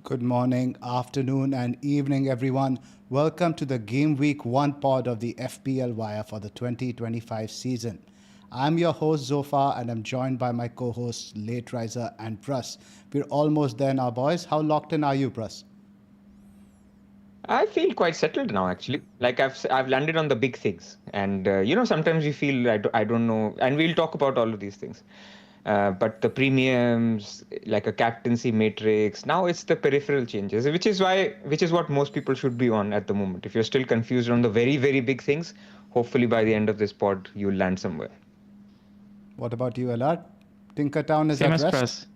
Good morning, afternoon, and evening, everyone. Welcome to the Game Week 1 pod of the FPL Wire for the 2025 season. I'm your host, Zoph, and I'm joined by my co-hosts, Late Riser and Pras. We're almost there now, boys. How locked in are you, Pras? I feel quite settled now, actually. Like I've landed on the big things, and sometimes you feel I don't know, and we'll talk about all of these things. But the premiums, like a captaincy matrix, now it's the peripheral changes, which is what most people should be on at the moment. If you're still confused on the very, very big things, hopefully by the end of this pod, you'll land somewhere. What about you, Elad? Tinkertown is Same at as rest?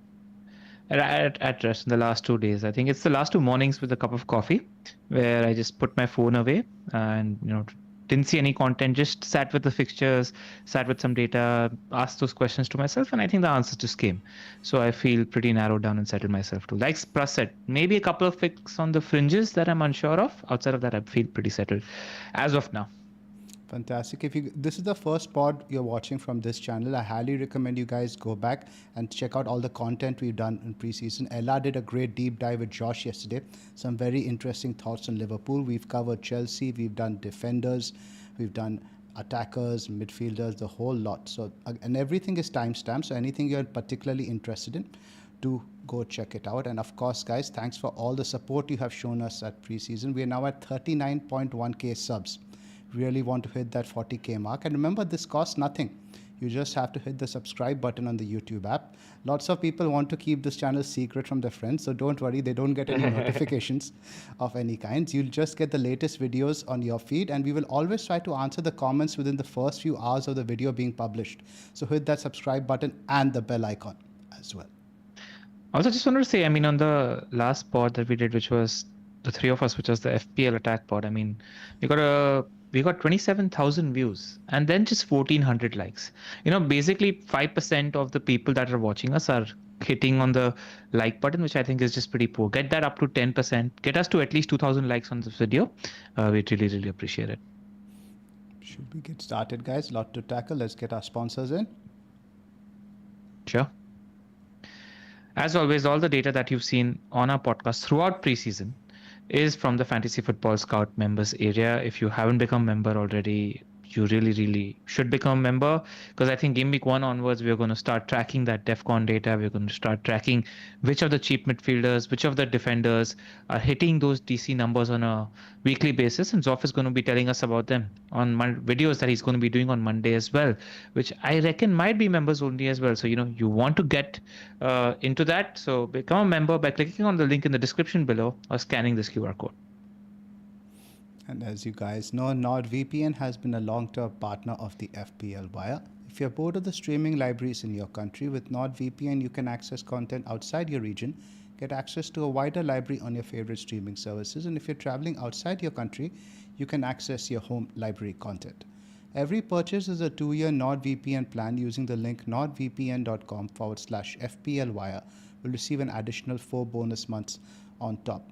Pras. At rest in the last 2 days. I think it's the last two mornings with a cup of coffee where I just put my phone away and didn't see any content, just sat with the fixtures, sat with some data, asked those questions to myself, and I think the answers just came. So I feel pretty narrowed down and settled myself too. Like Pras said, maybe a couple of picks on the fringes that I'm unsure of. Outside of that, I feel pretty settled as of now. Fantastic. This is the first pod you're watching from this channel, I highly recommend you guys go back and check out all the content we've done in preseason. Ella did a great deep dive with Josh yesterday. Some very interesting thoughts on Liverpool. We've covered Chelsea, we've done defenders, we've done attackers, midfielders, the whole lot. So, and everything is timestamped. So anything you're particularly interested in, do go check it out. And of course, guys, thanks for all the support you have shown us at preseason. We are now at 39.1k subs. Really want to hit that 40k mark, and remember, this costs nothing. You just have to hit the subscribe button on the YouTube app. Lots of people want to keep this channel secret from their friends, so don't worry, they don't get any notifications of any kinds. You'll just get the latest videos on your feed, and we will always try to answer the comments within the first few hours of the video being published. So hit that subscribe button and the bell icon as well. Also, just wanted to say, on the last pod that we did, which was the three of us, which was the FPL attack pod, we got 27,000 views and then just 1,400 likes. Basically 5% of the people that are watching us are hitting on the like button, which I think is just pretty poor. Get that up to 10%. Get us to at least 2,000 likes on this video. We really, really appreciate it. Should we get started, guys? Lot to tackle. Let's get our sponsors in. Sure. As always, all the data that you've seen on our podcast throughout preseason is from the Fantasy Football Scout members area. If you haven't become a member already, you really, really should become a member, because I think Game Week 1 onwards, we're going to start tracking that DEFCON data. We're going to start tracking which of the cheap midfielders, which of the defenders are hitting those DC numbers on a weekly basis. And Zoph is going to be telling us about them on videos that he's going to be doing on Monday as well, which I reckon might be members only as well. So, you want to get into that. So become a member by clicking on the link in the description below or scanning this QR code. And as you guys know, NordVPN has been a long-term partner of the FPL Wire. If you're bored of the streaming libraries in your country, with NordVPN, you can access content outside your region, get access to a wider library on your favorite streaming services, and if you're traveling outside your country, you can access your home library content. Every purchase is a 2-year NordVPN plan using the link nordvpn.com/FPL Wire will receive an additional 4 bonus months on top.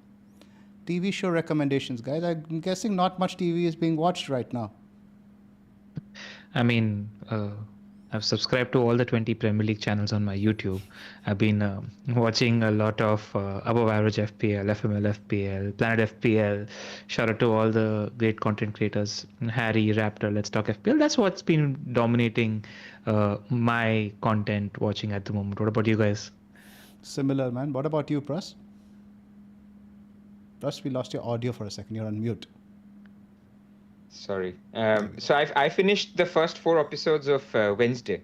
TV show recommendations, guys. I'm guessing not much TV is being watched right now. I've subscribed to all the 20 Premier League channels on my YouTube. I've been watching a lot of above average FPL, FML FPL, Planet FPL. Shout out to all the great content creators, Harry, Raptor, Let's Talk FPL. That's what's been dominating my content watching at the moment. What about you guys? Similar, man. What about you, Pras? Pras, we lost your audio for a second. You're on mute. Sorry. So I finished the first 4 episodes of Wednesday.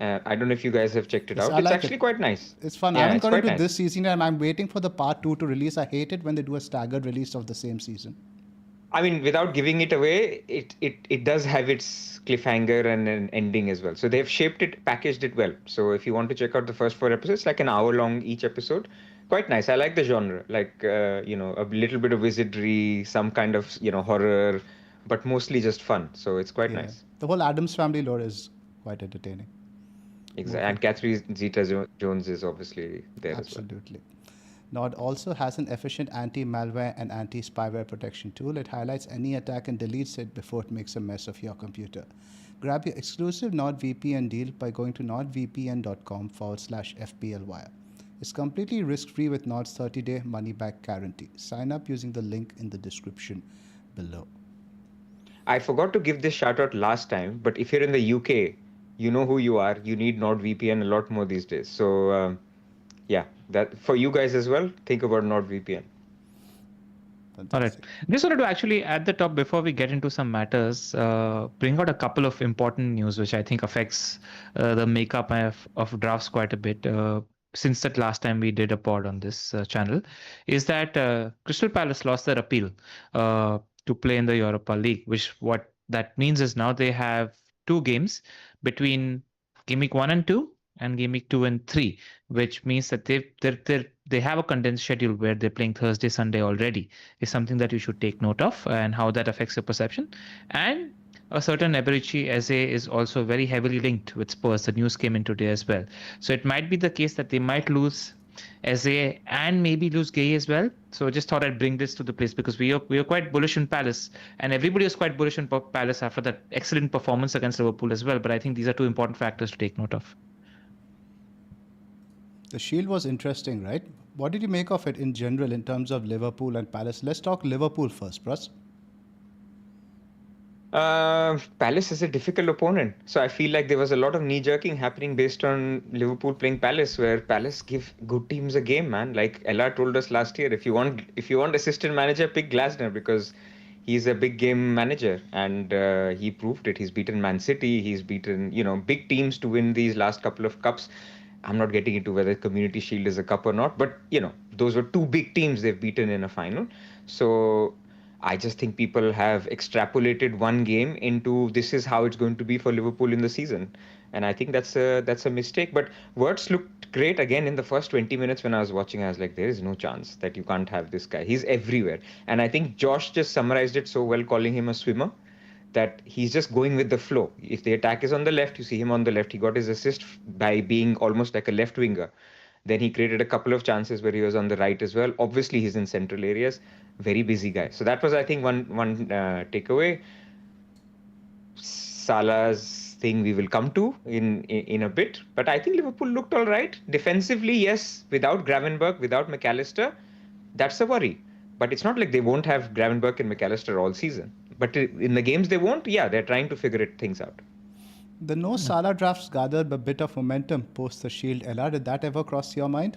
I don't know if you guys have checked it out. It's actually quite nice. It's fun. I haven't got into this season and I'm waiting for the part 2 to release. I hate it when they do a staggered release of the same season. Without giving it away, it does have its cliffhanger and an ending as well. So they've packaged it well. So if you want to check out the first 4 episodes, like an hour long each episode, quite nice. I like the genre, like a little bit of wizardry, some kind of horror, but mostly just fun. So it's quite nice. The whole Addams Family lore is quite entertaining. Exactly, and Catherine Zeta-Jones is obviously there as well. Absolutely. Nord also has an efficient anti-malware and anti-spyware protection tool. It highlights any attack and deletes it before it makes a mess of your computer. Grab your exclusive NordVPN deal by going to nordvpn.com/FPL Wire. It's completely risk-free with Nod's 30-day money-back guarantee. Sign up using the link in the description below. I forgot to give this shout out last time, but if you're in the UK, you know who you are. You need NordVPN a lot more these days. So yeah, that for you guys as well. Think about NordVPN. All right. Just wanted to actually, at the top, before we get into some matters, bring out a couple of important news, which I think affects the makeup of drafts quite a bit. Since that last time we did a pod on this channel, is that Crystal Palace lost their appeal to play in the Europa League, which what that means is now they have two games between Game Week 1 and 2 and Game Week 2 and 3, which means that they have a condensed schedule where they're playing Thursday, Sunday already, is something that you should take note of and how that affects your perception. And a certain Eberici Eze is also very heavily linked with Spurs. The news came in today as well. So it might be the case that they might lose Eze and maybe lose Gay as well. So just thought I'd bring this to the place because we are quite bullish in Palace, and everybody was quite bullish in Palace after that excellent performance against Liverpool as well. But I think these are two important factors to take note of. The Shield was interesting, right? What did you make of it in general in terms of Liverpool and Palace? Let's talk Liverpool first, Pras. Palace is a difficult opponent. So I feel like there was a lot of knee-jerking happening based on Liverpool playing Palace, where Palace give good teams a game, man. Like Ella told us last year, if you want assistant manager, pick Glasner because he's a big game manager, and he proved it. He's beaten Man City. He's beaten big teams to win these last couple of cups. I'm not getting into whether Community Shield is a cup or not, but those were two big teams they've beaten in a final. So I just think people have extrapolated one game into this is how it's going to be for Liverpool in the season, and I think that's a mistake. But Wirtz looked great again in the first 20 minutes when I was watching. I was like, there is no chance that you can't have this guy. He's everywhere, and I think Josh just summarized it so well, calling him a swimmer, that he's just going with the flow. If the attack is on the left, you see him on the left. He got his assist by being almost like a left winger. Then he created a couple of chances where he was on the right as well. Obviously, he's in central areas. Very busy guy. So that was, I think, one takeaway. Salah's thing we will come to in a bit. But I think Liverpool looked all right. Defensively, yes, without Gravenberch, without McAllister, that's a worry. But it's not like they won't have Gravenberch and McAllister all season. But in the games they won't, they're trying to figure things out. The no Salah drafts gathered a bit of momentum post the Shield. Ella, did that ever cross your mind?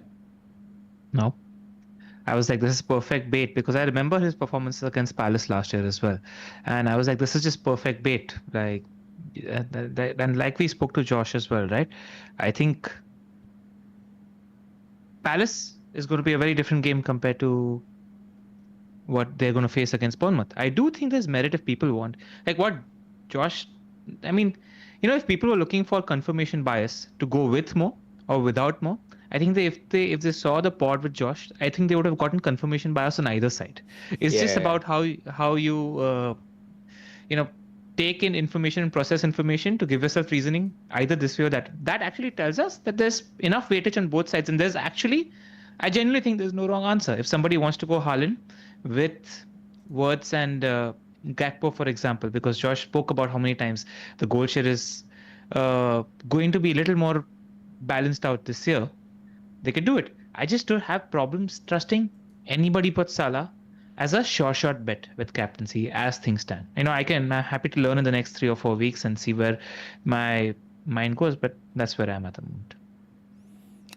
No. I was like, this is perfect bait because I remember his performances against Palace last year as well. And I was like, this is just perfect bait. Like, and like we spoke to Josh as well, right? I think Palace is going to be a very different game compared to what they're going to face against Bournemouth. I do think there's merit if people want. Like what Josh, I mean, if people were looking for confirmation bias to go with more or without more, I think if they saw the pod with Josh, I think they would have gotten confirmation bias on either side. It's just about how you take in information and process information to give yourself reasoning either this way or that. That actually tells us that there's enough weightage on both sides, and I genuinely think there's no wrong answer. If somebody wants to go Haaland with Wirtz and Gakpo, for example, because Josh spoke about how many times the goal share is going to be a little more balanced out this year, they can do it. I just don't have problems trusting anybody but Salah as a sure shot bet with captaincy as things stand. I'm happy to learn in the next 3 or 4 weeks and see where my mind goes, but that's where I am at the moment.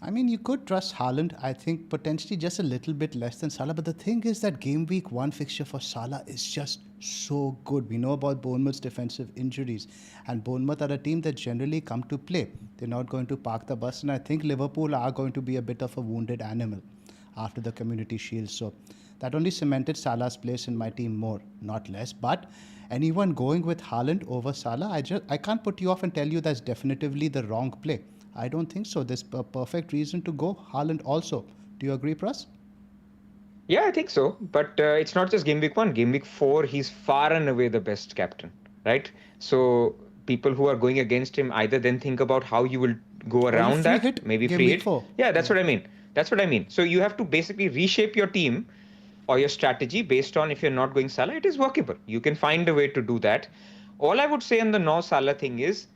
I mean, you could trust Haaland, I think potentially just a little bit less than Salah. But the thing is that game week 1 fixture for Salah is just so good. We know about Bournemouth's defensive injuries. And Bournemouth are a team that generally come to play. They're not going to park the bus. And I think Liverpool are going to be a bit of a wounded animal after the Community Shield. So that only cemented Salah's place in my team more, not less. But anyone going with Haaland over Salah, I can't put you off and tell you that's definitively the wrong play. I don't think so. There's a perfect reason to go Haaland also. Do you agree, Pras? Yeah, I think so. But it's not just game week 1. Game week 4, he's far and away the best captain, right? So people who are going against him either then think about how you will go around that. Maybe free hit. 4. Yeah, that's what I mean. So you have to basically reshape your team or your strategy based on if you're not going Salah. It is workable. You can find a way to do that. All I would say on the no Salah thing is,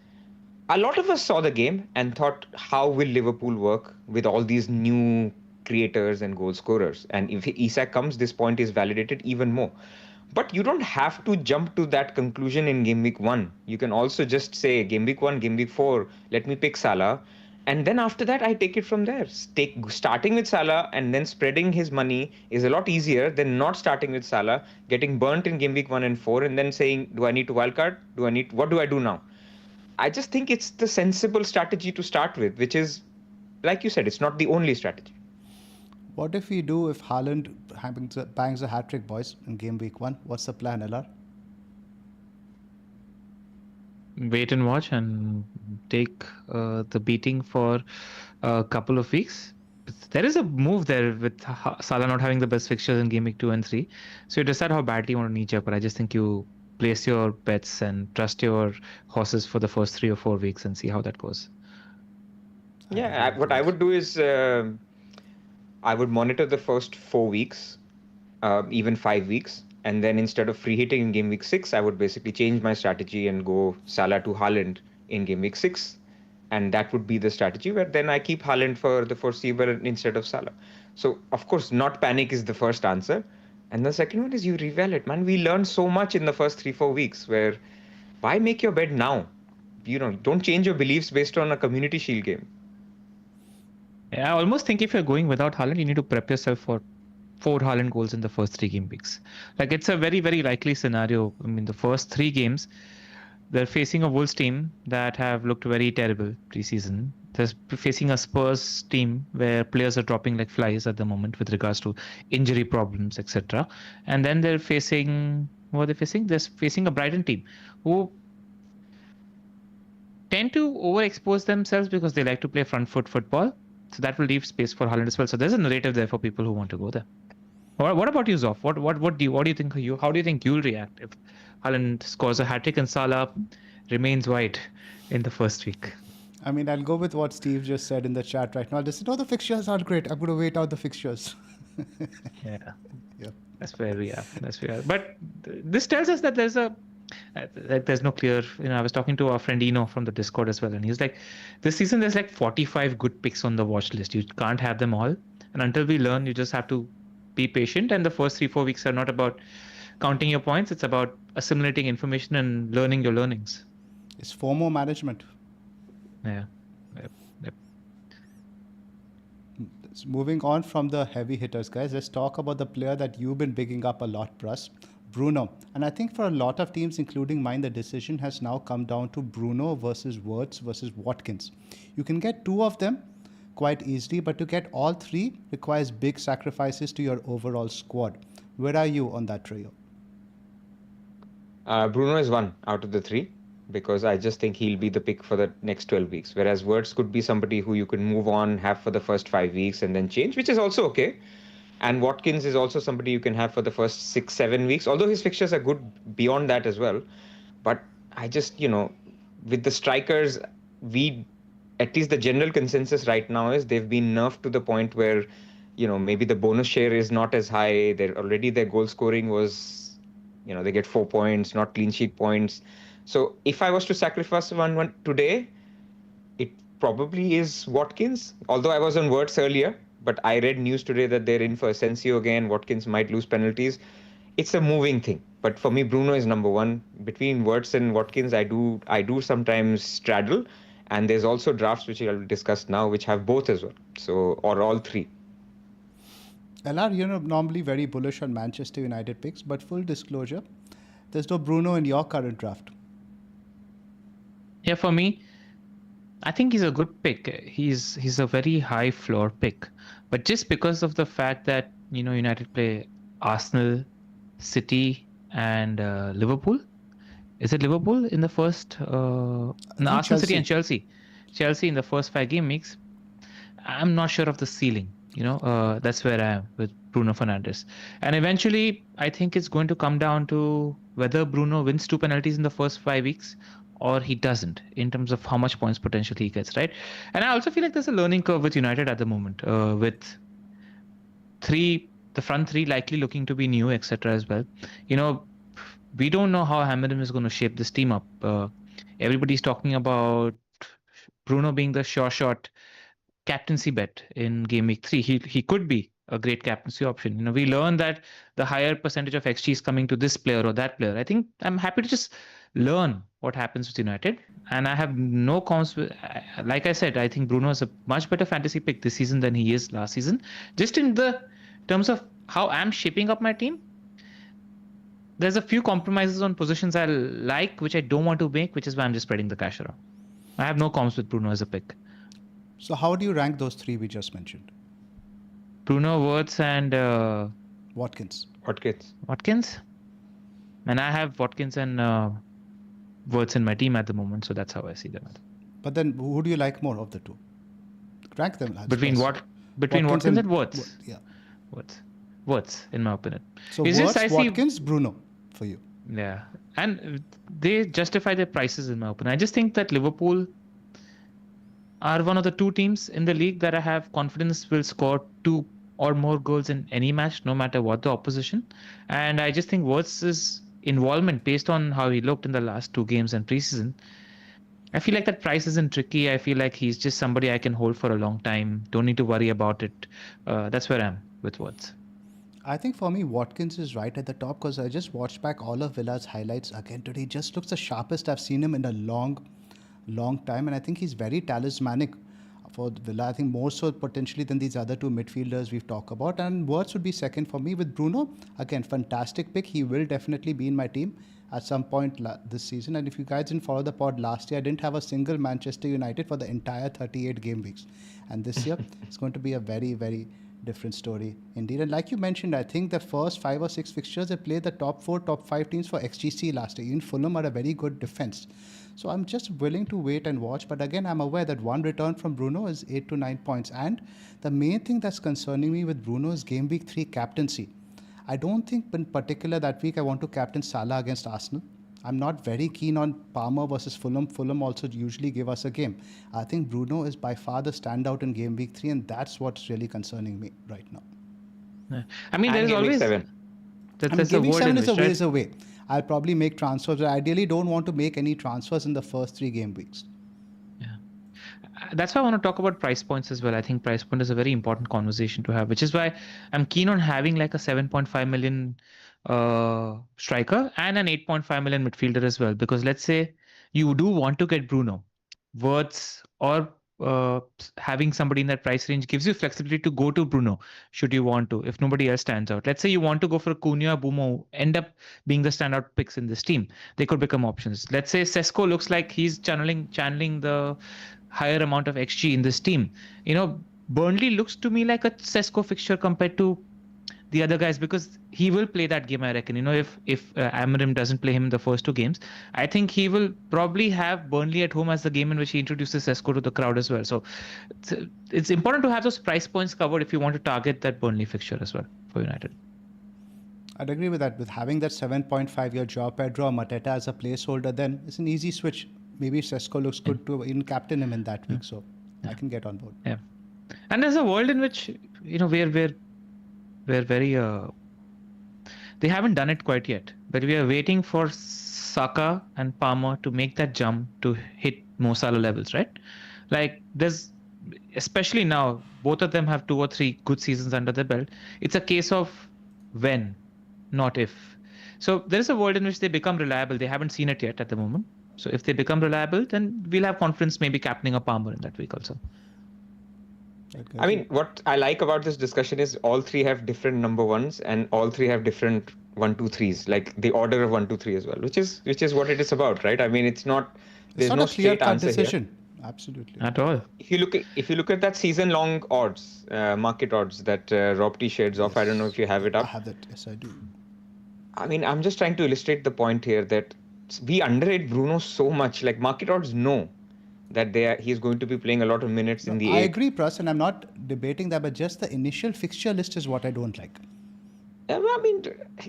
a lot of us saw the game and thought, how will Liverpool work with all these new creators and goal scorers? And if Isak comes, this point is validated even more. But you don't have to jump to that conclusion in game week 1. You can also just say game week 1, game week 4, let me pick Salah. And then after that, I take it from there. Starting with Salah and then spreading his money is a lot easier than not starting with Salah, getting burnt in game week 1 and 4, and then saying, do I need to wildcard? What do I do now? I just think it's the sensible strategy to start with, which is, like you said, it's not the only strategy. What if we do if Haaland bangs a hat trick, boys, in game week 1? What's the plan, LR? Wait and watch and take the beating for a couple of weeks. There is a move there with Salah not having the best fixtures in game week 2 and 3. So you decide how badly you want to niche up, but I just think you place your bets and trust your horses for the first 3 or 4 weeks and see how that goes. Yeah, what I would do is I would monitor the first 4 weeks, even 5 weeks. And then instead of free hitting in game week 6, I would basically change my strategy and go Salah to Haaland in game week 6. And that would be the strategy where then I keep Haaland for the foreseeable instead of Salah. So, of course, not panic is the first answer. And the second one is you revel it, man. We learned so much in the first 3-4 weeks where why make your bed now? Don't change your beliefs based on a Community Shield game. Yeah, I almost think if you're going without Haaland, you need to prep yourself for 4 Haaland goals in the first 3 game weeks. Like, it's a very, very likely scenario. I mean, the first 3 games, they're facing a Wolves team that have looked very terrible preseason. They're facing a Spurs team where players are dropping like flies at the moment with regards to injury problems, etc. And then they're facing, what are they facing? They're facing a Brighton team who tend to overexpose themselves because they like to play front foot football. So that will leave space for Haaland as well. So there's a narrative there for people who want to go there. What about you, Zoph? What do you think? How do you think you'll react if Haaland scores a hat-trick and Salah remains wide in the first week? I mean, I'll go with what Steve just said in the chat right now. They said, "Oh, the fixtures aren't great. I'm going to wait out the fixtures." Yeah, Yeah. that's where we are. But this tells us that there's no clear. I was talking to our friend Eno from the Discord as well, and he's like, this season there's like 45 good picks on the watch list. You can't have them all, and until we learn, you just have to be patient. And the first 3-4 weeks are not about counting your points. It's about assimilating information and learning your learnings. It's FOMO management. Yeah. So moving on from the heavy hitters, guys, let's talk about the player that you've been bigging up a lot, Pras, Bruno. And I think for a lot of teams, including mine, the decision has now come down to Bruno versus Wirtz versus Watkins. You can get 2 of them quite easily, but to get all 3 requires big sacrifices to your overall squad. Where are you on that trio? Bruno is 1 out of the 3 because I just think he'll be the pick for the next 12 weeks. Whereas Wirtz could be somebody who you can move on, have for the first 5 weeks and then change, which is also okay. And Watkins is also somebody you can have for the first 6-7 weeks, although his fixtures are good beyond that as well. But I just, with the strikers, at least the general consensus right now is they've been nerfed to the point where, maybe the bonus share is not as high. Their goal scoring was, they get 4 points, not clean sheet points. So if I was to sacrifice one today, it probably is Watkins. Although I was on Wirtz earlier, but I read news today that they're in for Asensio again. Watkins might lose penalties. It's a moving thing. But for me, Bruno is number 1. Between Wirtz and Watkins, I do sometimes straddle. And there's also drafts, which I'll discuss now, which have both as well. So, or all 3. LR, you're normally very bullish on Manchester United picks, but full disclosure, there's no Bruno in your current draft. Yeah, for me, I think he's a good pick. He's a very high floor pick. But just because of the fact that, United play Arsenal, City, and Liverpool. Is it Liverpool in the first? No, Arsenal, City, and Chelsea. Chelsea in the first 5 game weeks. I'm not sure of the ceiling. That's where I am with Bruno Fernandes. And eventually, I think it's going to come down to whether Bruno wins 2 penalties in the first 5 weeks or he doesn't, in terms of how much points potential he gets, right? And I also feel like there's a learning curve with United at the moment, with the front 3 likely looking to be new, etc. as well. We don't know how Hamilton is going to shape this team up. Everybody's talking about Bruno being the sure shot captaincy bet in game week 3. He could be a great captaincy option. We learned that the higher percentage of XG is coming to this player or that player. I think I'm happy to just learn what happens with United, and I have no cons with. Like I said, I think Bruno is a much better fantasy pick this season than he is last season. Just in the terms of how I'm shaping up my team, there's a few compromises on positions I like, which I don't want to make, which is why I'm just spreading the cash around. I have no comms with Bruno as a pick. So how do you rank those three we just mentioned? Bruno, Wirtz, and Watkins. Watkins? And I have Watkins and Wirtz in my team at the moment, so that's how I see them. But then who do you like more of the two? Rank them. Between Watkins and Wirtz? Yeah. Wirtz, in my opinion. So Wirtz, Watkins, Bruno for you. Yeah. And they justify their prices, in my opinion. I just think that Liverpool are one of the two teams in the league that I have confidence will score 2 or more goals in any match, no matter what the opposition. And I just think Wirtz's involvement, based on how he looked in the last 2 games and preseason, I feel like that price isn't tricky. I feel like he's just somebody I can hold for a long time. Don't need to worry about it. That's where I am with Wirtz. I think for me, Watkins is right at the top because I just watched back all of Villa's highlights again today. He just looks the sharpest I've seen him in a long time. And I think he's very talismanic for Villa. I think more so potentially than these other two midfielders we've talked about. And Wirtz would be second for me with Bruno. Again, fantastic pick. He will definitely be in my team at some point this season. And if you guys didn't follow the pod last year, I didn't have a single Manchester United for the entire 38 game weeks. And this year, it's going to be a very, very different story indeed. And like you mentioned, I think the first 5 or 6 fixtures, they played the top 4, top 5 teams for XGC last year. Even Fulham are a very good defense. So I'm just willing to wait and watch. But again, I'm aware that one return from Bruno is 8 to 9 points. And the main thing that's concerning me with Bruno is game week 3 captaincy. I don't think in particular that week I want to captain Salah against Arsenal. I'm not very keen on Palmer versus Fulham. Fulham also usually give us a game. I think Bruno is by far the standout in game week 3, and that's what's really concerning me right now. Yeah. I mean, there is always... Game week 7 is a ways away. I'll probably make transfers. I ideally don't want to make any transfers in the first 3 game weeks. Yeah. That's why I want to talk about price points as well. I think price point is a very important conversation to have, which is why I'm keen on having like a 7.5 million striker and an 8.5 million midfielder as well. Because let's say you do want to get Bruno, Wirtz, or having somebody in that price range gives you flexibility to go to Bruno should you want to, if nobody else stands out. Let's say you want to go for Cunha, Bumo, end up being the standout picks in this team. They could become options. Let's say Sesko looks like he's channeling the higher amount of XG in this team. Burnley looks to me like a Sesko fixture compared to the other guys, because he will play that game, I reckon. If Amarim doesn't play him in the first 2 games, I think he will probably have Burnley at home as the game in which he introduces Sesko to the crowd as well. So it's important to have those price points covered if you want to target that Burnley fixture as well for United. I'd agree with that. With having that 7.5-year Joao Pedro or Mateta as a placeholder, then it's an easy switch. Maybe Sesko looks good to even captain him in that week, so I can get on board. Yeah, and there's a world in which we're very they haven't done it quite yet, but we are waiting for Saka and Palmer to make that jump to hit Mo Salah levels, right? Like there's, especially now, both of them have 2 or 3 good seasons under their belt. It's a case of when, not if. So there is a world in which they become reliable. They haven't seen it yet at the moment. So if they become reliable, then we'll have confidence maybe captaining a Palmer in that week also. Okay. I mean, what I like about this discussion is all 3 have different number 1s and all 3 have different 1, 2, 3s, like the order of 1, 2, 3 as well, which is what it is about, right? I mean, there's no straight answer decision here. Absolutely. At all. If you look at that season-long odds, market odds that Rob T shared off, I don't know if you have it up. I have it. Yes, I do. I mean, I'm just trying to illustrate the point here that we underrate Bruno so much. Like market odds know that he's going to be playing a lot of minutes in the I agree, Pras, and I'm not debating that, but just the initial fixture list is what I don't like. I mean,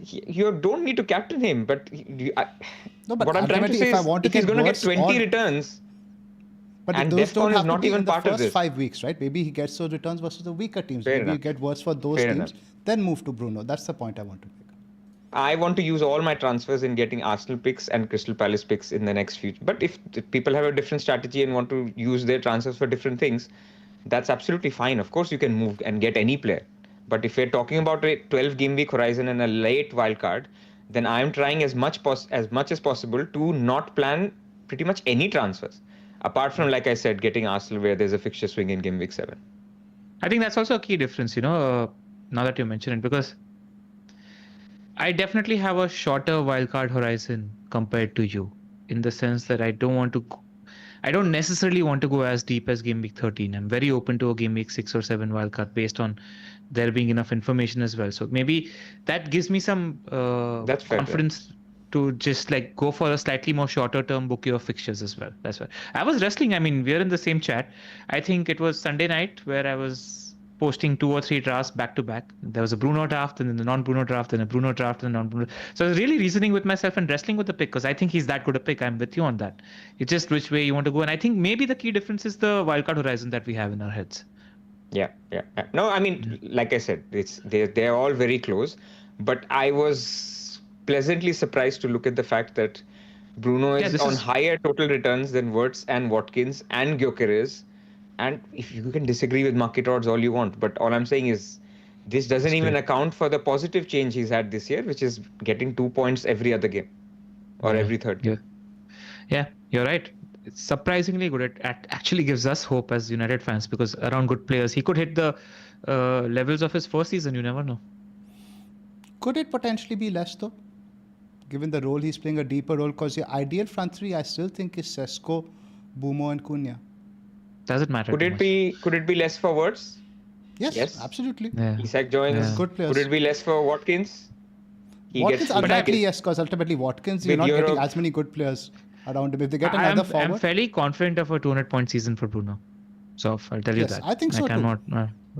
you don't need to captain him, but what I'm trying to say is if he's going to get 20 returns, but and those don't have not to be even in the part of first this. 5 weeks, right? Maybe he gets those returns versus the weaker teams. Fair Maybe enough. you get worse for those Fair teams, enough. then move to Bruno. That's the point I want to make. I want to use all my transfers in getting Arsenal picks and Crystal Palace picks in the next future. But if people have a different strategy and want to use their transfers for different things, that's absolutely fine. Of course, you can move and get any player. But if we're talking about a 12 game week horizon and a late wildcard, then I'm trying as much as possible to not plan pretty much any transfers, apart from, like I said, getting Arsenal where there's a fixture swing in game week 7. I think that's also a key difference, now that you mention it, because I definitely have a shorter wildcard horizon compared to you, in the sense that I don't necessarily want to go as deep as game week 13. I'm very open to a game week 6 or 7 wildcard based on there being enough information as well. So maybe that gives me some That's fair, confidence to just like go for a slightly more shorter term bouquet of fixtures as well. That's why I was wrestling. I mean, we're in the same chat. I think it was Sunday night where I was posting 2 or 3 drafts back to back. There was a Bruno draft and then the non-Bruno draft and a Bruno draft and a non-Bruno. So I was really reasoning with myself and wrestling with the pick because I think he's that good a pick. I'm with you on that. It's just which way you want to go. And I think maybe the key difference is the wildcard horizon that we have in our heads. Yeah. No, I mean, like I said, they're all very close. But I was pleasantly surprised to look at the fact that Bruno is on higher total returns than Wirtz and Watkins and Gyokeres. And if you can disagree with market odds all you want, but all I'm saying is this doesn't even account for the positive change he's had this year, which is getting 2 points every other game or every third game. Yeah, you're right. It's surprisingly good. It actually gives us hope as United fans because around good players, he could hit the levels of his first season. You never know. Could it potentially be less though? Given the role he's playing, a deeper role, because your ideal front three, I still think, is Sesko, Bumo, and Cunha. Does it matter? Could it be less for Wirtz? Yes, absolutely. Yeah. Isak joins. Good players. Could it be less for Watkins? Watkins unlikely, yes, because ultimately Watkins, you're not getting as many good players around him. If they get another forward, I'm fairly confident of a 200-point season for Bruno. So I'll tell you that. I think so too.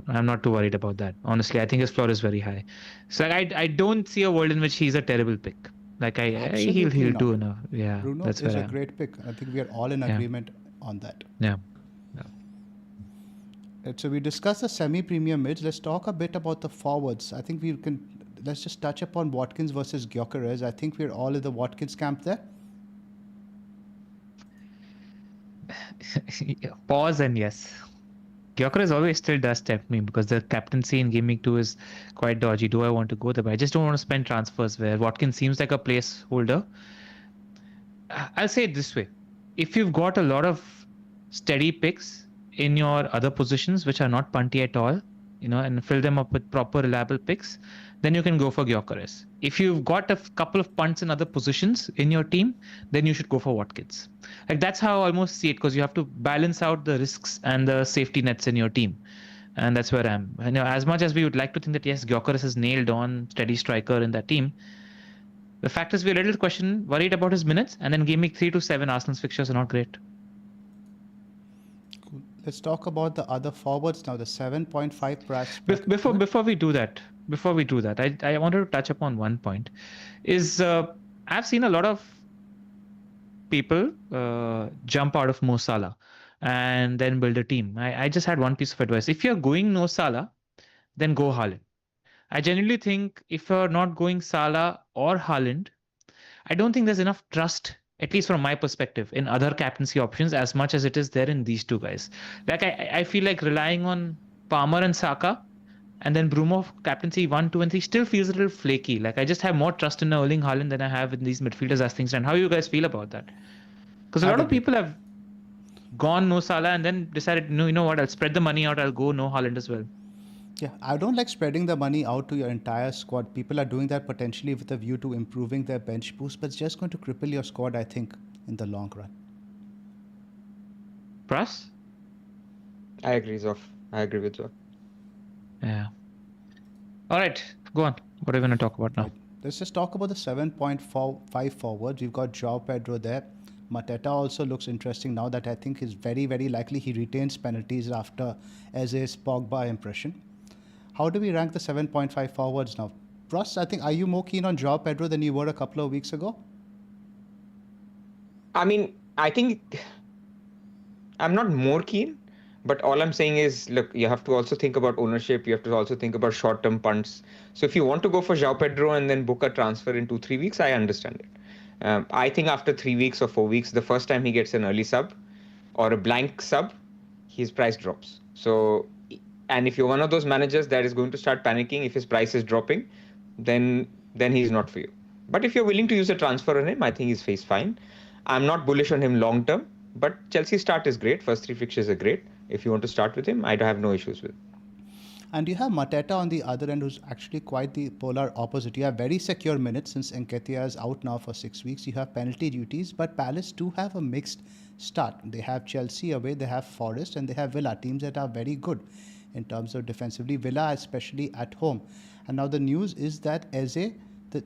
I'm not too worried about that. Honestly, I think his floor is very high. So I don't see a world in which he's a terrible pick. Like he'll do enough. Yeah, Bruno that's is a great pick. I think we are all in agreement on that. Yeah. So we discussed the semi-premium mids. Let's talk a bit about the forwards. I think let's just touch upon Watkins versus Gyokeres. I think we're all in the Watkins camp there. Pause and yes. Gyokeres always still does tempt me because the captaincy in Game Week 2 is quite dodgy. Do I want to go there? But I just don't want to spend transfers where Watkins seems like a placeholder. I'll say it this way. If you've got a lot of steady picks in your other positions, which are not punty at all, and fill them up with proper reliable picks, then you can go for Gyokeres. If you've got a couple of punts in other positions in your team, then you should go for Watkins. Like that's how I almost see it because you have to balance out the risks and the safety nets in your team. And that's where I am. And as much as we would like to think that yes, Gyokeres is nailed on, steady striker in that team, the fact is we're a little worried about his minutes, and then game week 3 to 7 Arsenal's fixtures are not great. Let's talk about the other forwards now. The 7.5 Pras. Before we do that, I wanted to touch upon one point. Is I've seen a lot of people jump out of Mo Salah and then build a team. I just had one piece of advice. If you're going no Salah, then go Haaland. I genuinely think if you're not going Salah or Haaland, I don't think there's enough trust, at least from my perspective, in other captaincy options as much as it is there in these two guys. Like I feel like relying on Palmer and Saka and then Bruno captaincy 1, 2 and 3 still feels a little flaky. Like I just have more trust in Erling Haaland than I have in these midfielders as things stand. How do you guys feel about that? Because a lot of people have gone no Salah and then decided, no, you know what, I'll spread the money out, I'll go no Haaland as well. Yeah, I don't like spreading the money out to your entire squad. People are doing that potentially with a view to improving their bench boost, but it's just going to cripple your squad, I think, in the long run. Pras? I agree, Zoph. I agree with Zoph. Yeah. All right, go on. What are we going to talk about now? Let's just talk about the 7.5 forwards. We've got João Pedro there. Mateta also looks interesting now that I think is very, very likely he retains penalties after Eze's Pogba impression. How do we rank the 7.5 forwards now? Pras, I think, are you more keen on João Pedro than you were a couple of weeks ago? I mean, I think I'm not more keen, But all I'm saying is, look, you have to also think about ownership. You have to also think about short-term punts. So if you want to go for João Pedro and then book a transfer in 2-3 weeks, I understand it. I think after 3 weeks or 4 weeks, the first time he gets an early sub or a blank sub, his price drops. So, and if you're one of those managers that is going to start panicking if his price is dropping, then he's not for you. But if you're willing to use a transfer on him, I think he's fine. I'm not bullish on him long term, but Chelsea start is great. First 3 fixtures are great. If you want to start with him, I have no issues with. And you have Mateta on the other end, who's actually quite the polar opposite. You have very secure minutes since Nketiah is out now for 6 weeks. You have penalty duties, but Palace do have a mixed start. They have Chelsea away, they have Forest, and they have Villa, teams that are very good in terms of defensively. Villa especially at home. And now the news is that Eze,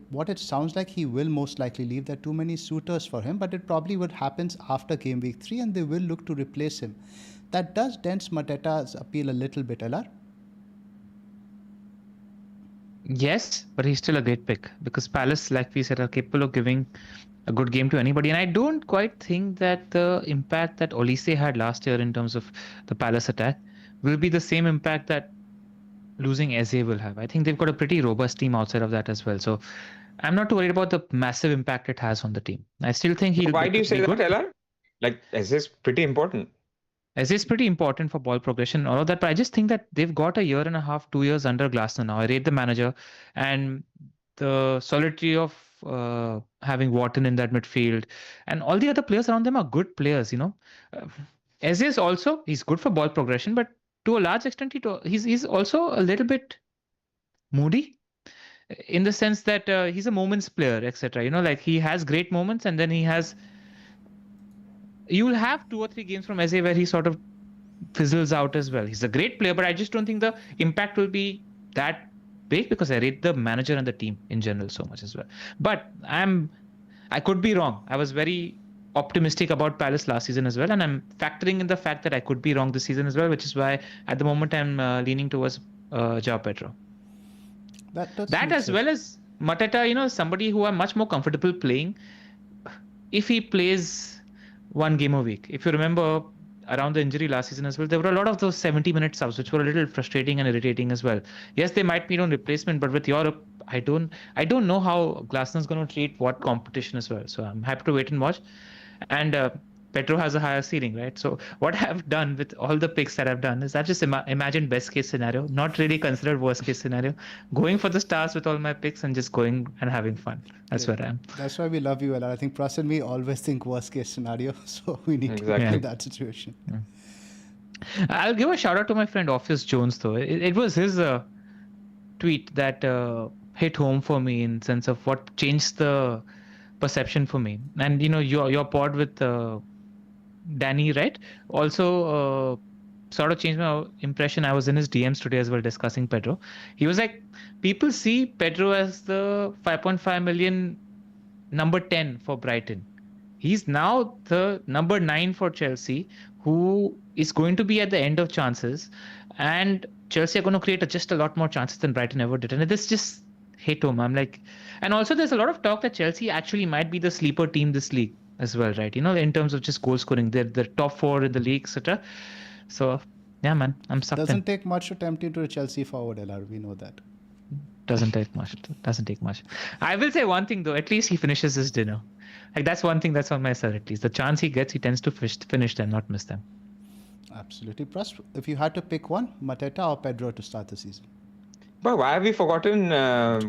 what it sounds like, he will most likely leave. There are too many suitors for him, but it probably would happen after game week 3, and they will look to replace him. That does dent Mateta's appeal a little bit, LR. Yes, but he's still a great pick because Palace, like we said, are capable of giving a good game to anybody. And I don't quite think that the impact that Olise had last year in terms of the Palace attack will be the same impact that losing Eze will have. I think they've got a pretty robust team outside of that as well. So I'm not too worried about the massive impact it has on the team. I still think he'll. Why do you say that, LR? Like, Eze is pretty important. Eze is pretty important for ball progression, all of that. But I just think that they've got a year and a half, 2 years under Glasner now. I rate the manager and the solidity of having Wharton in that midfield, and all the other players around them are good players. Eze is also, he's good for ball progression, but to a large extent, he's also a little bit moody in the sense that he's a moments player, etc. Like he has great moments, and then you'll have 2 or 3 games from Eze where he sort of fizzles out as well. He's a great player, but I just don't think the impact will be that big because I rate the manager and the team in general so much as well. But I could be wrong. I was very optimistic about Palace last season as well, and I'm factoring in the fact that I could be wrong this season as well, which is why at the moment I'm leaning towards João Pedro. That as well as Mateta, somebody who I'm much more comfortable playing if he plays 1 game a week. If you remember around the injury last season as well, there were a lot of those 70-minute subs which were a little frustrating and irritating as well. Yes, they might be on replacement, but with Europe, I don't know how Glasner's going to treat what competition as well. So I'm happy to wait and watch. And Pedro has a higher ceiling, right? So what I've done with all the picks that I've done is I've just imagined best case scenario, not really considered worst case scenario, going for the stars with all my picks and just going and having fun. That's where I am. That's why we love you, LR. I think Pras and me always think worst case scenario, so we need to be in that situation. Yeah. I'll give a shout out to my friend Office Jones though. It was his tweet that hit home for me in sense of what changed the perception for me. And your pod with Danny, right? Also sort of changed my impression. I was in his DMs today as well discussing Pedro. He was like, people see Pedro as the 5.5 million number 10 for Brighton. He's now the number 9 for Chelsea, who is going to be at the end of chances, and Chelsea are going to create just a lot more chances than Brighton ever did. And this just hit home. I'm like, and also there's a lot of talk that Chelsea actually might be the sleeper team this league as well, right? In terms of just goal scoring, they're the top 4 in the league, etc. So yeah, man, I'm sucked in. Doesn't take much to tempt you to a Chelsea forward, LR. We know that. Doesn't take much. I will say one thing though, at least he finishes his dinner. Like that's one thing that's on my side at least. The chance he gets, he tends to finish them, not miss them. Absolutely. Pras, if you had to pick one, Mateta or Pedro to start the season? But why have we forgotten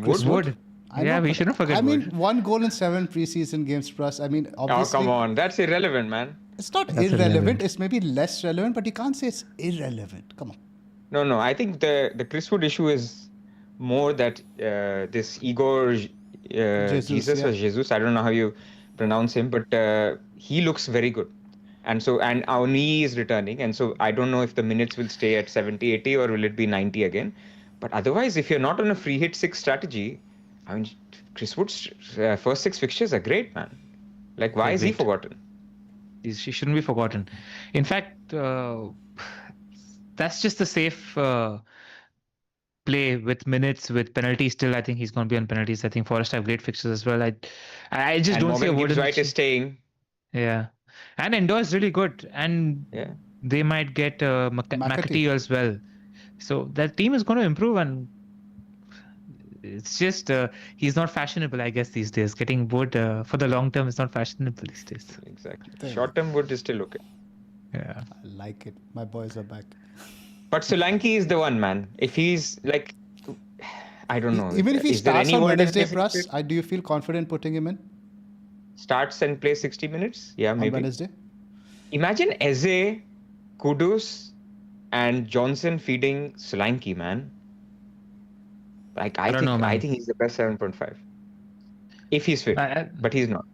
Wood? We shouldn't forget Wood. I mean, Wood. 1 goal in 7 preseason games, Pras. I mean, obviously... Oh, come on. That's irrelevant, man. It's not irrelevant. It's maybe less relevant, but you can't say it's irrelevant. Come on. No. I think the Chris Wood issue is more that this Igor Jesus, I don't know how you pronounce him, but he looks very good. And our knee is returning. And so I don't know if the minutes will stay at 70, 80 or will it be 90 again. But otherwise, if you're not on a free hit 6 strategy, I mean, Chris Wood's first 6 fixtures are great, man. Like, why is he forgotten? He shouldn't be forgotten. In fact, that's just a safe play with minutes, with penalties. Still, I think he's going to be on penalties. I think Forest have great fixtures as well. I just don't see a Wood. Right is staying. Yeah. And Endo is really good. And They might get McAtee. McAtee as well. So that team is going to improve, and it's just he's not fashionable, I guess, these days. Getting Wood for the long term is not fashionable these days. Exactly. Short-term Wood is still okay. Yeah. I like it. My boys are back. But Solanke is the one, man. If he's like, I don't know. Even if he Is there starts any on word Wednesday, against it? Pras, do you feel confident putting him in Starts and plays 60 minutes? Yeah, on maybe. Wednesday? Imagine Eze, Kudus, and Johnson feeding Solanke, man. Like I don't know, man. think he's the best 7.5. If he's fit, but he's not.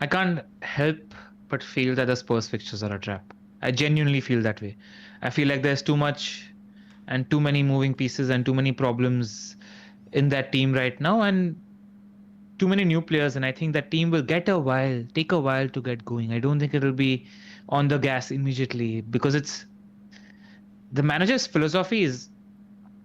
I can't help but feel that the Spurs fixtures are a trap. I genuinely feel that way. I feel like there's too much and too many moving pieces and too many problems in that team right now, and too many new players. And I think that team will take a while to get going. I don't think it'll be on the gas immediately, because the manager's philosophy is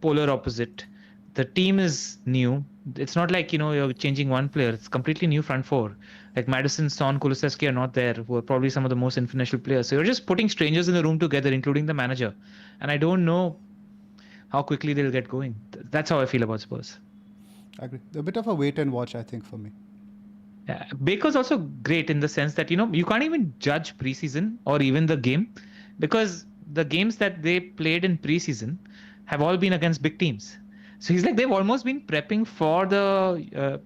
polar opposite. The team is new. It's not like, you're changing one player. It's completely new front four. Like Maddison, Son, Kulusevski are not there, who are probably some of the most influential players. So you're just putting strangers in the room together, including the manager. And I don't know how quickly they'll get going. That's how I feel about Spurs. I agree. A bit of a wait and watch, I think, for me. Yeah, Baker's also great in the sense that, you can't even judge preseason or even the game, because the games that they played in preseason have all been against big teams. So he's like, they've almost been prepping for the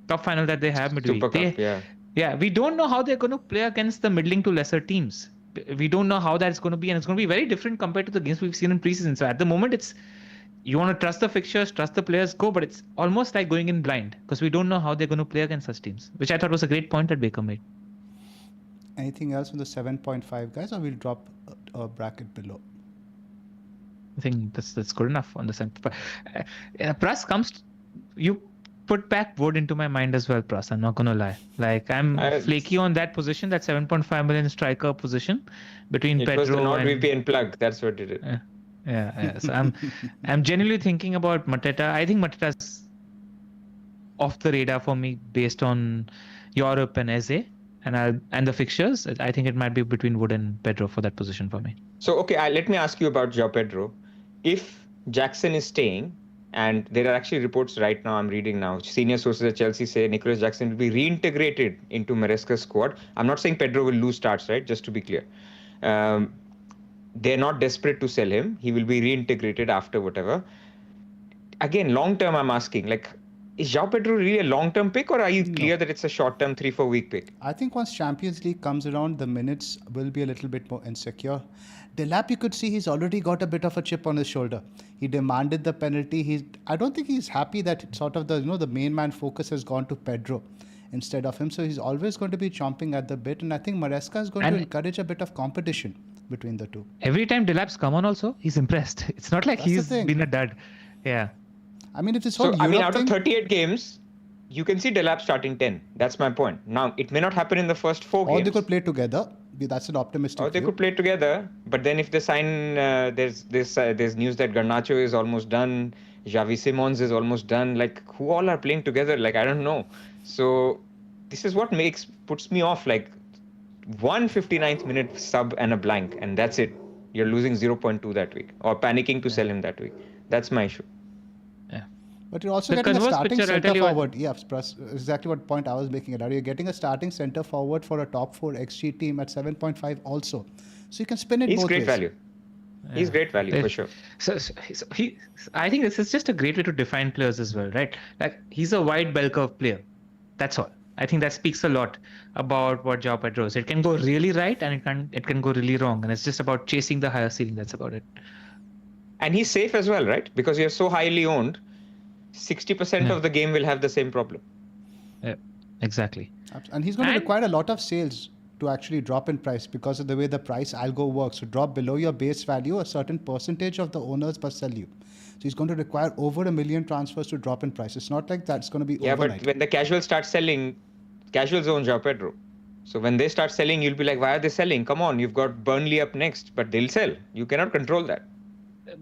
cup final that they have midweek. Super Cup, yeah. Yeah, we don't know how they're going to play against the middling to lesser teams. We don't know how that's going to be, and it's going to be very different compared to the games we've seen in preseason. So at the moment, you want to trust the fixtures, trust the players, go, but it's almost like going in blind, because we don't know how they're going to play against such teams, which I thought was a great point that Baker made. Anything else on the 7.5 guys, or we'll drop a bracket below? I think that's good enough on the center. Pras comes, you put back Wood into my mind as well, Pras. I'm not gonna lie. Like I'm flaky on that position, that 7.5 million striker position between Pedro. It was the NordVPN plug. That's what did it. Yeah. So I'm genuinely thinking about Mateta. I think Mateta's off the radar for me based on Europe and Eze and the fixtures. I think it might be between Wood and Pedro for that position for me. So okay, let me ask you about João Pedro. If Jackson is staying, and there are actually reports right now, I'm reading now, senior sources at Chelsea say Nicolas Jackson will be reintegrated into Maresca's squad. I'm not saying Pedro will lose starts, right? Just to be clear. They're not desperate to sell him. He will be reintegrated after whatever. Again, long term, I'm asking, like, is João Pedro really a long-term pick, or are you clear that it's a short-term 3-4 week pick? I think once Champions League comes around, the minutes will be a little bit more insecure. Delap, you could see he's already got a bit of a chip on his shoulder. He demanded the penalty. I don't think he's happy that sort of the main man focus has gone to Pedro instead of him. So he's always going to be chomping at the bit. And I think Maresca is going to encourage a bit of competition between the two. Every time Delap's come on also, he's impressed. It's not like he's been a dud. Yeah. I mean, if this whole out of 38 games, you can see Delap starting 10. That's my point. Now, it may not happen in the first 4 games. Or they could play together. That's an optimistic Or they could play together. But then if they sign, there's news that Garnacho is almost done. Xavi Simons is almost done. Like, who all are playing together? Like, I don't know. So this is what puts me off. Like, 159th minute sub and a blank. And that's it. You're losing 0.2 that week. Or panicking to sell him that week. That's my issue. But you're also getting a starting centre forward. Yes, exactly what point I was making it. You're getting a starting centre forward for a top 4 XG team at 7.5 also. So you can spin it both ways. He's great value. He's great value for sure. So I think this is just a great way to define players as well, right? Like, he's a wide bell curve player. That's all. I think that speaks a lot about what João Pedro is. It can go really right and it can go really wrong. And it's just about chasing the higher ceiling. That's about it. And he's safe as well, right? Because you're so highly owned. 60% of the game will have the same problem. Yeah, exactly. And he's going to require a lot of sales to actually drop in price because of the way the price algo works. So drop below your base value, a certain percentage of the owners must sell you. So he's going to require over 1 million transfers to drop in price. It's not like that's going to be overnight. But when the casuals start selling, casuals own João Pedro. So when they start selling, you'll be like, why are they selling? Come on, you've got Burnley up next, but they'll sell. You cannot control that.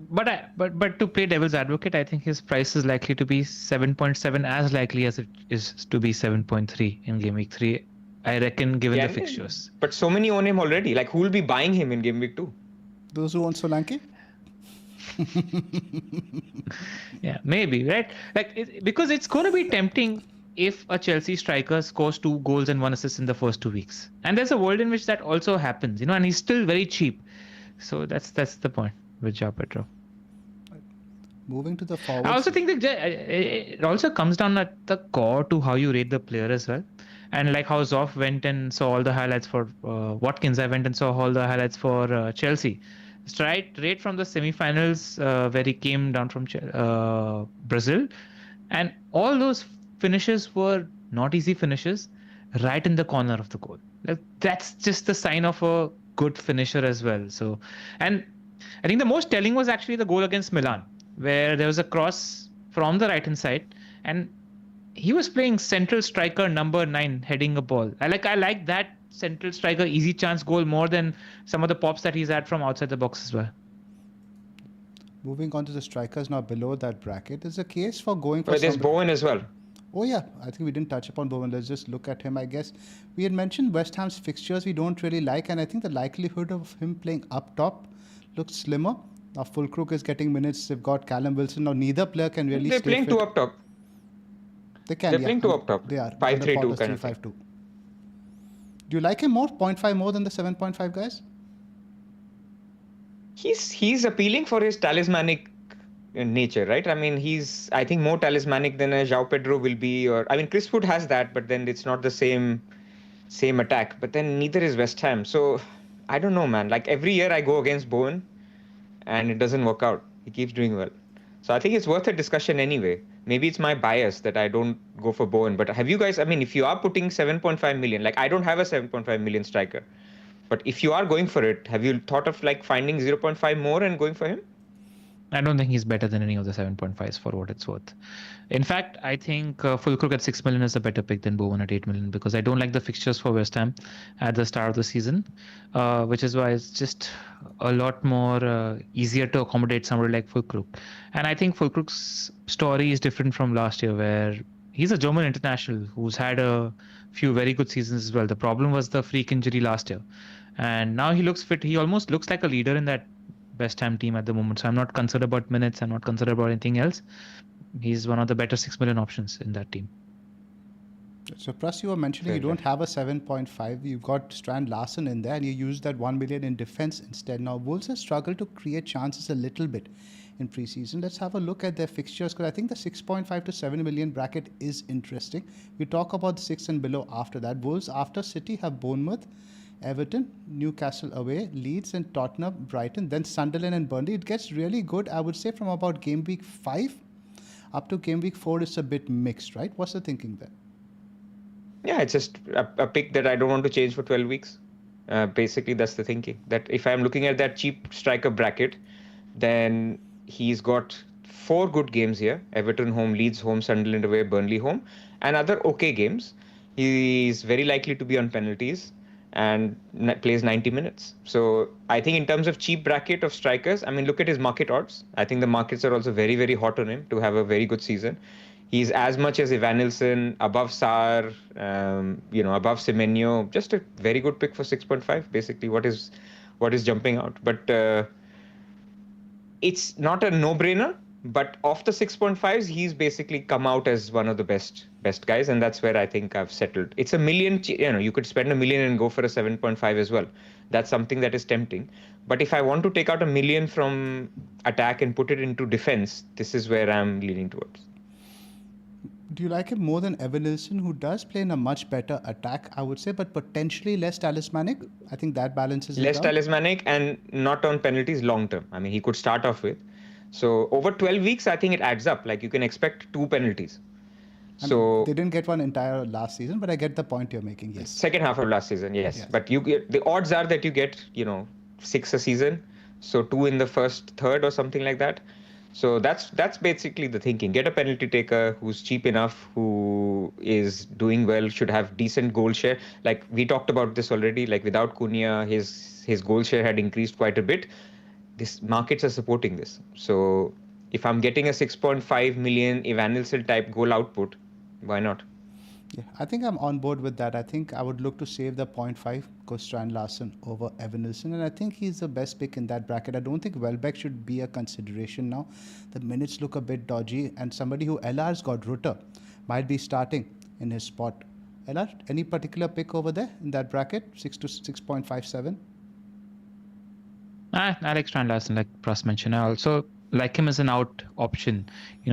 But to play devil's advocate, I think his price is likely to be 7.7, as likely as it is to be 7.3 in game week 3. I reckon, given the Yeah, fixtures. but so many own him already. Like, who will be buying him in Game Week 2? Those who own Solanke? Yeah, maybe, right? Because it's going to be tempting if a Chelsea striker scores 2 goals and 1 assist in the first 2 weeks. And there's a world in which that also happens, and he's still very cheap. So that's the point with João Pedro. Moving to the forwards. I also think that it also comes down at the core to how you rate the player as well. And like how Zoph went and saw all the highlights for Watkins, I went and saw all the highlights for Chelsea. Straight from the semi-finals where he came down from Brazil. And all those finishes were not easy finishes, right in the corner of the goal. That's just the sign of a good finisher as well. So, and I think the most telling was actually the goal against Milan, where there was a cross from the right-hand side, and he was playing central striker number 9, heading a ball. I like that central striker easy chance goal more than some of the pops that he's had from outside the box as well. Moving on to the strikers now below that bracket, is a case for going for. But there's Bowen as well. Oh yeah, I think we didn't touch upon Bowen. Let's just look at him. I guess we had mentioned West Ham's fixtures we don't really like, and I think the likelihood of him playing up top looks slimmer. Now Fulkrug is getting minutes. They've got Callum Wilson. Now neither player can really. They're playing 2 up top. They can. They're playing 2 up top. They are 5-3-2 kind of 3-5-2. Do you like him more? 0.5 more than the 7.5 guys? He's appealing for his talismanic nature, right? I mean, he's, I think, more talismanic than a João Pedro will be, or I mean, Chris Wood has that, but then it's not the same attack. But then neither is West Ham. So I don't know, man. Like every year I go against Bowen, and it doesn't work out. He keeps doing well. So I think it's worth a discussion anyway. Maybe it's my bias that I don't go for Bowen. But have you guys, I mean, if you are putting 7.5 million, like I don't have a 7.5 million striker. But if you are going for it, have you thought of like finding 0.5 more and going for him? I don't think he's better than any of the 7.5s for what it's worth. In fact, I think Fulkrug at 6 million is a better pick than Bowen at 8 million, because I don't like the fixtures for West Ham at the start of the season, which is why it's just a lot more easier to accommodate somebody like Fulkrug. And I think Fulkrug's story is different from last year, where he's a German international who's had a few very good seasons as well. The problem was the freak injury last year. And now he looks fit. He almost looks like a leader in that West Ham team at the moment. So I'm not concerned about minutes. I'm not concerned about anything else. He's one of the better 6 million options in that team. So, Pras, you were mentioning you don't have a 7.5. You've got Strand Larsen in there, and you use that 1 million in defense instead. Now, Wolves have struggled to create chances a little bit in preseason. Let's have a look at their fixtures, because I think the 6.5 to 7 million bracket is interesting. We talk about 6 and below after that. Wolves after City have Bournemouth, Everton, Newcastle away, Leeds and Tottenham, Brighton, then Sunderland and Burnley. It gets really good, I would say, from about game week 5 up to game week 4. It's a bit mixed, right? What's the thinking there? Yeah, it's just a pick that I don't want to change for 12 weeks. Basically, that's the thinking. That if I'm looking at that cheap striker bracket, then he's got 4 good games here. Everton home, Leeds home, Sunderland away, Burnley home, and other okay games. He's very likely to be on penalties and plays 90 minutes. So I think in terms of cheap bracket of strikers, I mean, look at his market odds. I think the markets are also very, very hot on him to have a very good season. He's as much as Evanilson, above Sarr, above Semenyo. Just a very good pick for 6.5. Basically, what is jumping out. But it's not a no-brainer. But of the 6.5s, he's basically come out as one of the best guys, and that's where I think I've settled. It's $1 million. You could spend $1 million and go for a 7.5 as well. That's something that is tempting. But if I want to take out $1 million from attack and put it into defense, this is where I'm leaning towards. Do you like him more than Evanilson, who does play in a much better attack, I would say, but potentially less talismanic? I think that balances it out. Less talismanic and not on penalties long term. I mean, he could start off with. So over 12 weeks, I think it adds up. Like you can expect 2 penalties. So they didn't get one entire last season, but I get the point you're making. Yes. Second half of last season, yes. But you get, the odds are that you get 6 a season, so 2 in the first third or something like that. So that's basically the thinking. Get a penalty taker who's cheap enough, who is doing well, should have decent goal share. Like we talked about this already. Like without Cunha, his goal share had increased quite a bit. This markets are supporting this. So if I'm getting a 6.5 million Evanilson type goal output, why not? Yeah, I think I'm on board with that. I think I would look to save the 0.5, go Strand Larsen over Evanilson, and I think he's the best pick in that bracket. I don't think Welbeck should be a consideration now. The minutes look a bit dodgy, and somebody who LR's got Rutter might be starting in his spot. LR, any particular pick over there in that bracket, 6 to 6.57? I like Strand Larsen, like Pras mentioned. I also like him as an out option,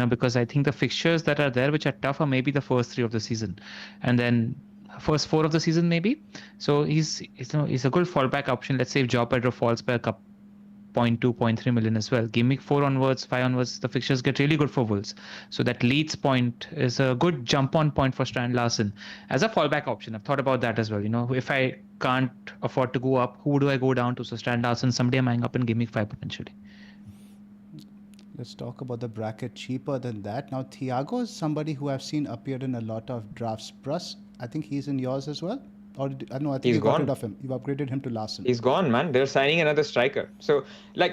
because I think the fixtures that are there, which are tough, are maybe the first 3 of the season, and then first 4 of the season maybe. So he's a good fallback option. Let's say if Joe Pedro falls by a cup 0.3 million as well. Game week 4 onwards, 5 onwards, the fixtures get really good for Wolves. So that Leeds point is a good jump on point for Strand Larsen as a fallback option. I've thought about that as well. If I can't afford to go up, who do I go down to? So Strand Larsen, someday I'm eyeing up in Game week 5 potentially. Let's talk about the bracket cheaper than that. Now, Thiago is somebody who I've seen appear in a lot of drafts. Plus, I think he's in yours as well. Or I think He's you got gone. rid of him. You've upgraded him to Larsen. He's gone, man. They're signing another striker. So,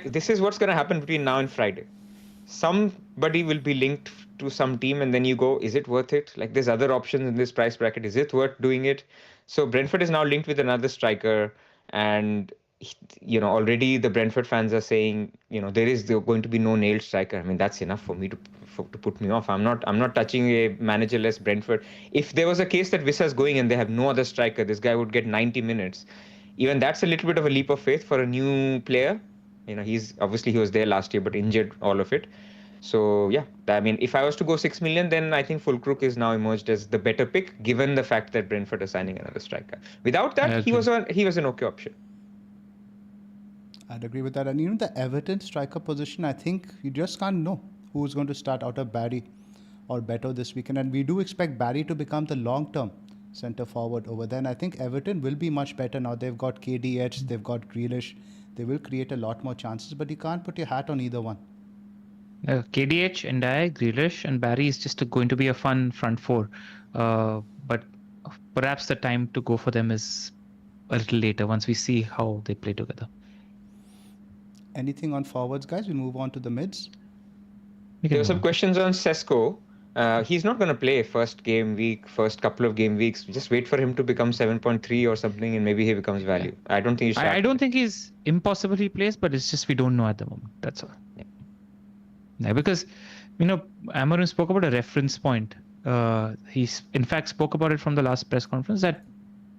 this is what's going to happen between now and Friday. Somebody will be linked to some team, and then you go, is it worth it? Like, there's other options in this price bracket. Is it worth doing it? So, Brentford is now linked with another striker, and already the Brentford fans are saying, there is going to be no nailed striker. I mean, that's enough for me to put me off. I'm not touching a managerless Brentford. If there was a case that Vissa's going and they have no other striker, this guy would get 90 minutes. Even that's a little bit of a leap of faith for a new player. He was there last year, but injured all of it. So yeah, I mean, if I was to go 6 million, then I think Fulkrug is now emerged as the better pick, given the fact that Brentford are signing another striker. Without that, he was an okay option. I'd agree with that. And the Everton striker position, I think you just can't know who's going to start out of Barry or Beto this weekend. And we do expect Barry to become the long-term centre forward over there. And I think Everton will be much better now. They've got KDH, they've got Grealish. They will create a lot more chances, but you can't put your hat on either one. KDH, Ndiaye, Grealish, and Barry is just going to be a fun front four. But perhaps the time to go for them is a little later once we see how they play together. Anything on forwards, guys? We move on to the mids. There were some questions on Sesko. He's not going to play first couple of game weeks. Just wait for him to become 7.3 or something, and maybe he becomes value. I don't think I don't think he's impossible he plays, but it's just we don't know at the moment. That's all. Yeah, because Amorim spoke about a reference point. He in fact spoke about it from the last press conference that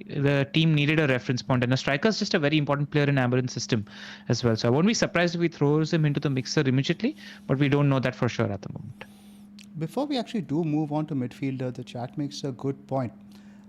the team needed a reference point, and a striker is just a very important player in Amorim's system as well. So I won't be surprised if he throws him into the mixer immediately, but we don't know that for sure at the moment. Before we actually do move on to midfielder, the chat makes a good point.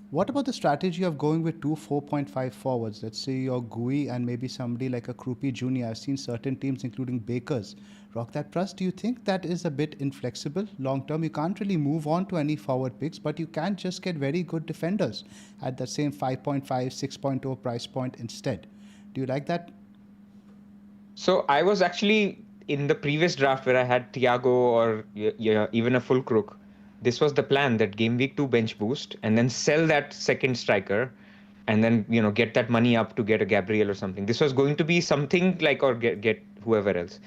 What about the strategy of going with 2 4.5 forwards? Let's say your Gui and maybe somebody like a Krupi Jr. I've seen certain teams, including Bakers, rock that Pras. Do you think that is a bit inflexible long term? You can't really move on to any forward picks, but you can just get very good defenders at the same 5.5, 6.0 price point instead. Do you like that? So I was actually in the previous draft where I had Thiago or even a Fulkrug. This was the plan, that game week 2 bench boost and then sell that second striker and then, get that money up to get a Gabriel or something. This was going to be something like, or get whoever else.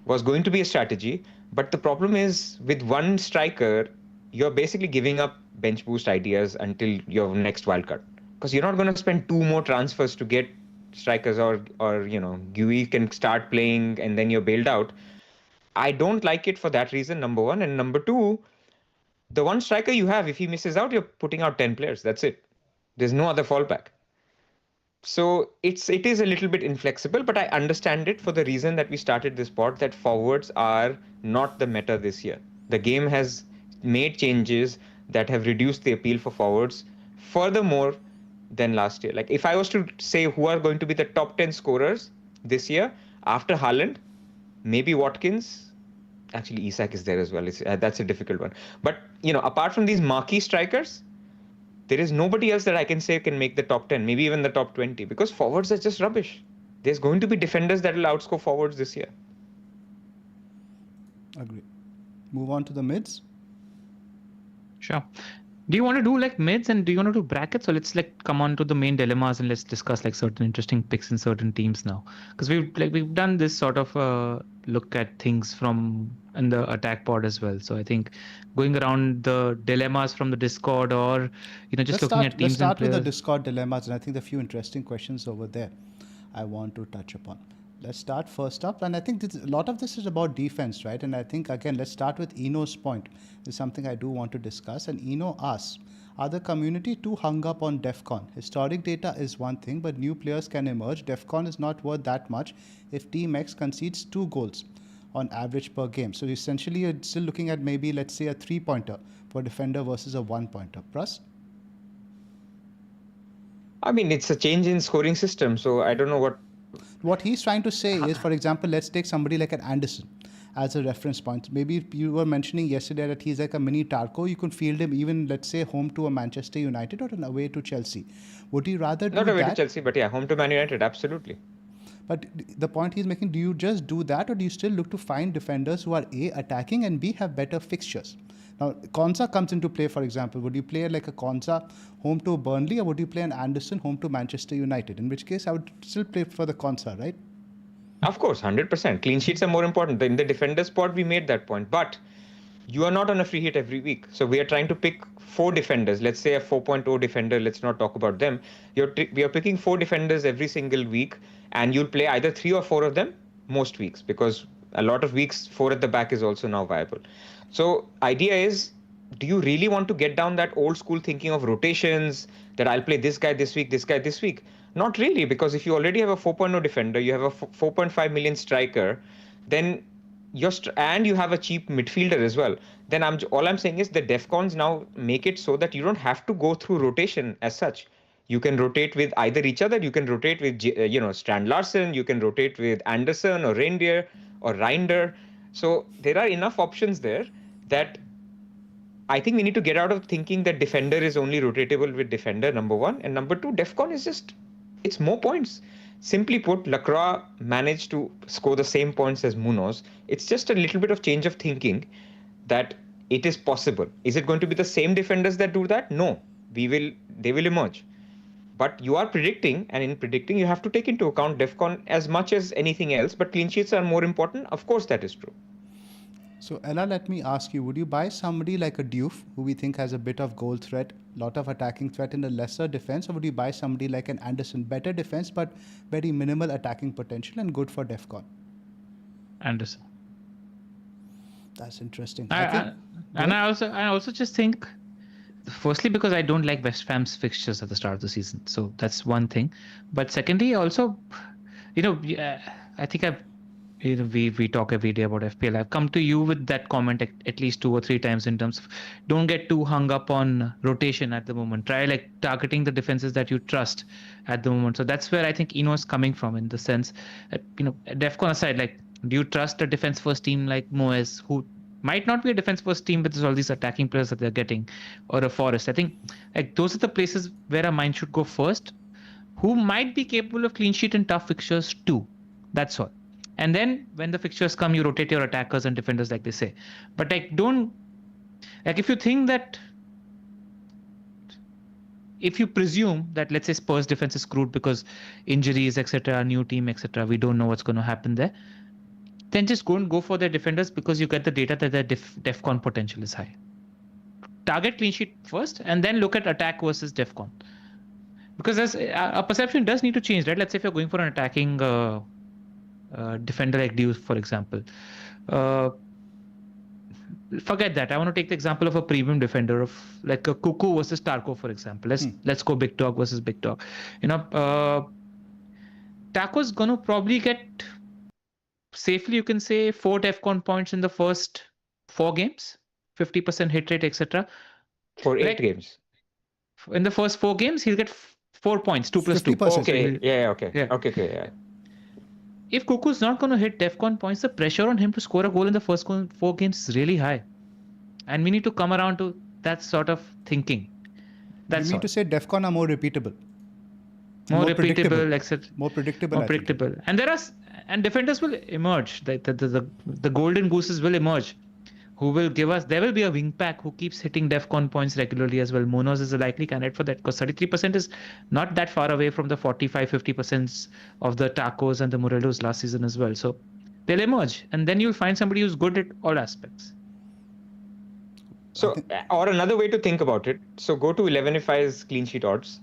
Was going to be a strategy. But the problem is with one striker, you're basically giving up bench boost ideas until your next wildcard. Because you're not going to spend 2 more transfers to get strikers or Gui can start playing and then you're bailed out. I don't like it for that reason, number one. And number two, the one striker you have, if he misses out, you're putting out 10 players. That's it. There's no other fallback. So it is a little bit inflexible, but I understand it for the reason that we started this pod, that forwards are not the meta this year. The game has made changes that have reduced the appeal for forwards furthermore than last year. Like if I was to say who are going to be the top 10 scorers this year after Haaland, maybe Watkins. Actually, Isak is there as well. That's a difficult one. But, apart from these marquee strikers, there is nobody else that I can say can make the top 10, maybe even the top 20, because forwards are just rubbish. There's going to be defenders that will outscore forwards this year. Agree. Move on to the mids. Sure. Do you want to do like mids and do you want to do brackets, or let's like come on to the main dilemmas and let's discuss like certain interesting picks in certain teams now? Because we've done this sort of look at things from in the attack pod as well. So I think going around the dilemmas from the Discord, or just looking at Let's teams and start with the players. Discord dilemmas, and I think there are a few interesting questions over there I want to touch upon. Let's start first up, and I think a lot of this is about defense, right? And I think again, let's start with Eno's point. Is something I do want to discuss. And Eno asks, are the community too hung up on DEFCON? Historic data is one thing, but new players can emerge. DEFCON is not worth that much if Team X concedes 2 goals on average per game. So essentially, you're still looking at maybe, let's say, a 3-pointer for defender versus a 1-pointer. Pras? I mean, it's a change in scoring system, so I don't know what he's trying to say is, for example, let's take somebody like an Anderson as a reference point. Maybe you were mentioning yesterday that he's like a mini Tarko. You could field him even, let's say, home to a Manchester United or an away to Chelsea. Would you rather do not away that? to Chelsea, but yeah, home to Man United, absolutely. But the point he's making, do you just do that, or do you still look to find defenders who are A, attacking, and B, have better fixtures? Now, Konsa comes into play, for example. Would you play like a Konsa home to Burnley, or would you play an Anderson home to Manchester United? In which case, I would still play for the Konsa, right? Of course, 100%. Clean sheets are more important. In the defender spot, we made that point. But you are not on a free hit every week. So we are trying to pick 4 defenders. Let's say a 4.0 defender. Let's not talk about them. We are picking 4 defenders every single week, and you'll play either 3 or 4 of them most weeks, because a lot of weeks 4 at the back is also now viable. So idea is, do you really want to get down that old school thinking of rotations, that I'll play this guy this week, this guy this week? Not really, because if you already have a 4.0 defender, you have a 4.5 million striker, then and you have a cheap midfielder as well, then all I'm saying is the DEFCONs now make it so that you don't have to go through rotation as such. You can rotate with either each other. You can rotate with Strand Larsen. You can rotate with Anderson or Reindeer or Reinder. So there are enough options there that I think we need to get out of thinking that defender is only rotatable with defender, number one. And number two, DEFCON is it's more points. Simply put, Lacroix managed to score the same points as Munoz. It's just a little bit of change of thinking that it is possible. Is it going to be the same defenders that do that? No. They will emerge. But you are predicting, and in predicting, you have to take into account DEFCON as much as anything else, but clean sheets are more important. Of course, that is true. So, Ella, let me ask you, would you buy somebody like a Diouf, who we think has a bit of goal threat, lot of attacking threat in a lesser defense, or would you buy somebody like an Anderson, better defense, but very minimal attacking potential and good for DEFCON? Anderson. That's interesting. I also just think, firstly, because I don't like West Ham's fixtures at the start of the season. So that's one thing. But secondly, also, I think we talk every day about FPL. I've come to you with that comment at least 2 or 3 times in terms of don't get too hung up on rotation at the moment. Try like targeting the defenses that you trust at the moment. So that's where I think Eno is coming from, in the sense that, DEFCON aside, like, do you trust a defense first team like Moyes, who might not be a defense first team, but there's all these attacking players that they're getting, or a Forest? I think like those are the places where our mind should go first, who might be capable of clean sheet and tough fixtures too. That's all. And then when the fixtures come, you rotate your attackers and defenders, like they say. But if you think that, if you presume that, let's say, Spurs defense is screwed because injuries, etc., new team, etc., we don't know what's going to happen there, then just go for their defenders, because you get the data that their DEFCON potential is high. Target clean sheet first, and then look at attack versus DEFCON. Because a perception does need to change, right? Let's say if you're going for an attacking defender like Diouf, for example. Forget that. I want to take the example of a premium defender of like a Cuckoo versus Tarko, for example. Let's go big dog versus big dog. Tarko's going to probably get, safely you can say, 4 DEFCON points in the first 4 games, 50% hit rate, etc. For 8 games. In the first 4 games, he'll get 4 points, 2 plus 2. Okay. Yeah. If Cuckoo's not going to hit DEFCON points, the pressure on him to score a goal in the first 4 games is really high. And we need to come around to that sort of thinking. You mean to say DEFCON are more repeatable? More repeatable, etc. More predictable. More predictable. And defenders will emerge. The golden gooses will emerge, who will give us, there will be a wing pack who keeps hitting DEFCON points regularly as well. Monos is a likely candidate for that because 33% is not that far away from the 45-50% of the Tacos and the Morelos last season as well. So they'll emerge, and then you'll find somebody who's good at all aspects. So, or another way to think about it, so go to 11FI's clean sheet odds.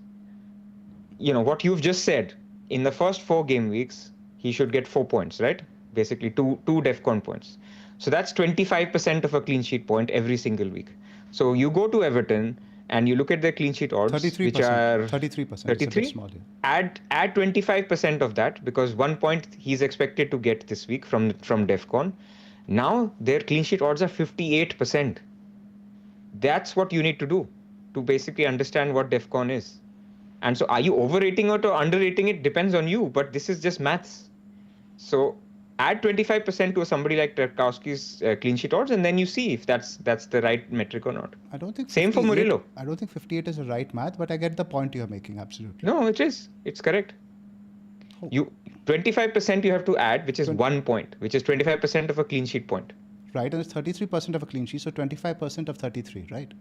What you've just said, in the first 4 game weeks, he should get 4 points, right? Basically, two DEFCON points. So that's 25% of a clean sheet point every single week. So you go to Everton and you look at their clean sheet odds, 33%, which are 33%. 33. Small, yeah. Add 25% of that, because 1 point he's expected to get this week from DEFCON. Now their clean sheet odds are 58%. That's what you need to do to basically understand what DEFCON is. And so are you overrating it or underrating it? Depends on you, but this is just maths. So add 25% to somebody like Tarkowski's clean sheet odds, and then you see if that's the right metric or not. I don't think same for Murillo. I don't think 58 is the right math, but I get the point you're making. Absolutely. No, it is. It's correct. 25% you have to add, which is 1 point, which is 25% of a clean sheet point. Right, and it's 33% of a clean sheet, so 25% of 33, right?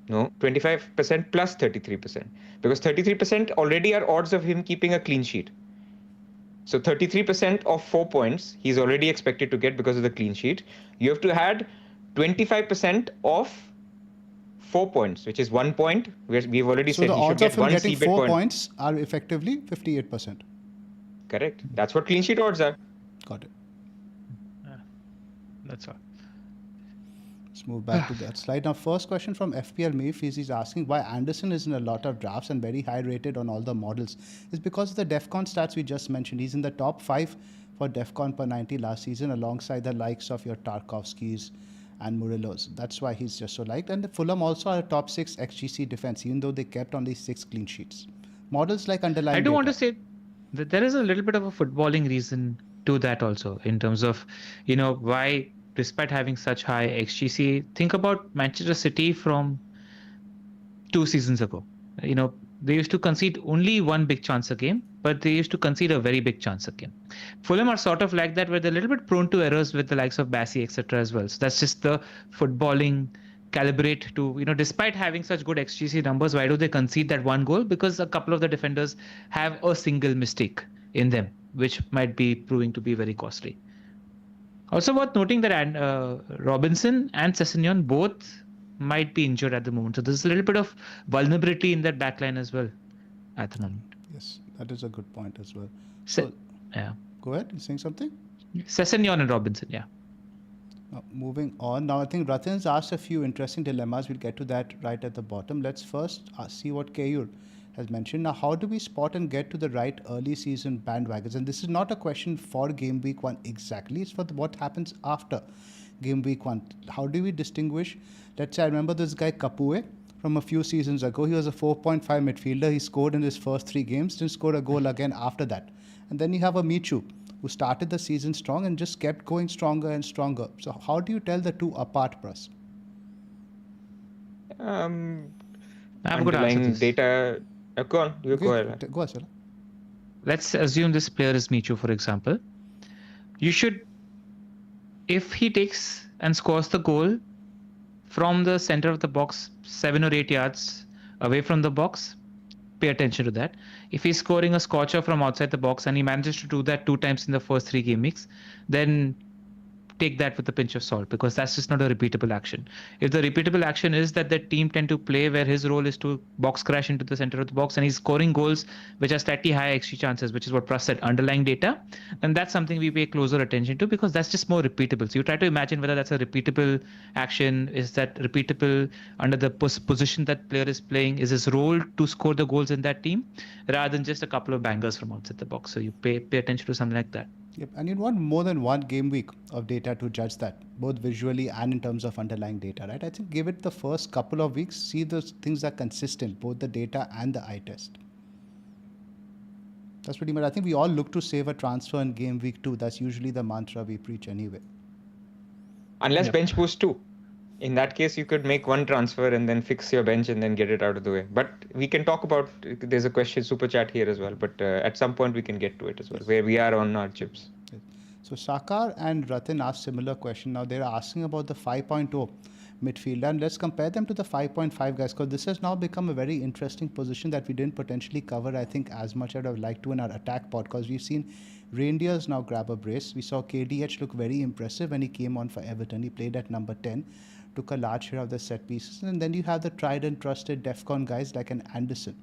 No, 25% plus 33%, because 33% already are odds of him keeping a clean sheet. So 33% of 4 points he's already expected to get because of the clean sheet. You have to add 25% of 4 points, which is 1 point. We've already said he should get 1 getting CBET 4 point. points are effectively 58%. Correct. That's what clean sheet odds are. Got it. That's all. Let's move back to that slide. Now, first question from FPL Maeve is he's asking why Anderson is in a lot of drafts and very high rated on all the models. It's because of the DEFCON stats we just mentioned. He's in the top 5 for DEFCON per 90 last season, alongside the likes of your Tarkovskis and Murillos. That's why he's just so liked. And the Fulham also are a top 6 XGC defense, even though they kept only 6 clean sheets. Models like underlying I do data. want to say that there is a little bit of a footballing reason to that also, in terms of, why, despite having such high XGC, think about Manchester City from 2 seasons ago. They used to concede only 1 big chance a game, but they used to concede a very big chance a game. Fulham are sort of like that, where they're a little bit prone to errors with the likes of Bassi, etc. as well. So that's just the footballing calibrate to, despite having such good XGC numbers, why do they concede that 1 goal? Because a couple of the defenders have a single mistake in them, which might be proving to be very costly. Also worth noting that Robinson and Sessegnon both might be injured at the moment. So there's a little bit of vulnerability in that backline as well at the moment. Yes, that is a good point as well. Yeah. Go ahead, you're saying something? Sessegnon and Robinson, yeah. Now, moving on. Now, I think Ratan's asked a few interesting dilemmas. We'll get to that right at the bottom. Let's first see what Kayur has mentioned. Now, how do we spot and get to the right early season bandwagons? And this is not a question for game week 1 exactly. It's for what happens after game week 1. How do we distinguish? Let's say I remember this guy Kapue from a few seasons ago. He was a 4.5 midfielder. He scored in his first 3 games, didn't score a goal again after that. And then you have a Michu who started the season strong and just kept going stronger and stronger. So how do you tell the two apart, Pras? I'm going to answer this. Data. Go on. Go ahead. Go ahead, Salah. Let's assume this player is Michu, for example. You should, if he takes and scores the goal from the center of the box, 7 or 8 yards away from the box, pay attention to that. If he's scoring a scorcher from outside the box and he manages to do that 2 times in the first 3 game weeks, then take that with a pinch of salt, because that's just not a repeatable action. If the repeatable action is that the team tend to play where his role is to box crash into the center of the box and he's scoring goals which are slightly higher XG chances, which is what Pras said, underlying data, then that's something we pay closer attention to, because that's just more repeatable. So you try to imagine whether that's a repeatable action. Is that repeatable under the position that player is playing? Is his role to score the goals in that team, rather than just a couple of bangers from outside the box? So you pay attention to something like that. Yep, and you'd want more than 1 game week of data to judge that, both visually and in terms of underlying data, right? I think give it the first couple of weeks, see those things are consistent, both the data and the eye test. That's pretty much, I think we all look to save a transfer in game week 2. That's usually the mantra we preach anyway. Unless bench boost 2. In that case, you could make 1 transfer and then fix your bench and then get it out of the way. But we can talk about, there's a question super chat here as well, but at some point we can get to it as well, where we are on our chips. So Sakar and Ratin asked similar question. Now they're asking about the 5.0 midfield, and let's compare them to the 5.5 guys, because this has now become a very interesting position that we didn't potentially cover, I think, as much as I would like to in our attack pod, because we've seen Reindeers now grab a brace. We saw KDH look very impressive when he came on for Everton. He played at number 10, took a large share of the set pieces, and then you have the tried and trusted DEFCON guys like an Anderson.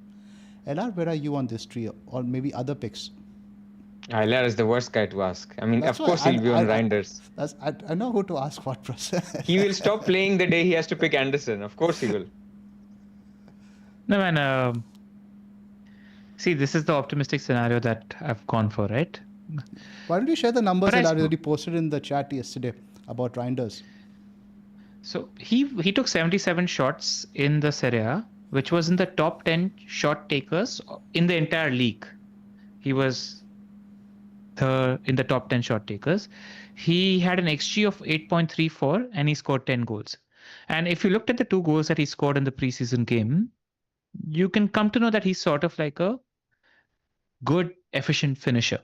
LR, where are you on this trio, or maybe other picks? Hilaire is the worst guy to ask. I mean, That's of course he'll be on Reinders. I know who to ask what, Pras. He will stop playing the day he has to pick Anderson. Of course he will. No, man. See, this is the optimistic scenario that I've gone for, right? Why don't you share the numbers But I that already posted in the chat yesterday about Reinders? So he took 77 shots in the Serie A, which was in the top 10 shot takers in the entire league. He was in the top 10 shot takers. He had an XG of 8.34 and he scored 10 goals. And if you looked at the 2 goals that he scored in the preseason game, you can come to know that he's sort of like a good, efficient finisher.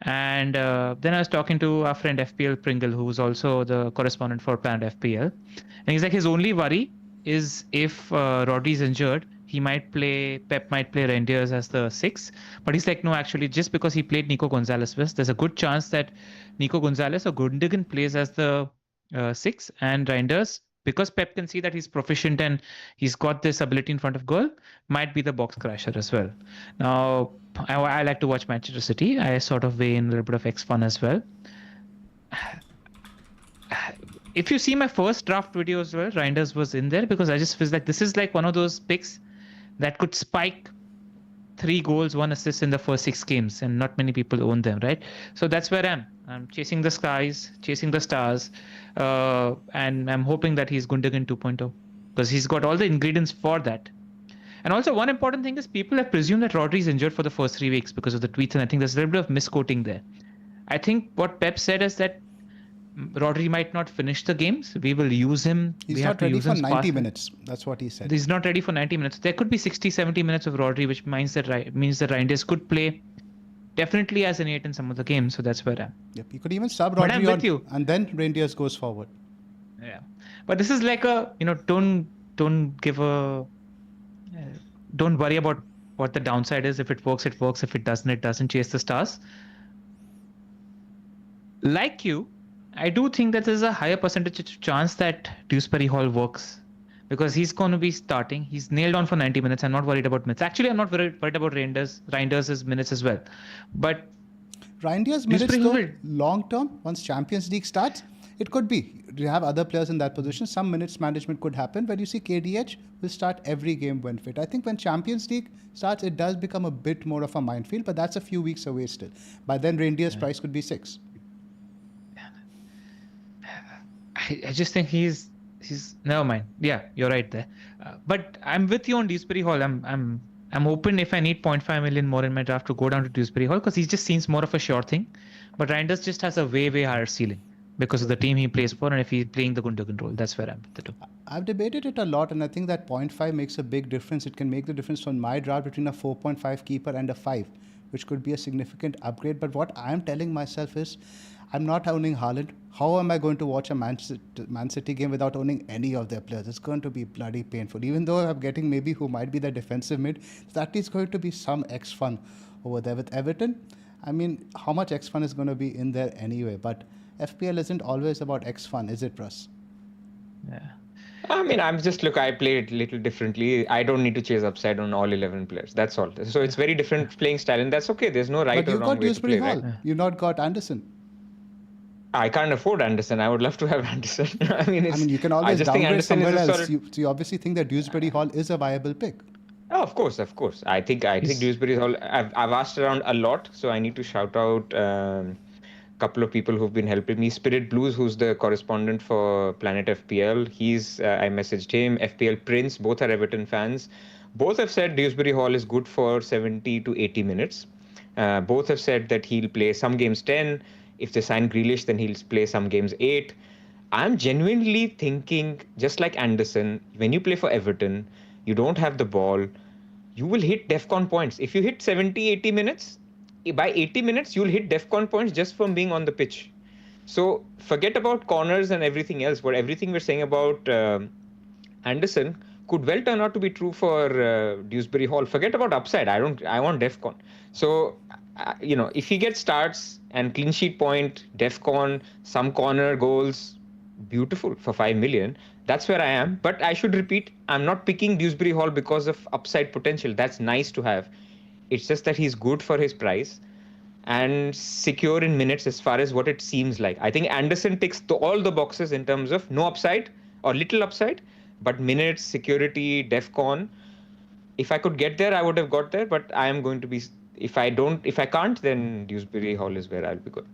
And then I was talking to our friend FPL Pringle, who's also the correspondent for Planet FPL. And he's like, his only worry is if Rodri's injured, Pep might play Reindeers as the 6. But he's like, no, actually, just because he played Nico Gonzalez with, there's a good chance that Nico Gonzalez or Gundogan plays as the 6, and Reinders, because Pep can see that he's proficient and he's got this ability in front of goal, might be the box crasher as well. Now, I like to watch Manchester City. I sort of weigh in a little bit of X fun as well. If you see my first draft video as well, Reinders was in there because I just feel like this is like one of those picks that could spike 3 goals, 1 assist in the first 6 games, and not many people own them, right? So that's where I'm chasing the skies, chasing the stars, and I'm hoping that he's Gundogan 2.0 because he's got all the ingredients for that. And also one important thing is people have presumed that Rodri's injured for the first 3 weeks because of the tweets, and I think there's a little bit of misquoting there. I think what Pep said is that Rodri might not finish the games. We will use him. He's not ready for 90 minutes. That's what he said. He's not ready for 90 minutes. There could be 60, 70 minutes of Rodri, which means that Reinders could play definitely as an 8 in some of the games. So that's where I'm. Yep, you could even sub Rodri on you, and then Reindeers goes forward. Yeah, but this is like don't worry about what the downside is. If it works, it works. If it doesn't, it doesn't. Chase the stars. Like you, I do think that there's a higher percentage chance that Dewsbury Hall works because he's going to be starting. He's nailed on for 90 minutes. I'm not worried about minutes. Actually, I'm not worried about Reinders' minutes as well. But Reinders' minutes, though, long term, once Champions League starts, it could be. You have other players in that position. Some minutes management could happen. But you see KDH will start every game when fit. I think when Champions League starts, it does become a bit more of a minefield. But that's a few weeks away still. By then, Reindeers' price could be 6. I just think he's never mind. Yeah, you're right there. But I'm with you on Dewsbury Hall. I'm open if I need 0.5 million more in my draft to go down to Dewsbury Hall because he just seems more of a sure thing. But Reinders just has a way higher ceiling because of the team he plays for and if he's playing the Gundogan role. That's where I'm with the 2. I've debated it a lot, and I think that 0.5 makes a big difference. It can make the difference on my draft between a 4.5 keeper and a 5, which could be a significant upgrade. But what I'm telling myself is, I'm not owning Haaland. How am I going to watch a Man City game without owning any of their players? It's going to be bloody painful. Even though I'm getting maybe who might be the defensive mid, that is going to be some X fun over there with Everton. I mean, how much X fun is going to be in there anyway? But FPL isn't always about X fun, is it, Pras? Yeah. I mean, I play it a little differently. I don't need to chase upside on all 11 players. That's all. So it's very different playing style, and that's okay. There's no right or wrong way to play, right? You've not got Anderson. I can't afford Anderson. I would love to have Anderson. I mean, you can always downgrade somewhere else. So you obviously think that Dewsbury Hall is a viable pick. Oh, of course. I think Dewsbury Hall. I've asked around a lot, so I need to shout out a couple of people who've been helping me. Spirit Blues, who's the correspondent for Planet FPL. I messaged him. FPL Prince, both are Everton fans. Both have said Dewsbury Hall is good for 70 to 80 minutes. Both have said that he'll play some games 10. If they sign Grealish, then he'll play some games 8. I'm genuinely thinking, just like Anderson, when you play for Everton, you don't have the ball, you will hit DEFCON points. If you hit 70, 80 minutes, by 80 minutes, you'll hit DEFCON points just from being on the pitch. So forget about corners and everything else. What everything we're saying about Anderson could well turn out to be true for Dewsbury Hall. Forget about upside. I want DEFCON. So if he gets starts and clean sheet point, DEFCON, some corner goals, beautiful for 5 million. That's where I am. But I should repeat, I'm not picking Dewsbury Hall because of upside potential. That's nice to have. It's just that he's good for his price and secure in minutes as far as what it seems like. I think Anderson ticks all the boxes in terms of no upside or little upside, but minutes, security, DEFCON. If I could get there, I would have got there, but I am going to be, if I can't, then Dewsbury Hall is where I'll be good.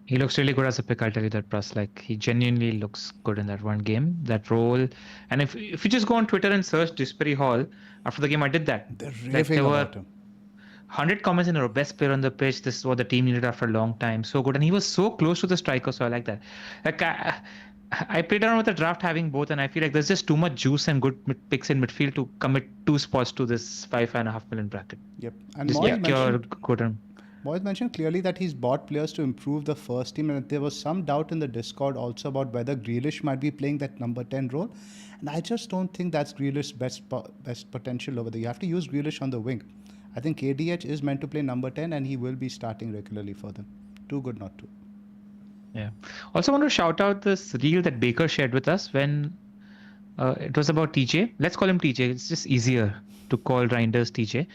He looks really good as a pick, I'll tell you that, Pras. Like, he genuinely looks good in that one game, that role. And if you just go on Twitter and search Dewsbury Hall, after the game, I did that. They're raving about him. 100 comments in a row, best player on the pitch. This is what the team needed after a long time. So good. And he was so close to the striker, so I like that. Like, I played around with the draft having both, and I feel like there's just too much juice and good picks in midfield to commit 2 spots to this 5.5 million bracket. Yep. And Moy mentioned clearly that he's bought players to improve the first team, and there was some doubt in the Discord also about whether Grealish might be playing that number 10 role. And I just don't think that's Grealish's best potential over there. You have to use Grealish on the wing. I think KDH is meant to play number 10, and he will be starting regularly for them. Too good not to. Yeah. Also want to shout out this reel that Baker shared with us when it was about TJ. Let's call him TJ. It's just easier to call Reinders TJ.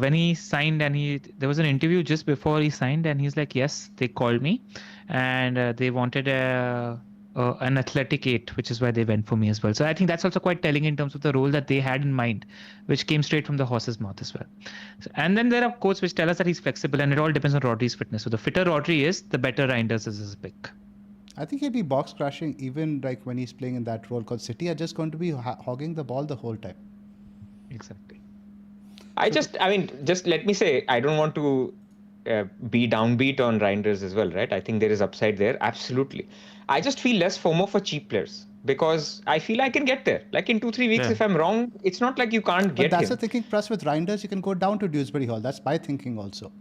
When he signed and there was an interview just before he signed, and he's like, yes, they called me and they wanted an athletic 8, which is why they went for me as well. So I think that's also quite telling in terms of the role that they had in mind, which came straight from the horse's mouth as well. And then there are quotes which tell us that he's flexible, and it all depends on Rodri's fitness. So the fitter Rodri is, the better Reinders is his pick. I think he'll be box crashing even like when he's playing in that role, because City are just going to be hogging the ball the whole time. Exactly. Just let me say, I don't want to be downbeat on Reinders as well, right? I think there is upside there. Absolutely. I just feel less FOMO for cheap players because I feel I can get there. Like in 2-3 weeks, if I'm wrong, it's not like you can't get him. But that's the thinking, plus with Reinders, you can go down to Dewsbury Hall. That's my thinking also.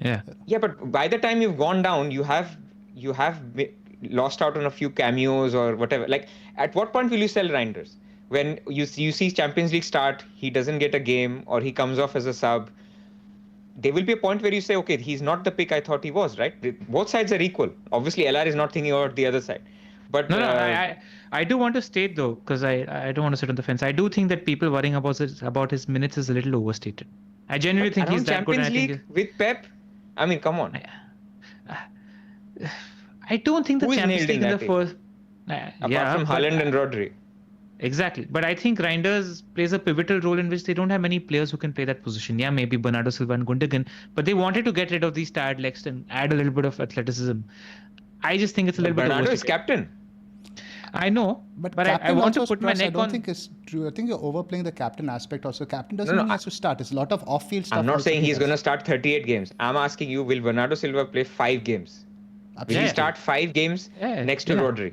Yeah. Yeah, but by the time you've gone down, you have lost out on a few cameos or whatever. Like, at what point will you sell Reinders? When you see Champions League start, he doesn't get a game or he comes off as a sub. There will be a point where you say, okay, he's not the pick I thought he was, right? Both sides are equal. Obviously, LR is not thinking about the other side. But no, I do want to state though, because I don't want to sit on the fence. I do think that people worrying about his minutes is a little overstated. I genuinely think he's that good. Champions League with Pep, I mean, come on. I don't think the Champions League in the first. Apart from Haaland and Rodri. Exactly. But I think Reinders plays a pivotal role in which they don't have many players who can play that position. Yeah, maybe Bernardo Silva and Gundogan, but they wanted to get rid of these tired legs and add a little bit of athleticism. I just think it's a little bit. Bernardo is captain. I know, but I want to put my neck on. I don't think it's true. I think you're overplaying the captain aspect also. Captain doesn't mean he has to start. It's a lot of off-field stuff. I'm not saying he's going to start 38 games. I'm asking you, will Bernardo Silva play 5 games? Will he start 5 games next to Rodri?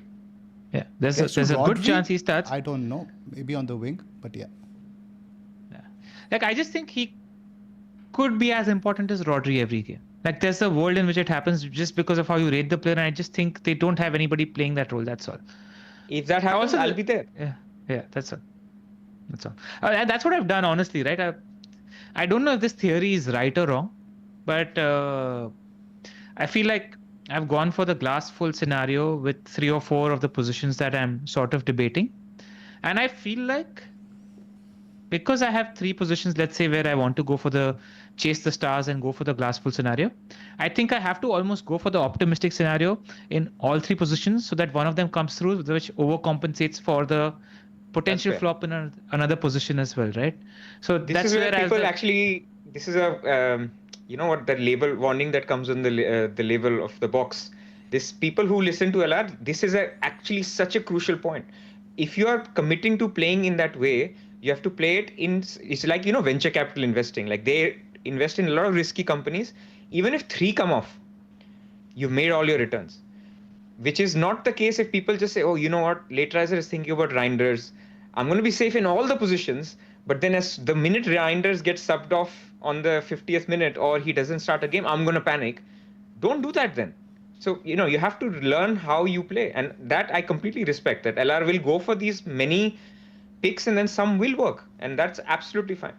Yeah, there's a good chance he starts. I don't know. Maybe on the wing, but yeah. Like, I just think he could be as important as Rodri every game. Like, there's a world in which it happens just because of how you rate the player, and I just think they don't have anybody playing that role. That's all. If that happens, I'll be there. Yeah, that's all. And that's what I've done, honestly, right? I don't know if this theory is right or wrong, but I feel like I've gone for the glass full scenario with 3 or 4 of the positions that I'm sort of debating. And I feel like because I have 3 positions, let's say, where I want to go for the chase the stars and go for the glass full scenario, I think I have to almost go for the optimistic scenario in all 3 positions so that one of them comes through, which overcompensates for the potential flop in another position as well, right? So that's where people actually, this is a, the label warning that comes on the label of the box. This people who listen to LR, this is actually such a crucial point. If you are committing to playing in that way, you have to play it in, it's like, venture capital investing. Like they invest in a lot of risky companies. Even if 3 come off, you've made all your returns. Which is not the case if people just say, oh, you know what, Late Riser is thinking about Reinders. I'm going to be safe in all the positions. But then as the minute Reinders get subbed off on the 50th minute or he doesn't start a game, I'm going to panic. Don't do that then. So, you have to learn how you play. And that I completely respect, that LR will go for these many picks and then some will work. And that's absolutely fine.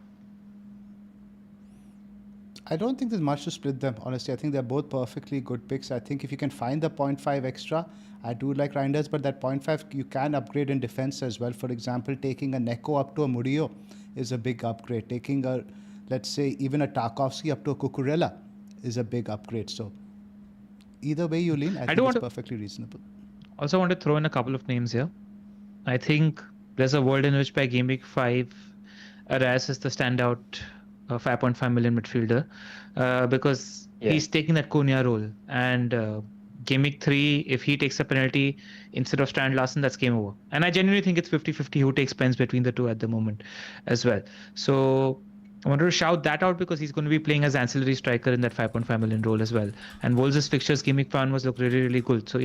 I don't think there's much to split them, honestly. I think they're both perfectly good picks. I think if you can find the 0.5 extra, I do like Reinders, but that 0.5 you can upgrade in defense as well. For example, taking a Neko up to a Murillo is a big upgrade. Taking a, let's say, even a Tarkovsky up to a Cucurella is a big upgrade. So either way you lean, I think it's perfectly reasonable. Also want to throw in a couple of names here. I think there's a world in which by game week 5, Aras is the standout 5.5 million midfielder because he's taking that Konya role. And game week 3, if he takes a penalty instead of Strand Larsen, that's game over. And I genuinely think it's 50-50 who takes pens between the two at the moment as well. So I wanted to shout that out because he's going to be playing as ancillary striker in that 5.5 million role as well. And Wolves' fixtures game week 1 was look really, really good. So,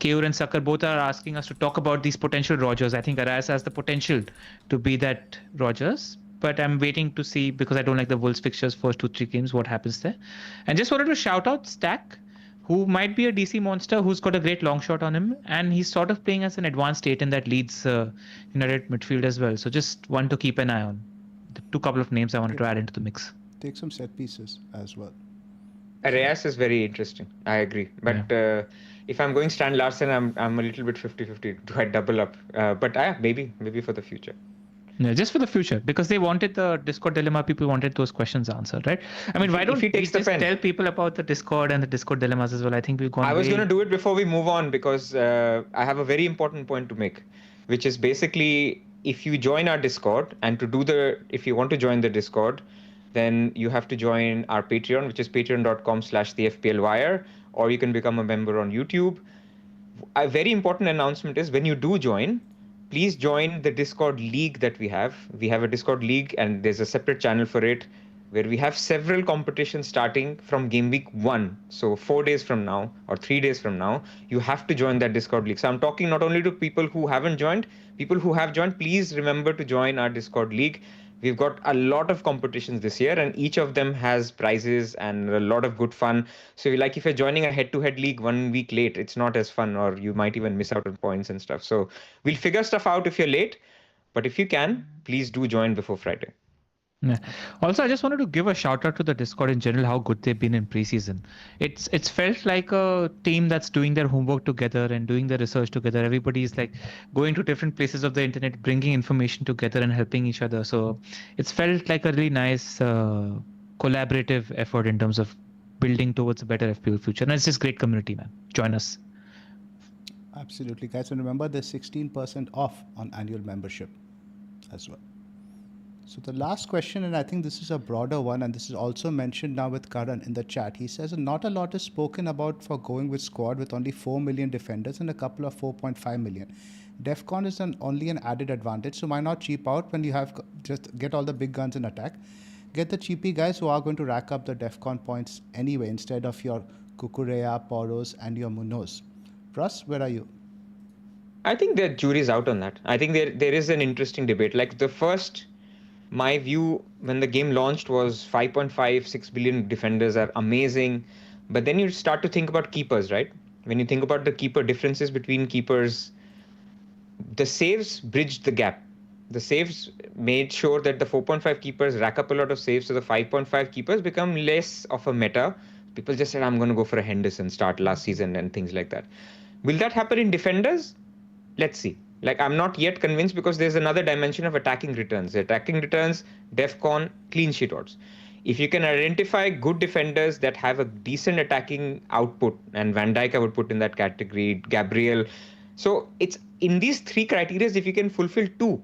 Keur and Sakar both are asking us to talk about these potential Rodgers. I think Aras has the potential to be that Rodgers. But I'm waiting to see, because I don't like the Wolves fixtures first 2-3 games, what happens there. And just wanted to shout out Stack, who might be a DC monster, who's got a great long shot on him. And he's sort of playing as an advanced state in that Leeds United midfield as well. So just one to keep an eye on. The couple of names I wanted to add into the mix. Take some set pieces as well. Reyes is very interesting. I agree. But if I'm going Stan Larsen, I'm a little bit 50-50. Do I double up? But maybe for the future. Yeah, just for the future, because they wanted the Discord dilemma. People wanted those questions answered, right? I mean, why don't we just tell people about the Discord and the Discord dilemmas as well? I think we've gone. I was going to do it before we move on because I have a very important point to make, which is basically if you join our Discord and if you want to join the Discord, then you have to join our Patreon, which is patreon.com/the FPL Wire, or you can become a member on YouTube. A very important announcement is when you do join, please join the Discord league that we have. We have a Discord league and there's a separate channel for it where we have several competitions starting from game week 1. So 4 days from now or 3 days from now, you have to join that Discord league. So I'm talking not only to people who haven't joined, people who have joined, please remember to join our Discord league. We've got a lot of competitions this year and each of them has prizes and a lot of good fun. So like if you're joining a head-to-head league 1 week late, it's not as fun or you might even miss out on points and stuff. So we'll figure stuff out if you're late, but if you can, please do join before Friday. Yeah. Also, I just wanted to give a shout out to the Discord in general, how good they've been in preseason. It's felt like a team that's doing their homework together and doing their research together. Everybody's like going to different places of the internet, bringing information together and helping each other. So it's felt like a really nice collaborative effort in terms of building towards a better FPL future. And it's just great community, man. Join us. Absolutely, guys. And remember, there's 16% off on annual membership as well. So the last question, and I think this is a broader one, and this is also mentioned now with Karan in the chat. He says, not a lot is spoken about for going with squad with only 4 million defenders and a couple of 4.5 million. DEFCON is only an added advantage, so why not cheap out when you have just get all the big guns in attack? Get the cheapy guys who are going to rack up the DEFCON points anyway instead of your Cucurella, Poros, and your Munoz. Pras, where are you? I think the jury's out on that. I think there is an interesting debate. Like my view when the game launched was 5.56 billion defenders are amazing. But then you start to think about keepers, right? When you think about the keeper differences between keepers, the saves bridged the gap. The saves made sure that the 4.5 keepers rack up a lot of saves. So the 5.5 keepers become less of a meta. People just said, I'm going to go for a Henderson start last season and things like that. Will that happen in defenders? Let's see. Like, I'm not yet convinced because there's another dimension of attacking returns. Attacking returns, DEFCON, clean sheet odds. If you can identify good defenders that have a decent attacking output, and Van Dijk I would put in that category, Gabriel. So it's in these 3 criteria, if you can fulfill 2,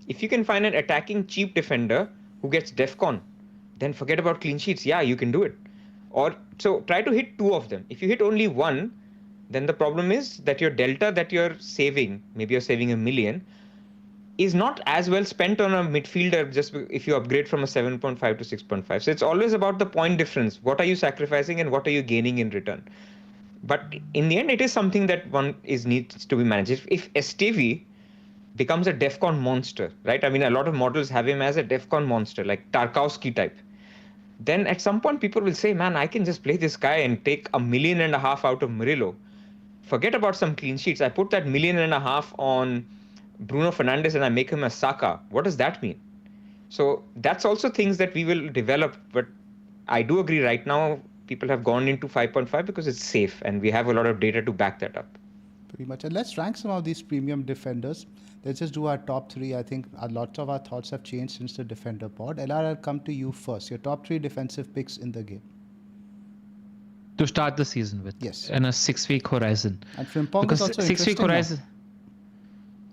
if you can find an attacking cheap defender who gets DEFCON, then forget about clean sheets. Yeah, you can do it. Or so try to hit 2 of them. If you hit only 1, then the problem is that your delta that you're saving, maybe you're saving 1 million, is not as well spent on a midfielder just if you upgrade from a 7.5 to 6.5. So it's always about the point difference. What are you sacrificing and what are you gaining in return? But in the end, it is something that one needs to be managed. If STV becomes a DEFCON monster, right? I mean, a lot of models have him as a DEFCON monster, like Tarkowski type. Then at some point, people will say, man, I can just play this guy and take $1.5 million out of Murillo. Forget about some clean sheets. I put that $1.5 million on Bruno Fernandes and I make him a Saka. What does that mean? So that's also things that we will develop. But I do agree right now, people have gone into 5.5 because it's safe and we have a lot of data to back that up. Pretty much. And let's rank some of these premium defenders. Let's just do our top three. I think a lot of our thoughts have changed since the defender pod. LR, I'll come to you first. Your top 3 defensive picks in the game. To start the season with. Yes. In a 6-week horizon. And Frimpong because is also 6-week horizon.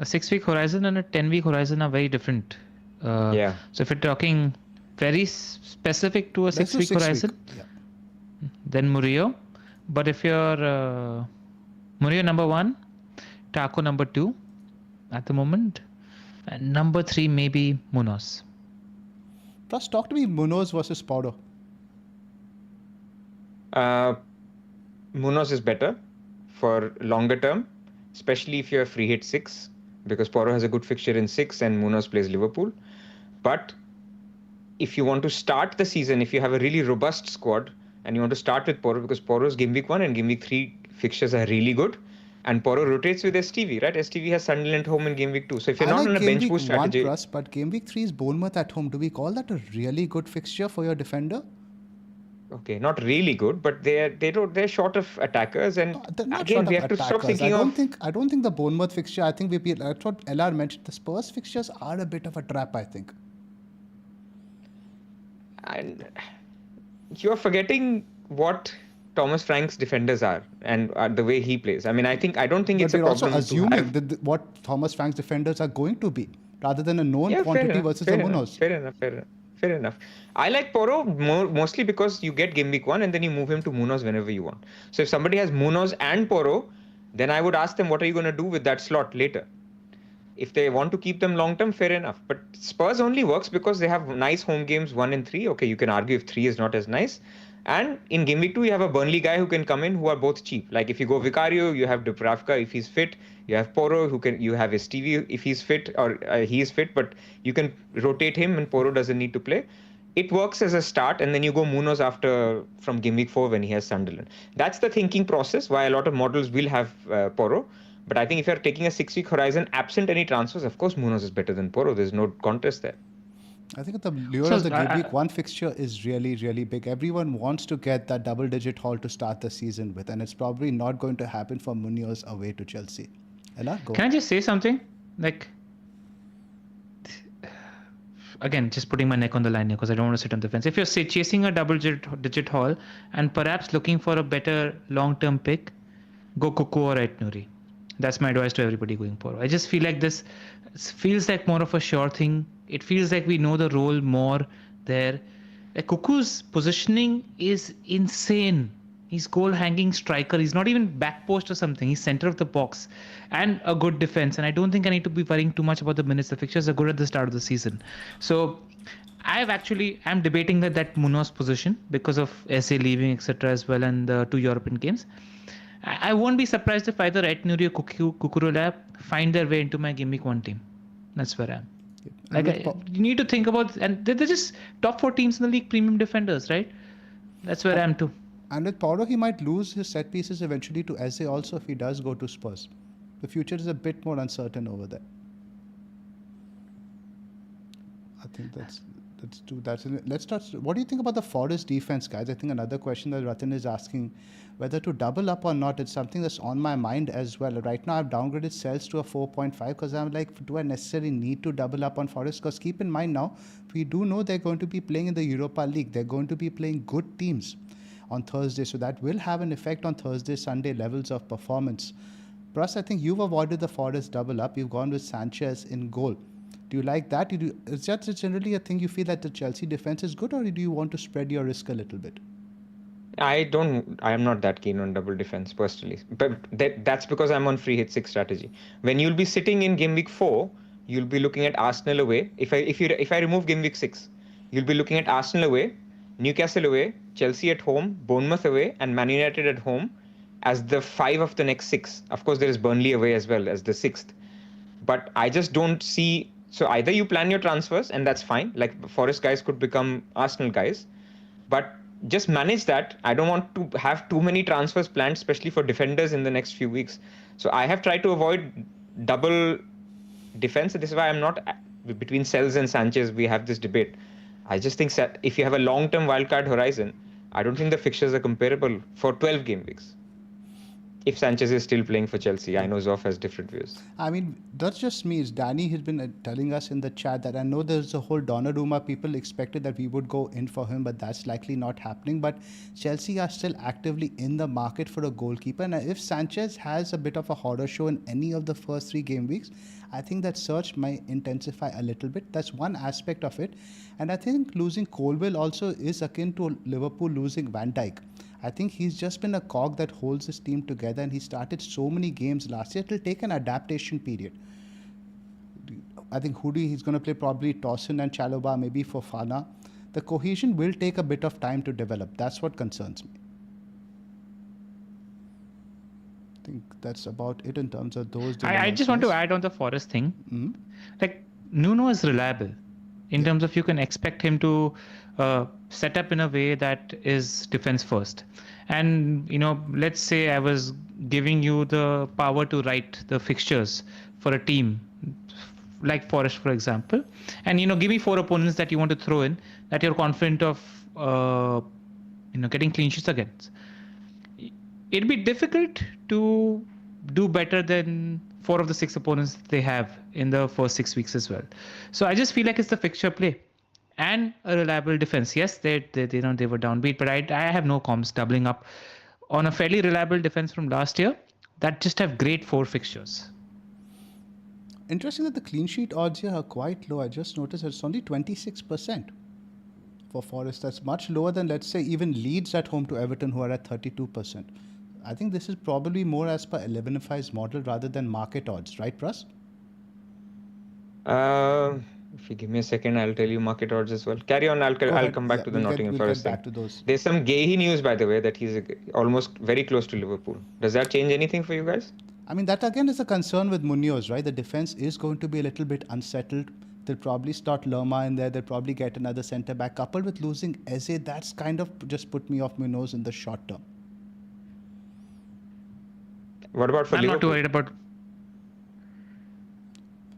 A 6-week horizon and a 10-week horizon are very different. Yeah. So if you're talking very specific to a 6-week horizon, then Murillo. But if you're Murillo number 1, Taco number 2 at the moment, and number 3 maybe Munoz. Plus, talk to me Munoz versus Porro. Munoz is better for longer term, especially if you're free hit 6, because Porro has a good fixture in 6 and Munoz plays Liverpool. But if you want to start the season, if you have a really robust squad and you want to start with Porro, because Porro's game week 1 and game week 3 fixtures are really good, and Porro rotates with STV, right? STV has Sunderland home in game week 2. So if you're not on a bench boost strategy, Pras, but game week 3 is Bournemouth at home. Do we call that a really good fixture for your defender? Okay, not really good, but they're short of attackers, and again we have to stop thinking I don't think the Bournemouth fixture. I think that's what LR mentioned. The Spurs fixtures are a bit of a trap, I think. And you're forgetting what Thomas Frank's defenders are and the way he plays. I mean, I don't think it's a problem. But we're also assuming that what Thomas Frank's defenders are going to be, rather than a known quantity versus a Munoz. Fair enough. I like Porro mostly because you get game week 1 and then you move him to Munoz whenever you want. So if somebody has Munoz and Porro, then I would ask them, what are you going to do with that slot later? If they want to keep them long term, fair enough. But Spurs only works because they have nice home games 1 and 3. Okay, you can argue if 3 is not as nice. And in game week 2, you have a Burnley guy who can come in who are both cheap. Like if you go Vicario, you have Dubravka if he's fit. You have Porro you have Stevie if he's fit or he is fit, but you can rotate him and Porro doesn't need to play. It works as a start, and then you go Munoz from game week 4 when he has Sunderland. That's the thinking process why a lot of models will have Porro. But I think if you're taking a 6-week horizon, absent any transfers, of course Munoz is better than Porro. There's no contest there. I think the lure of the game week 1 fixture is really, really big. Everyone wants to get that double-digit haul to start the season with, and it's probably not going to happen for Munoz away to Chelsea. Ella, go. Can I just say something? Like, again, just putting my neck on the line here because I don't want to sit on the fence. If you're chasing a double-digit haul and perhaps looking for a better long-term pick, go Cuckoo or Aït-Nouri. That's my advice to everybody going Porro. I just feel like this feels like more of a sure thing. It feels like we know the role more there. Like Cuckoo's positioning is insane. He's goal-hanging striker. He's not even back post or something. He's center of the box and a good defense. And I don't think I need to be worrying too much about the minutes. The fixtures are good at the start of the season. So I'm debating that Munoz position because of SA leaving, etc. as well, and the 2 European games. I won't be surprised if either Aït-Nouri or Cucurella find their way into my game week 1 team. That's where I am. You need to think about, and they're just top 4 teams in the league, premium defenders, right? That's where I am too. And with Porro, he might lose his set pieces eventually to Eze also if he does go to Spurs. The future is a bit more uncertain over there. I think let's do that. Let's start. What do you think about the Forest defense, guys? I think another question that Ratan is asking, whether to double up or not, it's something that's on my mind as well. Right now, I've downgraded Cells to a 4.5 because I'm like, do I necessarily need to double up on Forest? Because keep in mind now, we do know they're going to be playing in the Europa League. They're going to be playing good teams on Thursday. So that will have an effect on Thursday, Sunday levels of performance. Pras, I think you've avoided the Forest double up. You've gone with Sanchez in goal. Do you like that? Is that generally a thing you feel that the Chelsea defense is good, or do you want to spread your risk a little bit? I am not that keen on double defense personally. But that's because I'm on free hit 6 strategy. When you'll be sitting in game week 4, you'll be looking at Arsenal away. If I remove game week 6, you'll be looking at Arsenal away, Newcastle away, Chelsea at home, Bournemouth away, and Man United at home as the 5 of the next 6. Of course, there is Burnley away as well as the 6th. But I just don't see. So either you plan your transfers and that's fine. Like Forest guys could become Arsenal guys, but just manage that. I don't want to have too many transfers planned, especially for defenders in the next few weeks. So I have tried to avoid double defense. This is why I'm not between Sells and Sanchez. We have this debate. I just think that if you have a long-term wildcard horizon, I don't think the fixtures are comparable for 12 game weeks. If Sanchez is still playing for Chelsea, I know Zoph has different views. I mean, that's just me. It's Danny has been telling us in the chat that I know there's a whole Donnarumma. People expected that we would go in for him, but that's likely not happening. But Chelsea are still actively in the market for a goalkeeper. And if Sanchez has a bit of a horror show in any of the first 3 game weeks, I think that search might intensify a little bit. That's one aspect of it. And I think losing Colwill also is akin to Liverpool losing Van Dijk. I think he's just been a cog that holds his team together, and he started so many games last year. It'll take an adaptation period. I think Hoodie, he's going to play probably Towson and Chalobah, maybe Fofana. The cohesion will take a bit of time to develop. That's what concerns me. I think that's about it in terms of those. I just want to add on the Forest thing. Mm-hmm. Like, Nuno is reliable in terms of you can expect him to set up in a way that is defense first. And, let's say I was giving you the power to write the fixtures for a team like Forest, for example, and, give me 4 opponents that you want to throw in that you're confident of, getting clean sheets against. It'd be difficult to do better than 4 of the 6 opponents they have in the first 6 weeks as well. So I just feel like it's the fixture play and a reliable defense. Yes, they were downbeat, but I have no comms doubling up on a fairly reliable defense from last year that just have great 4 fixtures. Interesting that the clean sheet odds here are quite low. I just noticed it's only 26% for Forest. That's much lower than, let's say, even Leeds at home to Everton, who are at 32%. I think this is probably more as per 11FI's model rather than market odds, right, Pras? If you give me a second, I'll tell you market odds as well. Carry on. I'll come back to the Nottingham Forest thing. To those. There's some Gahey news, by the way, that he's almost very close to Liverpool. Does that change anything for you guys? I mean, that again is a concern with Munoz, right? The defense is going to be a little bit unsettled. They'll probably start Lerma in there. They'll probably get another centre back. Coupled with losing Eze, that's kind of just put me off Munoz in the short term. What about for I'm Liverpool? not too worried about.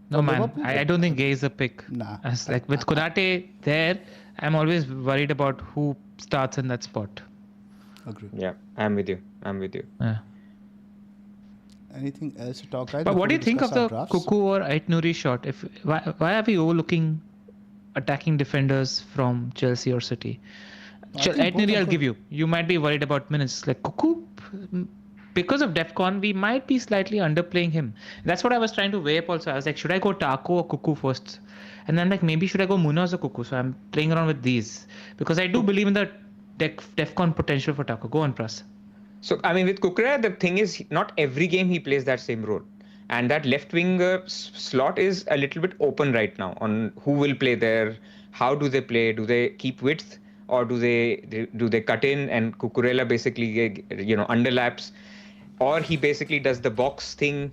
No, man. I don't think Gay is a pick. Nah. As like with Konate there, I'm always worried about who starts in that spot. Agree. Yeah, I'm with you. Yeah. Anything else to talk about? But what do you think of the Cuckoo or Aït-Nouri shot? Why are we overlooking attacking defenders from Chelsea or City? Aït-Nouri I'll give you. You might be worried about minutes. Like Cuckoo, because of DEFCON, we might be slightly underplaying him. That's what I was trying to weigh up also. I was like, should I go Taco or Cuckoo first? And then like, maybe should I go Munoz or Cuckoo? So I'm playing around with these. Because I do believe in the DEFCON potential for Taco. Go on, Pras. So, I mean, with Cucurella, the thing is, not every game he plays that same role. And that left wing slot is a little bit open right now on who will play there, how do they play, do they keep width, or do they cut in and Cucurella basically, underlaps, or he basically does the box thing.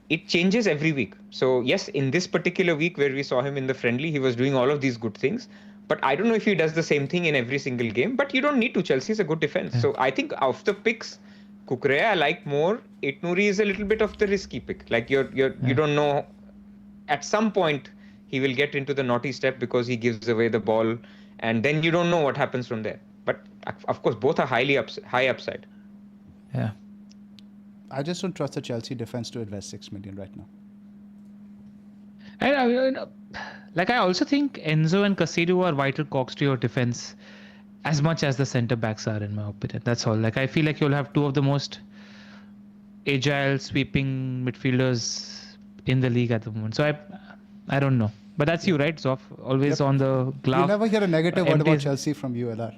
It changes every week. So, yes, in this particular week where we saw him in the friendly, he was doing all of these good things. But I don't know if he does the same thing in every single game. But you don't need to. Chelsea is a good defense. Yeah. So I think of the picks, Cucurella I like more. Aït-Nouri is a little bit of the risky pick. Like you don't know. At some point he will get into the naughty step because he gives away the ball, and then you don't know what happens from there. But of course both are high upside. Yeah. I just don't trust the Chelsea defense to invest 6 million right now. And I also think Enzo and Casido are vital cogs to your defense as much as the centre backs are, in my opinion. That's all. Like I feel like you'll have 2 of the most agile sweeping midfielders in the league at the moment. So I don't know. But that's you, right, Zoph? Always on the glove. You never hear a negative word about Chelsea from you, LR.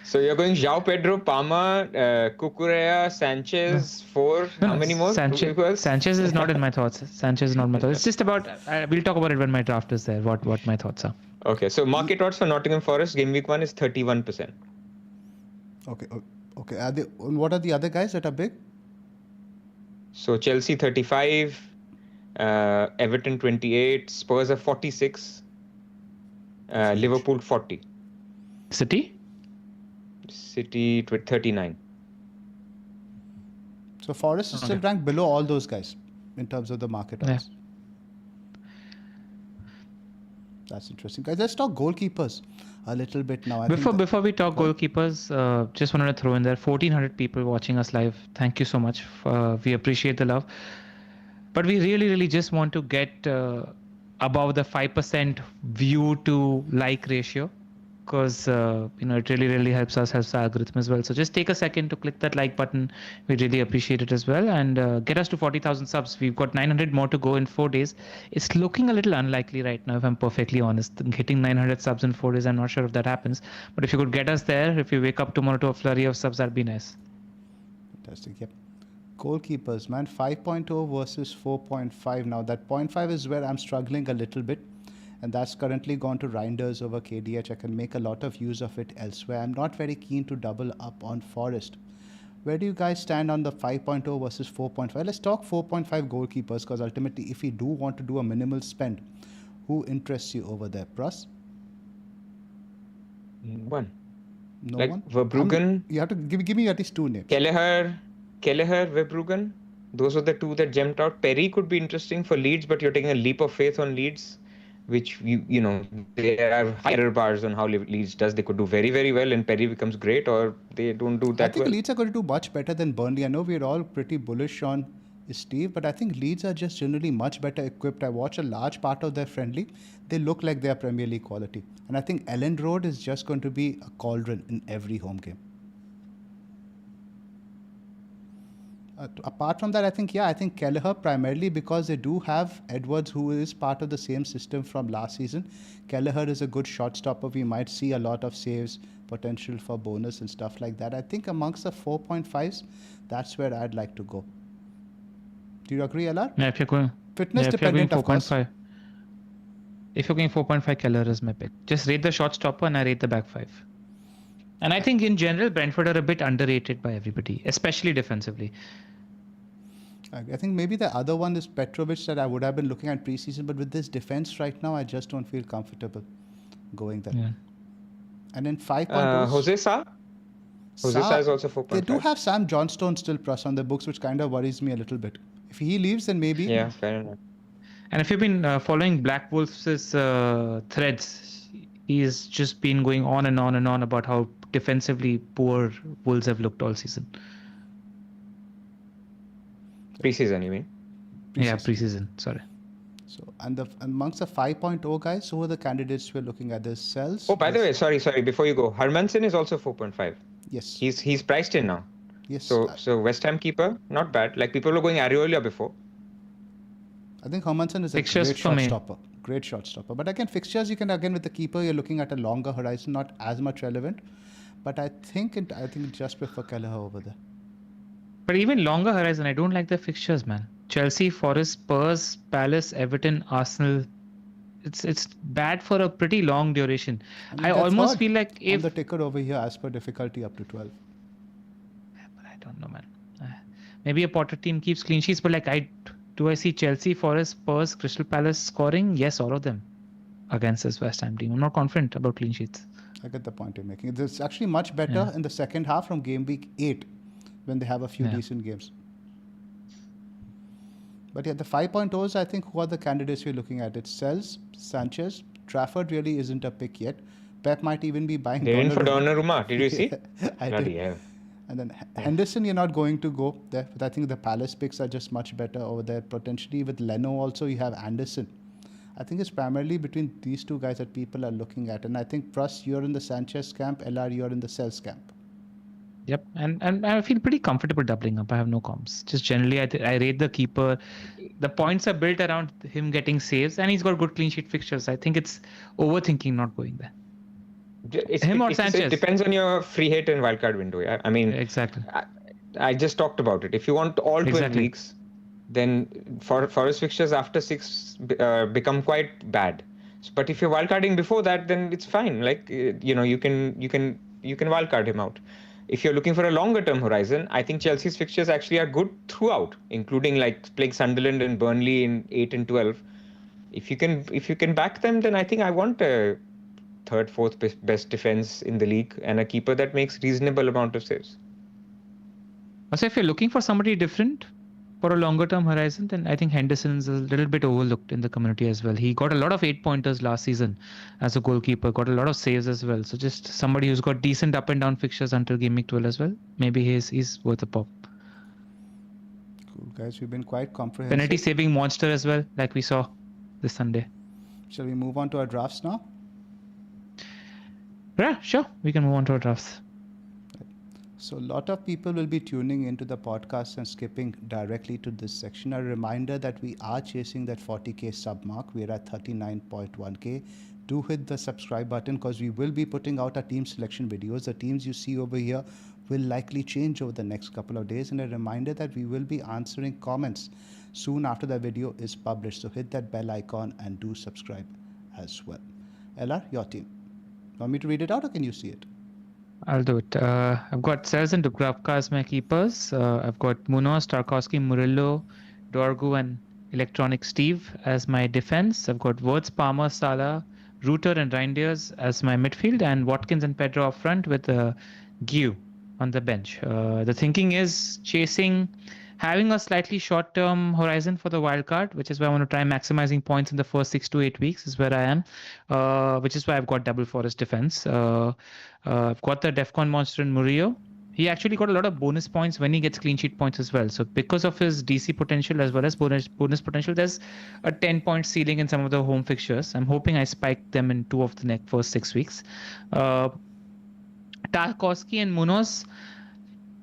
So you're going João Pedro, Palma, Cucurella, Sanchez, 4. How many more? Sanchez is not in my thoughts. Sanchez is not in my thoughts. It's just about, we'll talk about it when my draft is there, what my thoughts are. Okay, so market odds for Nottingham Forest, game week 1 is 31%. Okay. What are the other guys that are big? So Chelsea 35, Everton 28, Spurs are 46, Liverpool 40, City? City 39. So Forest is still Okay. ranked below all those guys in terms of the market Yeah. odds. That's interesting, guys. Let's talk goalkeepers a little bit now. Before we talk Go ahead. goalkeepers, just wanted to throw in there 1,400 people watching us live. Thank you so much. We appreciate the love. But we really just want to get above the 5% view to like ratio, because it really helps the algorithm as well. So just take a second to click that like button. We really appreciate it as well, and get us to 40,000 subs. We've got 900 more to go in 4 days. It's looking a little unlikely right now, if I'm perfectly honest. Hitting 900 subs in 4 days, I'm not sure if that happens. But if you could get us there, if you wake up tomorrow to a flurry of subs, that'd be nice. Fantastic. Yep. Goalkeepers, man, 5.0 versus 4.5. Now that 0.5 is where I'm struggling a little bit, and that's currently gone to Reinders over KDH. I can make a lot of use of it elsewhere. I'm not very keen to double up on Forest. Where do you guys stand on the 5.0 versus 4.5? Let's talk 4.5 goalkeepers, because ultimately, if we do want to do a minimal spend, who interests you over there, Pras? One. No Like one. Verbruggen, You have to give me at least two names. Kelleher, Verbruggen. Those were the two that jumped out. Perry could be interesting for Leeds, but you're taking a leap of faith on Leeds, which there are higher bars on how Leeds does. They could do very well, and Perry becomes great, or they don't do I that think well. Leeds are going to do much better than Burnley. I know we're all pretty bullish on Steve, but I think Leeds are just generally much better equipped. I watch a large part of their friendly. They look like they are Premier League quality. And I think Elland Road is just going to be a cauldron in every home game. Apart from that, I think Kelleher, primarily because they do have Edwards, who is part of the same system from last season. Kelleher is a good shot stopper. We might see a lot of saves, potential for bonus and stuff like that. I think amongst the 4.5s, that's where I'd like to go. Do you agree, LR? Yeah, if you're going Fitness dependent, of course. 4.5. If you're going 4.5, Keller is my pick. Just rate the shot stopper and I rate the back five. And I think in general, Brentford are a bit underrated by everybody, especially defensively. I think maybe the other one is Petrovic that I would have been looking at preseason, but with this defense right now, I just don't feel comfortable going there. Yeah. And in 5.2, Jose Sa is also 4.5. They do have Sam Johnstone still plus on the books, which kind of worries me a little bit. If he leaves, then maybe. Yeah, fair enough. And if you've been following Black Wolf's threads, he's just been going on and on about how defensively poor Wolves have looked all season. Preseason, you mean? Yeah, preseason. Sorry. So, and amongst the 5.0 guys, who are the candidates we're looking at? There's Cells. Oh, by the way, sorry, before you go, Hermansen is also 4.5. Yes. He's priced in now. Yes. So West Ham keeper, not bad. Like people were going Areola before. I think Hermansen is a great shot stopper. But again, fixtures, you can, again, with the keeper, you're looking at a longer horizon, not as much relevant. But I think just prefer Kelleher over there. But even longer horizon, I don't like the fixtures, man. Chelsea, Forest, Spurs, Palace, Everton, Arsenal. It's bad for a pretty long duration. I almost feel like if on the ticker over here, as per difficulty, up to 12. But I don't know, man. Maybe a Potter team keeps clean sheets, but like do I see Chelsea, Forest, Spurs, Crystal Palace scoring? Yes, all of them against this West Ham team. I'm not confident about clean sheets. I get the point you're making. It's actually much better in the second half from game week 8 when they have a few decent games. But yeah, the 5.0s, I think, who are the candidates we're looking at? It's Cells, Sanchez. Trafford really isn't a pick yet. Pep might even be buying. They're in for Donnarumma. Did you see? Bloody hell. And then Henderson, you're not going to go there. But I think the Palace picks are just much better over there. Potentially with Leno also, you have Anderson. I think it's primarily between these two guys that people are looking at. And I think, Pras, you're in the Sanchez camp. LR, you're in the Cells camp. Yep, and I feel pretty comfortable doubling up. I have no comms. Just generally, I rate the keeper. The points are built around him getting saves, and he's got good clean sheet fixtures. I think it's overthinking not going there. Sanchez. It depends on your free hit and wildcard window. Yeah? I mean, exactly. I just talked about it. If you want all 12 weeks, then Forest fixtures after 6 become quite bad. But if you're wildcarding before that, then it's fine. Like you can wildcard him out. If you're looking for a longer term horizon, I think Chelsea's fixtures actually are good throughout, including like playing Sunderland and Burnley in 8 and 12. If you can back them, then I think I want a third, fourth best defense in the league and a keeper that makes reasonable amount of saves. Also, if you're looking for somebody different for a longer term horizon, then I think Henderson's a little bit overlooked in the community as well. He got a lot of 8-pointers last season as a goalkeeper, got a lot of saves as well. So just somebody who's got decent up and down fixtures until Gameweek 12 as well. Maybe he's worth a pop. Cool, guys. We've been quite comprehensive. Penalty saving monster as well, like we saw this Sunday. Shall we move on to our drafts now? Yeah, sure. We can move on to our drafts. So a lot of people will be tuning into the podcast and skipping directly to this section. A reminder that we are chasing that 40k sub mark. We're at 39.1k. Do hit the subscribe button because we will be putting out our team selection videos. The teams you see over here will likely change over the next couple of days. And a reminder that we will be answering comments soon after the video is published. So hit that bell icon and do subscribe as well. LR, your team. Want me to read it out or can you see it? I'll do it. I've got Sels and Dubravka as my keepers. I've got Munoz, Tarkowski, Murillo, Dorgu, and Electronic Steve as my defense. I've got Wirtz, Palmer, Salah, Reuter, and Reinders as my midfield, and Watkins and Pedro up front with Gyu on the bench. The thinking is having a slightly short-term horizon for the wildcard, which is why I want to try maximizing points in the first 6 to 8 weeks is where I am, which is why I've got double Forest defense. I've got the Defcon monster in Murillo. He actually got a lot of bonus points when he gets clean sheet points as well. So because of his DC potential as well as bonus potential, there's a 10-point ceiling in some of the home fixtures. I'm hoping I spike them in 2 of the first 6 weeks. Tarkowski and Munoz,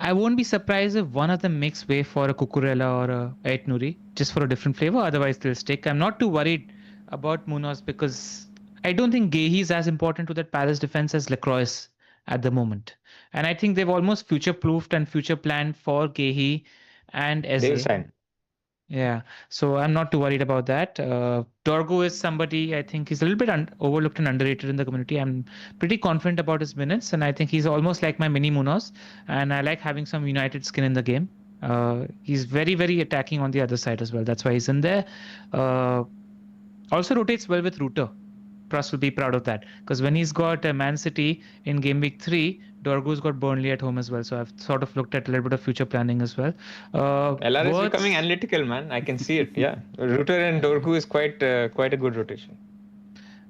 I won't be surprised if one of them makes way for a Cucurella or a Ait Nouri, just for a different flavor. Otherwise, they'll stick. I'm not too worried about Munoz because I don't think Gehi is as important to that Palace defense as Lacroix at the moment. And I think they've almost future-proofed and future-planned for Gehi and Eze. They'll sign. Yeah, so I'm not too worried about that. Dorgu is somebody I think he's a little bit overlooked and underrated in the community. I'm pretty confident about his minutes, and I think he's almost like my mini Munoz, and I like having some United skin in the game. He's very, very attacking on the other side as well. That's why he's in there. Also rotates well with Reuter. Pras will be proud of that because when he's got Man City in Game Week 3, Dorgu's got Burnley at home as well. So I've sort of looked at a little bit of future planning as well. LR is becoming analytical, man. I can see it. Yeah, Reuter and Dorgu is quite a good rotation.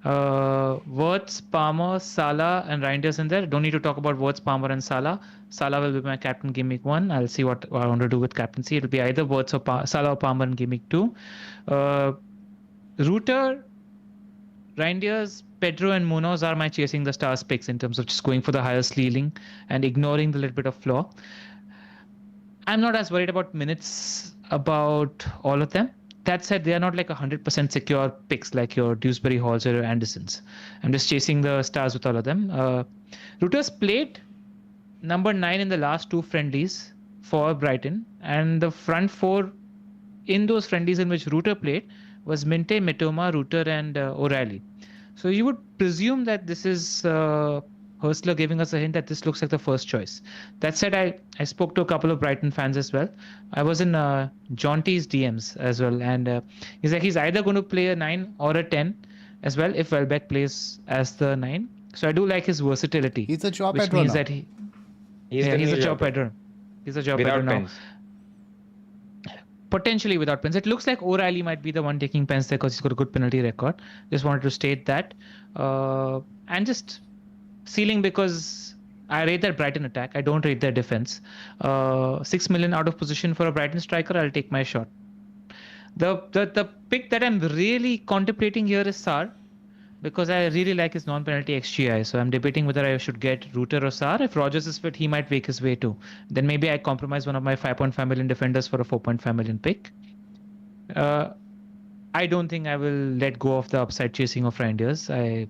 Wirtz, Palmer, Salah, and Reinders in there. Don't need to talk about Wirtz, Palmer, and Salah. Salah will be my captain Game Week 1. I'll see what I want to do with captaincy. It'll be either Wirtz or Salah or Palmer in Game Week 2. Reuter, Reinders, Pedro, and Munoz are my chasing the stars picks in terms of just going for the higher ceiling and ignoring the little bit of flaw. I'm not as worried about minutes about all of them. That said, they are not like 100% secure picks like your Dewsbury Halls or your Andersons. I'm just chasing the stars with all of them. Reuter's played number 9 in the last 2 friendlies for Brighton, and the front 4 in those friendlies in which Reuter played was Minte, Mitoma, Reuter, and O'Reilly. So you would presume that this is Hurstler giving us a hint that this looks like the first choice. That said, I spoke to a couple of Brighton fans as well. I was in John T's DMs as well, and he's like he's either going to play a 9 or a 10 as well if Welbeck plays as the 9. So I do like his versatility. He's a job which means that he's a job header. He's a job header now. Potentially without pens. It looks like O'Reilly might be the one taking pens there because he's got a good penalty record. Just wanted to state that. And just ceiling because I rate their Brighton attack. I don't rate their defense. 6 million out of position for a Brighton striker. I'll take my shot. The pick that I'm really contemplating here is Sarr because I really like his non-penalty XGI. So I'm debating whether I should get Reuter or Sarr. If Rodgers is fit, he might make his way too. Then maybe I compromise one of my 5.5 million defenders for a 4.5 million pick. I don't think I will let go of the upside chasing of Reinders. I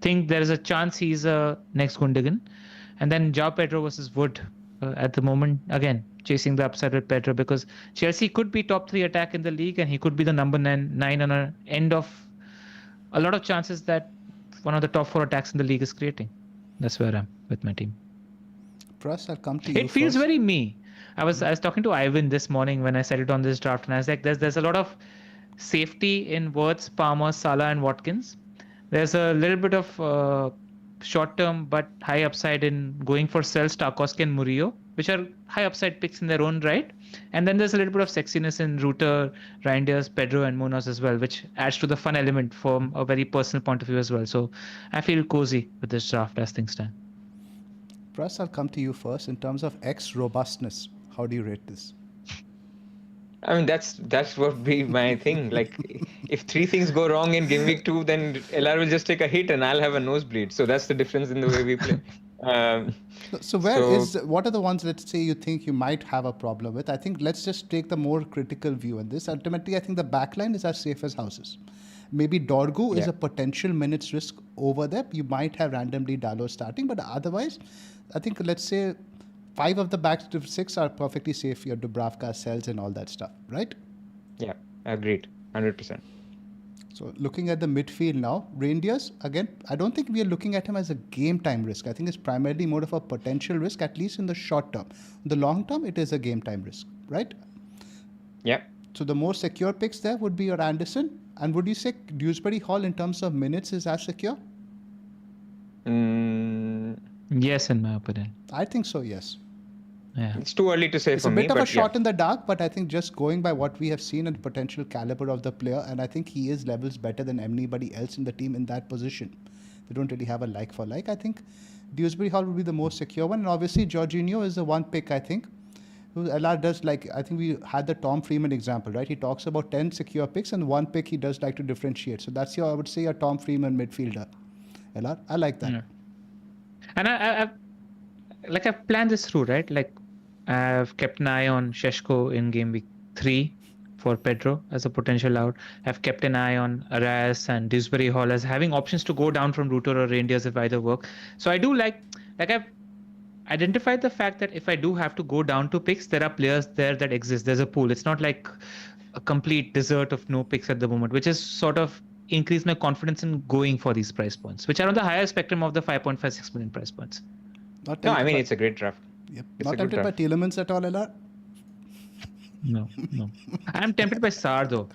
think there is a chance he's a next Gundogan. And then João Pedro versus Wood at the moment. Again, chasing the upside with Pedro because Chelsea could be top 3 attack in the league and he could be the number 9 on an end of a lot of chances that one of the top 4 attacks in the league is creating. That's where I'm with my team. Pras, I'll come to you It feels first. very me. I was talking to Ivan this morning when I said it on this draft, and I was like, there's a lot of safety in Wirtz, Palmer, Salah, and Watkins. There's a little bit of short term but high upside in going for Sels, Tarkowski, and Murillo, which are high upside picks in their own right. And then there's a little bit of sexiness in Ruter, Reinders, Pedro, and Munoz as well, which adds to the fun element from a very personal point of view as well. So I feel cozy with this draft as things stand. Pras, I'll come to you first. In terms of X robustness, how do you rate this? I mean, that's what be my thing. Like, if three things go wrong in game week 2, then LR will just take a hit and I'll have a nosebleed. So that's the difference in the way we play. So what are the ones, let's say, you think you might have a problem with? I think let's just take the more critical view on this. Ultimately, I think the backline is as safe as houses. Maybe Dorgu is a potential minutes risk over there. You might have randomly Dalot starting, but otherwise, I think let's say 5 of the back to 6 are perfectly safe. Your Dubravka, Sels, and all that stuff, right? Yeah, agreed. 100%. So looking at the midfield now, Reindeers, again, I don't think we are looking at him as a game time risk. I think it's primarily more of a potential risk, at least in the short term. In the long term, it is a game time risk, right? Yeah. So the more secure picks there would be your Anderson. And would you say Dewsbury Hall in terms of minutes is as secure? Yes, in my opinion. I think so, yes. Yeah. It's too early to say It's for a me. bit of but a shot in the dark, but I think just going by what we have seen and the potential caliber of the player, and I think he is levels better than anybody else in the team in that position. They don't really have a like for like. I think Dewsbury Hall would be the most secure one. And obviously, Jorginho is the one pick, I think. LR does like, I think we had the Tom Freeman example, right? He talks about 10 secure picks and one pick he does like to differentiate. So that's your, I would say, your Tom Freeman midfielder. LR, I like that. Yeah. And I've planned this through, right? Like I've kept an eye on Sheshko in game week 3 for Pedro as a potential out. I've kept an eye on Arias and Dewsbury Hall as having options to go down from Ruter or Reindeers if either work. So I do like I've identified the fact that if I do have to go down to picks, there are players there that exist. There's a pool. It's not like a complete desert of no picks at the moment, which is sort of increased my confidence in going for these price points, which are on the higher spectrum of the 5.56 million price points. No, I mean, it's a great draft. Yep. It's Not a good tempted by draft. Tielemans at all, LR? No. I'm tempted by Sarr though.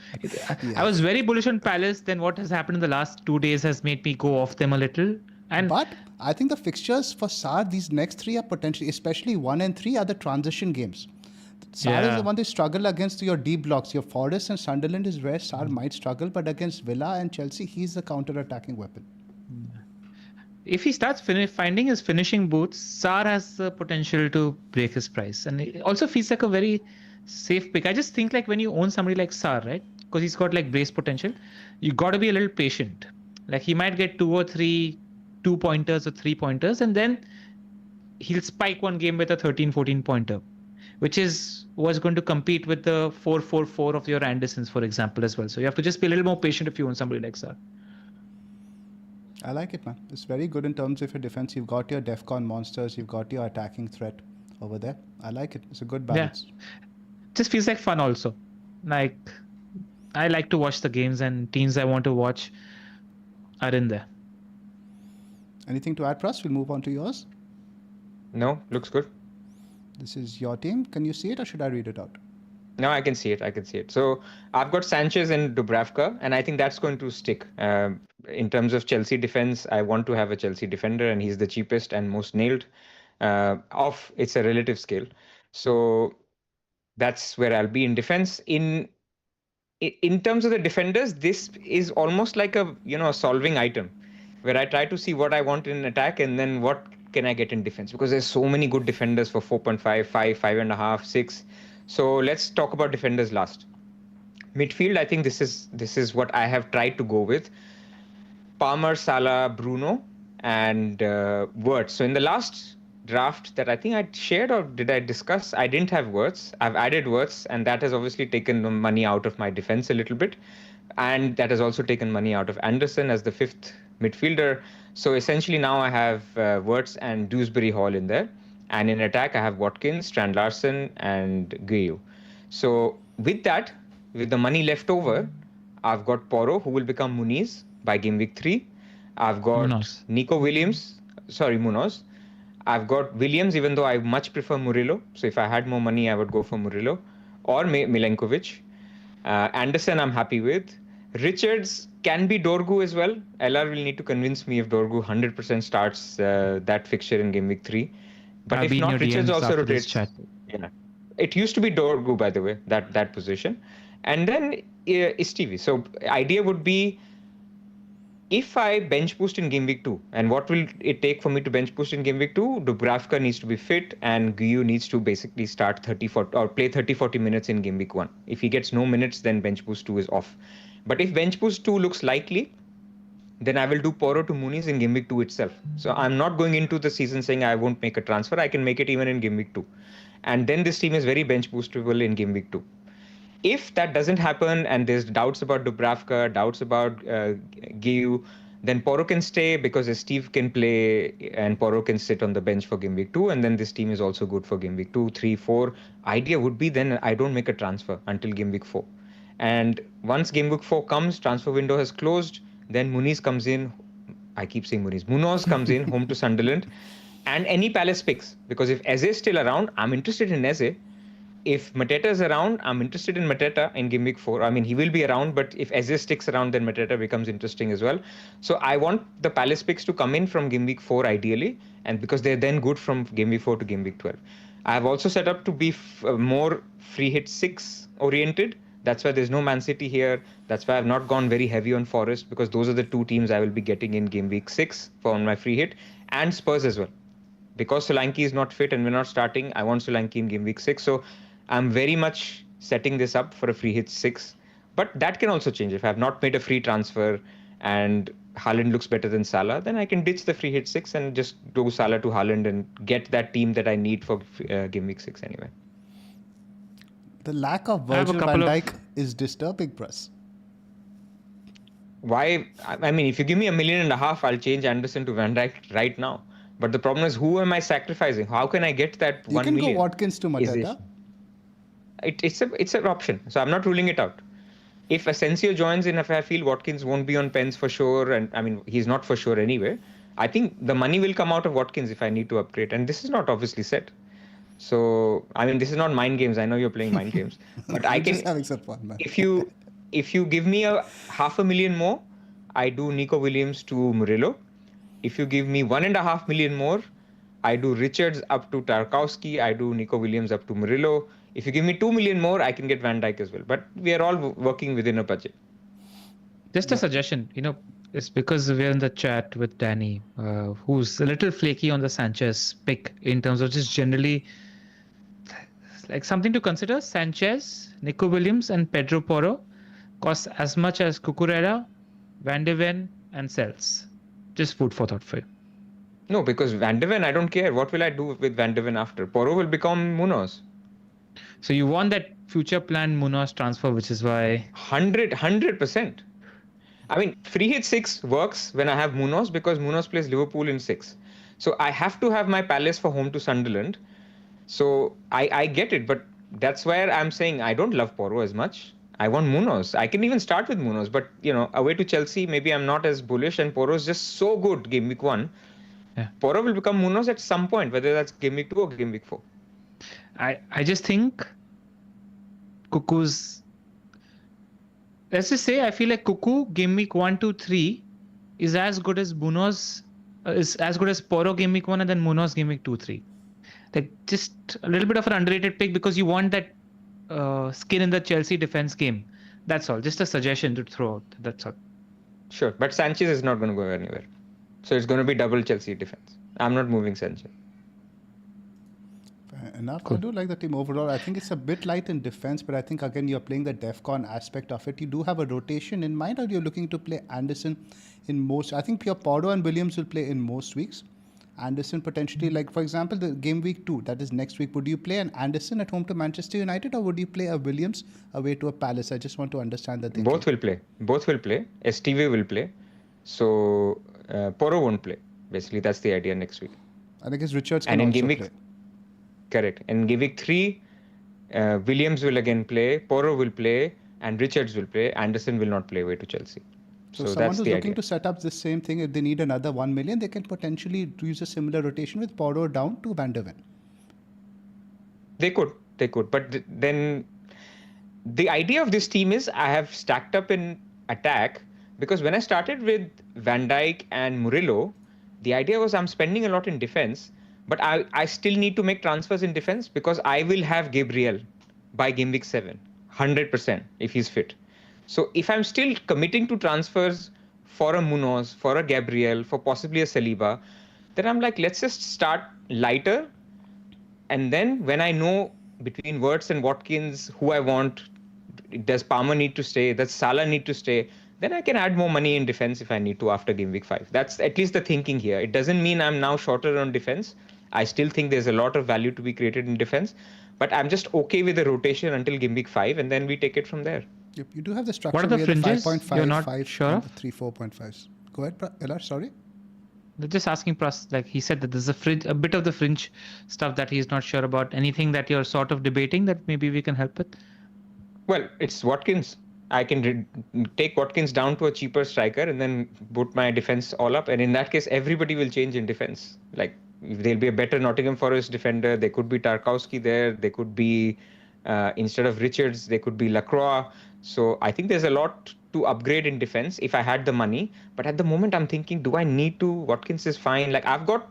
I was very bullish on Palace. Then what has happened in the last 2 days has made me go off them a little. But I think the fixtures for Sarr, these next 3 are potentially, especially 1 and 3 are the transition games. Sarr is the one they struggle against your deep blocks. Your Forest and Sunderland is where Sarr might struggle, but against Villa and Chelsea, he's the counter-attacking weapon. If he starts finding his finishing boots, Sarr has the potential to break his price. And it also feels like a very safe pick. I just think like when you own somebody like Sarr, right? Because he's got like brace potential, you got to be a little patient. Like he might get 2 or 3 2-pointers or 3-pointers, and then he'll spike one game with a 13-14 pointer, which was going to compete with the 4-4-4 of your Andersons, for example, as well. So you have to just be a little more patient if you own somebody like Sarr. I like it, man. It's very good in terms of your defense. You've got your DEFCON monsters. You've got your attacking threat over there. I like it. It's a good balance. Yeah. Just feels like fun also. Like I like to watch the games, and teams I want to watch are in there. Anything to add, Pras? We'll move on to yours. No, looks good. This is your team. Can you see it or should I read it out? No, I can see it. So I've got Sanchez and Dubravka, and I think that's going to stick. In terms of Chelsea defense, I want to have a Chelsea defender, and he's the cheapest and most nailed. It's a relative scale. So that's where I'll be in defense. In terms of the defenders, this is almost like a solving item, where I try to see what I want in attack and then what can I get in defense, because there's so many good defenders for 4.5, 5, 5.5, 6. So let's talk about defenders last. Midfield, I think this is what I have tried to go with. Palmer, Salah, Bruno, and Wirtz. So in the last draft that I think I shared, or did I discuss, I didn't have Wirtz. I've added Wirtz, and that has obviously taken the money out of my defense a little bit. And that has also taken money out of Anderson as the 5th midfielder. So essentially now I have Wirtz and Dewsbury Hall in there. And in attack, I have Watkins, Strand Larsen, and Guiu. So with that, with the money left over, I've got Porro, who will become Muniz by game week 3. I've got Munoz. Munoz. I've got Williams, even though I much prefer Murillo. So if I had more money, I would go for Murillo or Milenkovic. Anderson, I'm happy with. Richards can be Dorgu as well. LR will need to convince me if Dorgu 100% starts that fixture in game week 3. But I'll if be in your not, Richards DMs also after this rotates. chat. Yeah. It used to be Dorgu, by the way, that position. And then Stevie. So idea would be, if I bench boost in game week 2, and what will it take for me to bench boost in game week 2? Dubravka needs to be fit, and Gyu needs to basically start 30-40 or play 30-40 minutes in game week 1. If he gets no minutes, then bench boost 2 is off. But if bench boost 2 looks likely, then I will do Poro to Muniz in game week 2 itself. So I'm not going into the season saying I won't make a transfer. I can make it even in game week 2. And then this team is very bench boostable in game week 2. If that doesn't happen and there's doubts about Dubravka, doubts about Gyu, then Poro can stay because Steve can play and Poro can sit on the bench for game week 2. And then this team is also good for game week 2, 3, 4. Idea would be then I don't make a transfer until game week 4. And once game week 4 comes, transfer window has closed, then Muniz comes in. I keep saying Muniz. Munoz comes in, home to Sunderland. And any Palace picks. Because if Eze is still around, I'm interested in Eze. If Mateta is around, I'm interested in Mateta in game week 4. I mean, he will be around, but if Eze sticks around, then Mateta becomes interesting as well. So I want the Palace picks to come in from game week 4 ideally, and because they're then good from game week 4 to game week 12. I have also set up to be more free hit 6 oriented. That's why there's no Man City here. That's why I've not gone very heavy on Forest, because those are the 2 teams I will be getting in game week 6 for my free hit, and Spurs as well. Because Solanke is not fit and we're not starting, I want Solanke in game week 6. So I'm very much setting this up for a free hit 6. But that can also change. If I've not made a free transfer and Haaland looks better than Salah, then I can ditch the free hit 6 and just do Salah to Haaland and get that team that I need for game week 6 anyway. The lack of I have a Virgil van couple of- Dijk is disturbing, Pras. Why? I mean, if you give me $1.5 million, I'll change Anderson to Van Dijk right now. But the problem is, who am I sacrificing? How can I get that You 1 can million? go Watkins to Mateta. It's an option. So I'm not ruling it out. If Asensio joins in, if I feel Watkins won't be on pens for sure, and I mean, he's not for sure anyway, I think the money will come out of Watkins if I need to upgrade. And this is not obviously set. So, I mean, this is not mind games. I know you're playing mind games. But I I'm can, just having some fun, man. if you give me a $500,000 more, I do Nico Williams to Murillo. If you give me $1.5 million more, I do Richards up to Tarkowski. I do Nico Williams up to Murillo. If you give me $2 million more, I can get Van Dijk as well. But we are all working within a budget. Just a suggestion, it's because we're in the chat with Danny, who's a little flaky on the Sanchez pick in terms of just generally like something to consider. Sanchez, Nico Williams, and Pedro Porro cost as much as Cucurella, Van de Ven, and Sells. Just food for thought for you. No, because Van de Ven, I don't care. What will I do with Van de Ven after? Porro will become Munoz. So you want that future planned Munoz transfer, which is why 100%. I mean, free hit 6 works when I have Munoz because Munoz plays Liverpool in 6. So I have to have my Palace for home to Sunderland. So I get it, but that's where I'm saying I don't love Porro as much. I want Munoz. I can even start with Munoz, but away to Chelsea, maybe I'm not as bullish, and Porro is just so good game week 1. Yeah. Porro will become Munoz at some point, whether that's game week 2 or game week 4. I just think Cuckoo's, let's just say I feel like Cuckoo game week 1, 2, 3 is as good as Munoz, is as good as Porro game week 1 and then Munoz game week 2, 3. Like just a little bit of an underrated pick because you want that skin in the Chelsea defense game. That's all. Just a suggestion to throw out. That's all. Sure, but Sanchez is not going to go anywhere. So it's going to be double Chelsea defense. I'm not moving Sanchez. Fair enough. Cool. I do like the team overall. I think it's a bit light in defense, but I think again you're playing the DEFCON aspect of it. You do have a rotation in mind, or you're looking to play Anderson in most. I think your Porro and Williams will play in most weeks. Anderson potentially, like for example, the game week 2, that is next week. Would you play an Anderson at home to Manchester United, or would you play a Williams away to a Palace? I just want to understand that. Both will play. STV will play. So Porro won't play. Basically, that's the idea next week. I guess Richards can And in also game week, play. correct. In game week 3, Williams will again play, Porro will play, and Richards will play. Anderson will not play away to Chelsea. So So someone that's who's the looking idea. to set up the same thing, if they need another 1 million, they can potentially use a similar rotation with Porro down to Van der Ven. They could, but then the idea of this team is I have stacked up in attack because when I started with Van Dijk and Murillo, the idea was I'm spending a lot in defense, but I still need to make transfers in defense because I will have Gabriel by game week 7, 100% if he's fit. So if I'm still committing to transfers for a Munoz, for a Gabriel, for possibly a Saliba, then I'm like, let's just start lighter. And then when I know between Wirtz and Watkins who I want, does Palmer need to stay, does Salah need to stay, then I can add more money in defense if I need to after game week 5. That's at least the thinking here. It doesn't mean I'm now shorter on defense. I still think there's a lot of value to be created in defense, but I'm just okay with the rotation until game week 5, and then we take it from there. Yep, you do have the structure What are the where fringes the you're 5.5, not 5, sure and of? the 3 4.5s. Go ahead, Ella, sorry. They're just asking Pras, like he said that there's a bit of the fringe stuff that he's not sure about. Anything that you're sort of debating that maybe we can help with? Well, it's Watkins. I can take Watkins down to a cheaper striker and then put my defense all up. And in that case, everybody will change in defense. Like there'll be a better Nottingham Forest defender. There could be Tarkowski there. There could be, instead of Richards, there could be Lacroix. So I think there's a lot to upgrade in defense if I had the money. But at the moment, I'm thinking, do I need to? Watkins is fine. Like I've got,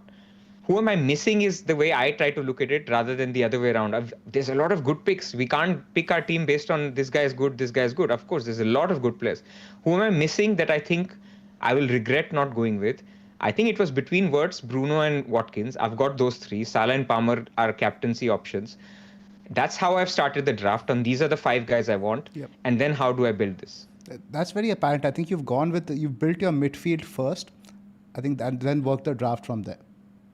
who am I missing is the way I try to look at it rather than the other way around. There's a lot of good picks. We can't pick our team based on this guy is good, this guy is good. Of course, there's a lot of good players. Who am I missing that I think I will regret not going with? I think it was between Wirtz, Bruno, and Watkins. I've got those three. Salah and Palmer are captaincy options. That's how I've started the draft, and these are the 5 guys I want. Yep. And then how do I build this? That's very apparent. I think you've gone with, you've built your midfield first. I think that then work the draft from there.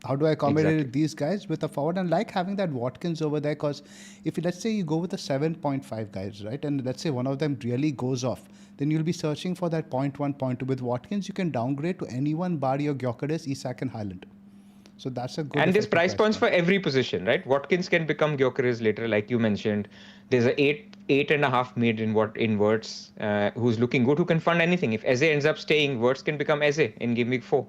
How do I accommodate Exactly. these guys with a forward? And like having that Watkins over there, because if let's say you go with the 7.5 guys, right, and let's say one of them really goes off, then you'll be searching for that 0.1, 0.2. With Watkins, you can downgrade to anyone bar your Gyokeres, Isak, and Haaland. So that's a good. And there's effective price points point. for every position, right? Watkins can become Gyokeres later, like you mentioned. There's a 8.5 mid in Wirtz, who's looking good, who can fund anything. If Eze ends up staying, Wirtz can become Eze in game week 4.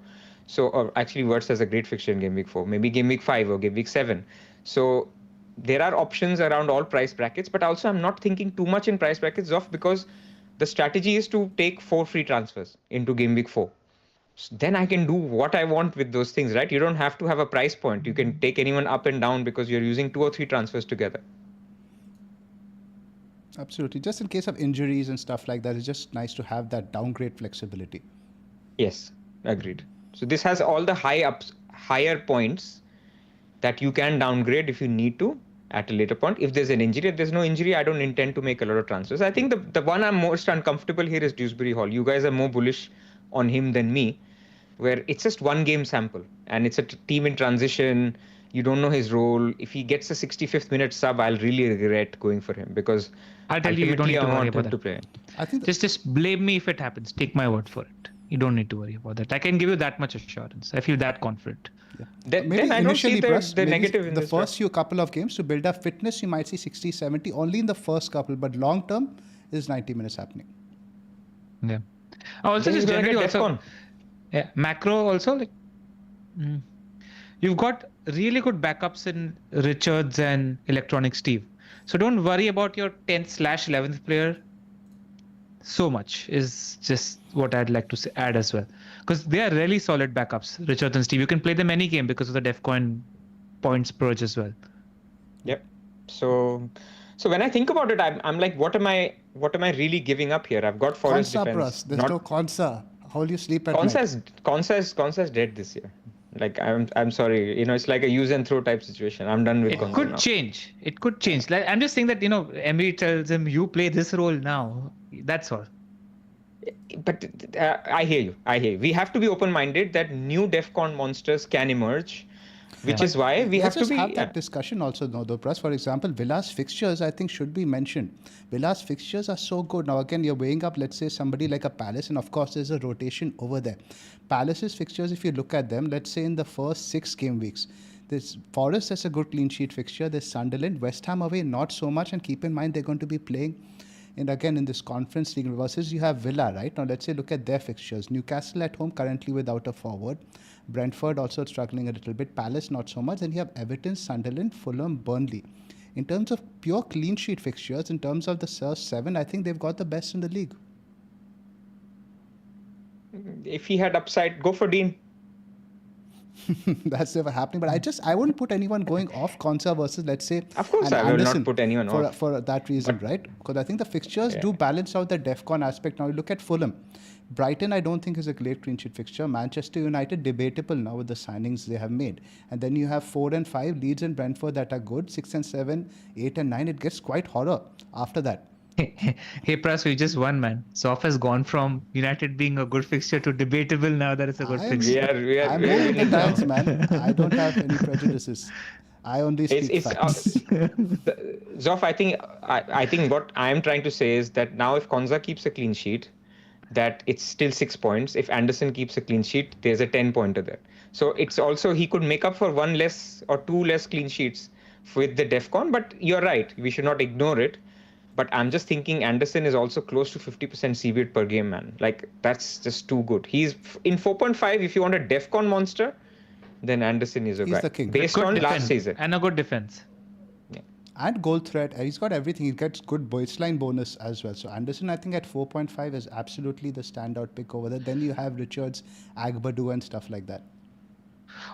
So, or actually, Wirtz has a great fixture in game week 4, maybe game week 5 or game week 7. So there are options around all price brackets, but also I'm not thinking too much in price brackets, Zoph, because the strategy is to take 4 free transfers into game week 4. So then I can do what I want with those things, right? You don't have to have a price point. You can take anyone up and down because you're using 2 or 3 transfers together. Absolutely. Just in case of injuries and stuff like that, it's just nice to have that downgrade flexibility. Yes, agreed. So this has all the higher points that you can downgrade if you need to at a later point. If there's an injury, if there's no injury, I don't intend to make a lot of transfers. I think the one I'm most uncomfortable here is Dewsbury Hall. You guys are more bullish on him than me, where it's just one game sample and it's a team in transition. You don't know his role. If he gets a 65th minute sub, I'll really regret going for him because I'll tell you, you don't need to worry about that. to play. I think Just blame me if it happens. Take my word for it. You don't need to worry about that. I can give you that much assurance. I feel that confident. Then I don't see the negative in the this first few couple of games to build up fitness, you might see 60, 70 only in the first couple, but long term is 90 minutes happening. Yeah. Also, Then just he's gonna generally get also, DEFCON. yeah, macro also like you've got really good backups in Richards and Electronic Steve. So don't worry about your 10th/11th player so much is just what I'd like to add as well. Because they are really solid backups, Richards and Steve. You can play them any game because of the DEFCON points purge as well. Yep. So when I think about it, I'm like, what am I really giving up here? I've got Forest Konsa, defense. Pras. There's no Konsa. How will you sleep at night? Konsa's dead this year. Like I'm sorry, it's like a use and throw type situation. I'm done with It Konsa could now. change. It could change. Like I'm just saying that Emery tells him you play this role now. That's all. But I hear you. We have to be open-minded that new DEFCON monsters can emerge, which is why we have Let's to just be. have that discussion also, though, Pras. For example, Villa's fixtures, I think, should be mentioned. Villa's fixtures are so good. Now, again, you're weighing up, let's say, somebody like a Palace, and of course, there's a rotation over there. Palace's fixtures, if you look at them, let's say in the first 6 game weeks, there's Forest, that's a good clean sheet fixture. There's Sunderland, West Ham away, not so much. And keep in mind, they're going to be playing And again, in this Conference League versus you have Villa, right? Now, let's say look at their fixtures. Newcastle at home currently without a forward. Brentford also struggling a little bit. Palace not so much. Then you have Everton, Sunderland, Fulham, Burnley. In terms of pure clean sheet fixtures, in terms of the first 7, I think they've got the best in the league. If he had upside, go for Dean. That's never happening. But I wouldn't put anyone going off Konsa versus, let's say, Of course, an I will Anderson not put anyone off. For that reason, right? Because I think the fixtures do balance out the DEFCON aspect. Now, you look at Fulham. Brighton, I don't think is a great clean sheet fixture. Manchester United, debatable now with the signings they have made. And then you have 4 and 5, Leeds and Brentford that are good. 6 and 7, 8 and 9. It gets quite horror after that. Hey Pras, we just won, man. Zoph has gone from United being a good fixture to debatable now that it's a good fixture. I'm moving the times, man. I don't have any prejudices. I only speak facts. Zoph, I think what I'm trying to say is that now if Konsa keeps a clean sheet, that it's still 6 points. If Anderson keeps a clean sheet, there's a 10-pointer there. So it's also, he could make up for 1 less or 2 less clean sheets with the DEFCON, but you're right. We should not ignore it. But I'm just thinking Anderson is also close to 50% CBIT per game, man. Like, that's just too good. He's in 4.5. If you want a DEFCON monster, then Anderson is a guy. The king. Based on last season. And a good defense. Yeah. And goal threat. He's got everything. He gets good baseline bonus as well. So Anderson, I think at 4.5 is absolutely the standout pick over there. Then you have Richards, Agbadu and stuff like that.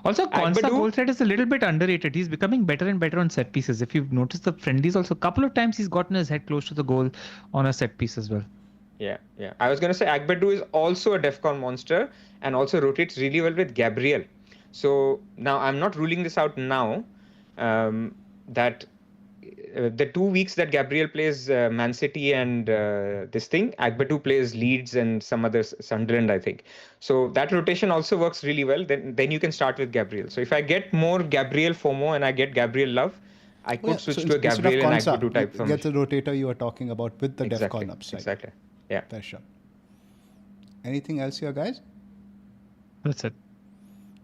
Also, Konsa goal threat is a little bit underrated. He's becoming better and better on set pieces. If you've noticed the friendlies also, a couple of times he's gotten his head close to the goal on a set piece as well. Yeah. I was going to say Agbadu is also a DEFCON monster and also rotates really well with Gabriel. So now I'm not ruling this out now that the 2 weeks that Gabriel plays Man City and Agbadu plays Leeds and some other Sunderland, I think. So that rotation also works really well. Then you can start with Gabriel. So if I get more Gabriel FOMO and I get Gabriel love, I could switch to a Gabriel and Agbadu type formation. Get the rotator you were talking about with the DEFCON upside. Exactly. Yeah. Fair shot. Anything else here, guys? That's it.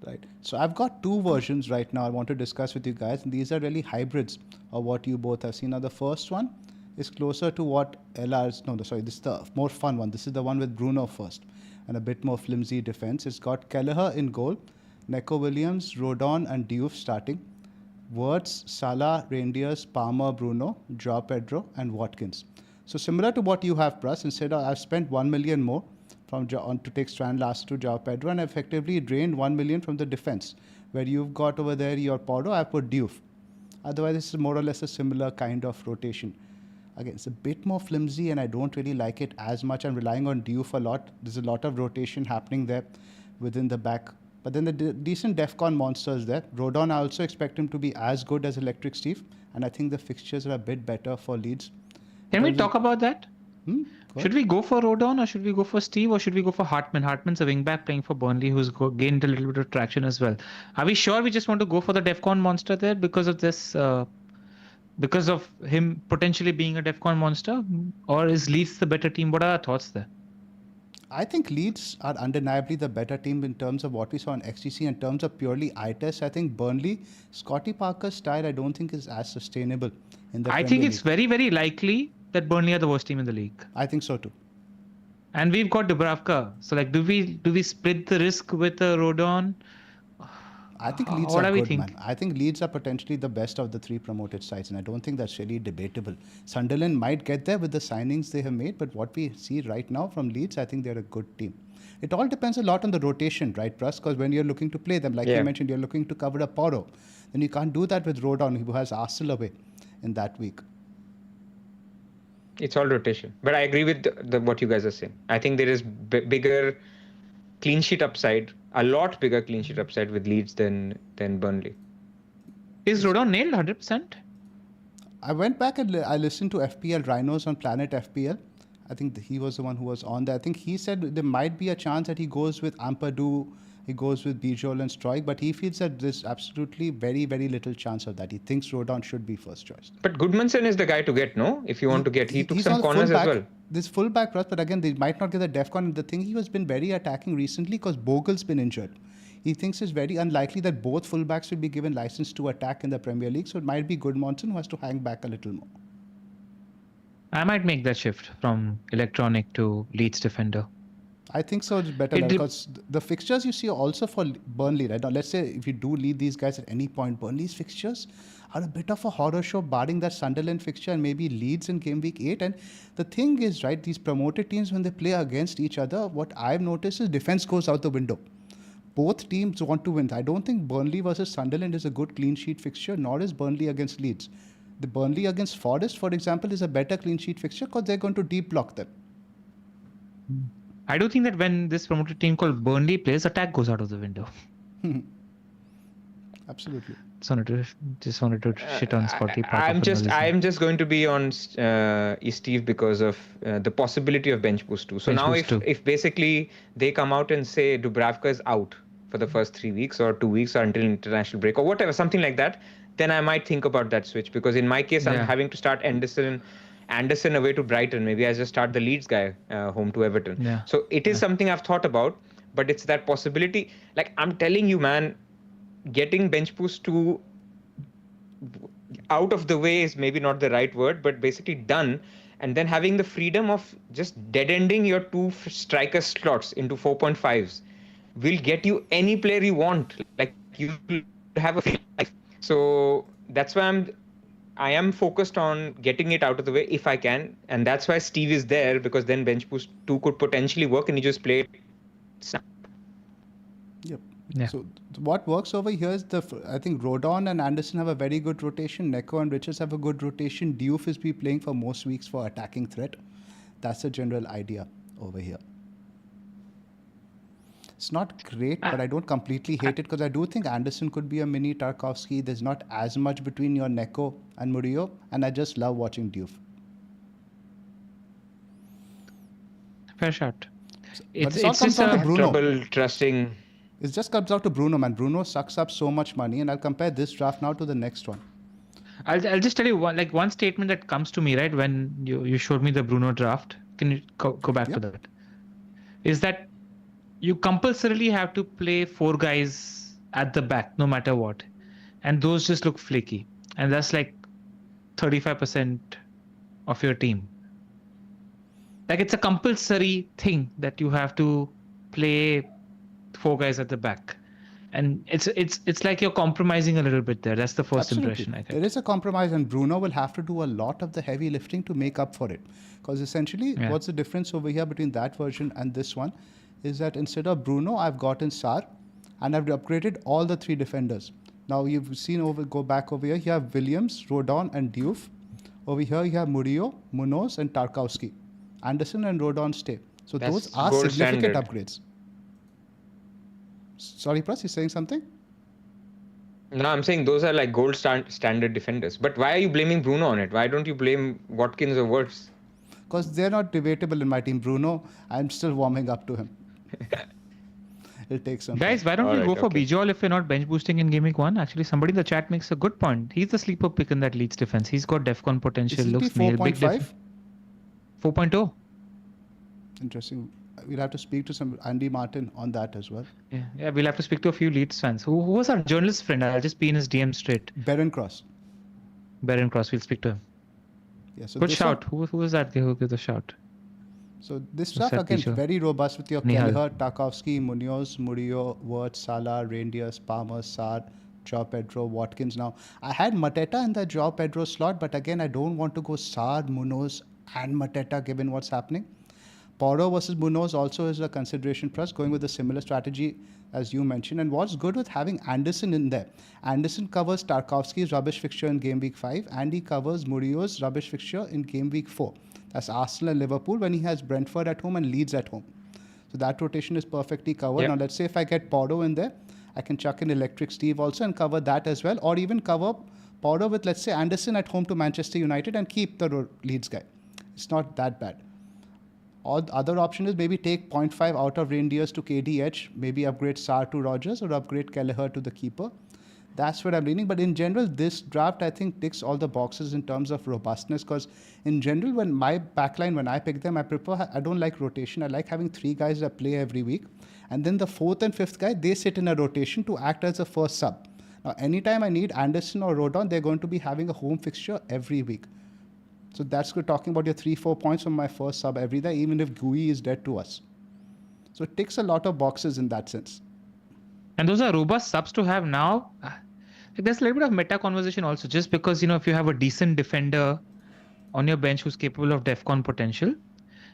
Right. So I've got 2 versions right now I want to discuss with you guys. And these are really hybrids of what you both have seen. Now, the first one is closer to what this is the more fun one. This is the one with Bruno first and a bit more flimsy defense. It's got Kelleher in goal, Neco Williams, Rodon and Diouf starting. Wirtz, Salah, Reindeers, Palmer, Bruno, Joao Pedro and Watkins. So similar to what you have, Pras, instead I've spent 1 million more to take Strand last to Joao Pedro and effectively drained 1 million from the defense, where you've got over there your Porro, I put Diouf. Otherwise, this is more or less a similar kind of rotation. Again, it's a bit more flimsy and I don't really like it as much. I'm relying on Diouf a lot. There's a lot of rotation happening there within the back. But then the decent DEFCON monsters there. Rodon, I also expect him to be as good as Electric Steve. And I think the fixtures are a bit better for Leeds. Can we talk about that? Should we go for Rodon or should we go for Steve or should we go for Hartman? Hartman's a wing-back playing for Burnley who's gained a little bit of traction as well. Are we sure we just want to go for the DEFCON monster there because of this, because of him potentially being a DEFCON monster? Or is Leeds the better team? What are our thoughts there? I think Leeds are undeniably the better team in terms of what we saw in XTC. In terms of purely eye test, I think Burnley, Scotty Parker's style, I don't think is as sustainable in the Premier think it's League. very, very likely that Burnley are the worst team in the league. I think so too. And we've got Dubravka. So like, do we split the risk with Rodon? I think Leeds are good, man. I think Leeds are potentially the best of the 3 promoted sides, and I don't think that's really debatable. Sunderland might get there with the signings they have made, but what we see right now from Leeds, I think they're a good team. It all depends a lot on the rotation, right, Pras? Because when you're looking to play them, like you mentioned, you're looking to cover a Porro. Then you can't do that with Rodon, who has Arsenal away in that week. It's all rotation. But I agree with what you guys are saying. I think there is bigger clean sheet upside, a lot bigger clean sheet upside with Leeds than Burnley. Is Rodon nailed 100%? I went back and I listened to FPL Rhinos on Planet FPL. I think he was the one who was on there. I think he said there might be a chance that he goes with Ampadu, he goes with Bijol and Stroik, but he feels that there's absolutely very, very little chance of that. He thinks Rodon should be first choice. But Goodmanson is the guy to get, no? If you want to get, he took some corners as well. This fullback, but again, they might not get the DEFCON. The thing, he has been very attacking recently because Bogle's been injured. He thinks it's very unlikely that both fullbacks will be given license to attack in the Premier League, so it might be Goodmanson who has to hang back a little more. I might make that shift from electronic to Leeds defender. I think so. It's better because the fixtures you see are also for Burnley, right? Now, let's say if you do lead these guys at any point, Burnley's fixtures are a bit of a horror show, barring that Sunderland fixture and maybe Leeds in game week 8. And the thing is, right, these promoted teams, when they play against each other, what I've noticed is defense goes out the window. Both teams want to win. I don't think Burnley versus Sunderland is a good clean sheet fixture, nor is Burnley against Leeds. The Burnley against Forest, for example, is a better clean sheet fixture because they're going to deep block them. I do think that when this promoted team called Burnley plays, attack goes out of the window. Absolutely. Just wanted to shit on Spotty. I'm just going to be on Steve because of the possibility of bench boost too. So now if basically they come out and say Dubravka is out for the first 3 weeks or 2 weeks or until international break or whatever, something like that, then I might think about that switch, because in my case I'm having to start Anderson away to Brighton. Maybe I just start the Leeds guy home to Everton. Yeah. So it is something I've thought about, but it's that possibility. Like I'm telling you, man, getting bench boost to out of the way is maybe not the right word, but basically done, and then having the freedom of just dead ending your two striker slots into 4.5s will get you any player you want. Like you have a free life. So that's why I am focused on getting it out of the way if I can, and that's why Steve is there, because then bench boost 2 could potentially work and you just play snap. Yep. Yeah. So what works over here is I think Rodon and Anderson have a very good rotation. Neko and Richards have a good rotation. Diouf is be playing for most weeks for attacking threat. That's the general idea over here. It's not great, but I don't completely hate it, because I do think Anderson could be a mini Tarkowski. There's not as much between your Neko and Murillo, and I just love watching Diouf. Fair shot. It's all comes down to Bruno. Trouble trusting. It just comes out to Bruno, man. Bruno sucks up so much money, and I'll compare this draft now to the next one. I'll just tell you one statement that comes to me, right, when you showed me the Bruno draft. Can you go back to that? Is that you compulsorily have to play 4 guys at the back, no matter what. And those just look flaky. And that's like 35% of your team. Like it's a compulsory thing that you have to play 4 guys at the back. And it's like you're compromising a little bit there. That's the first impression, I think. There is a compromise, and Bruno will have to do a lot of the heavy lifting to make up for it. Because essentially, what's the difference over here between that version and this one is that instead of Bruno, I've gotten Sarr, and I've upgraded all the 3 defenders. Now you've seen go back over here, you have Williams, Rodon and Diouf. Over here you have Murillo, Munoz and Tarkowski. Anderson and Rodon stay. So those are significant upgrades. Sorry, Pras, you're saying something? No, I'm saying those are like gold standard defenders. But why are you blaming Bruno on it? Why don't you blame Watkins or Wirtz? Because they're not debatable in my team. Bruno, I'm still warming up to him. It'll take some Guys, why don't we go for Bijol if we're not bench boosting in Game Week 1? Actually, somebody in the chat makes a good point. He's the sleeper pick in that Leeds defense. He's got DEFCON potential. Looks 4.5? 4.0. Interesting. We'll have to speak to some Andy Martin on that as well. Yeah, we'll have to speak to a few Leeds fans. Who was our journalist friend? I'll just be in his DM straight. Baron Cross. Baron Cross, we'll speak to him. Yeah, so good shout. Who was that guy who gave the shout? So this stuff again very robust with your Kelleher, Tarkowski, Munoz, Murillo, Wirtz, Salah, Reindeers, Palmer, Sarr, Joao Pedro, Watkins. Now I had Mateta in the Joao Pedro slot, but again I don't want to go Sarr, Munoz and Mateta given what's happening. Porro versus Munoz also is a consideration for us, going with a similar strategy as you mentioned. And what's good with having Anderson in there? Anderson covers Tarkowski's rubbish fixture in Game Week 5 and he covers Murillo's rubbish fixture in Game Week 4. That's Arsenal and Liverpool when he has Brentford at home and Leeds at home. So that rotation is perfectly covered. Now let's say if I get Porro in there, I can chuck in Electric Steve also and cover that as well. Or even cover Porro with, let's say, Anderson at home to Manchester United and keep the Leeds guy. It's not that bad. Or the other option is maybe take 0.5 out of Reindeers to KDH, maybe upgrade Sarr to Rodgers or upgrade Kelleher to the keeper. That's where I'm leaning. But in general, this draft, I think, ticks all the boxes in terms of robustness, because in general, when my backline, when I pick them, I don't like rotation. I like having 3 guys that play every week. And then the 4th and 5th guy, they sit in a rotation to act as a first sub. Now, anytime I need Anderson or Rodon, they're going to be having a home fixture every week. So that's good, talking about your 3-4 points from my first sub every day, even if GUI is dead to us. So it ticks a lot of boxes in that sense. And those are robust subs to have now. There's a little bit of meta conversation also, just because, if you have a decent defender on your bench who's capable of DEFCON potential,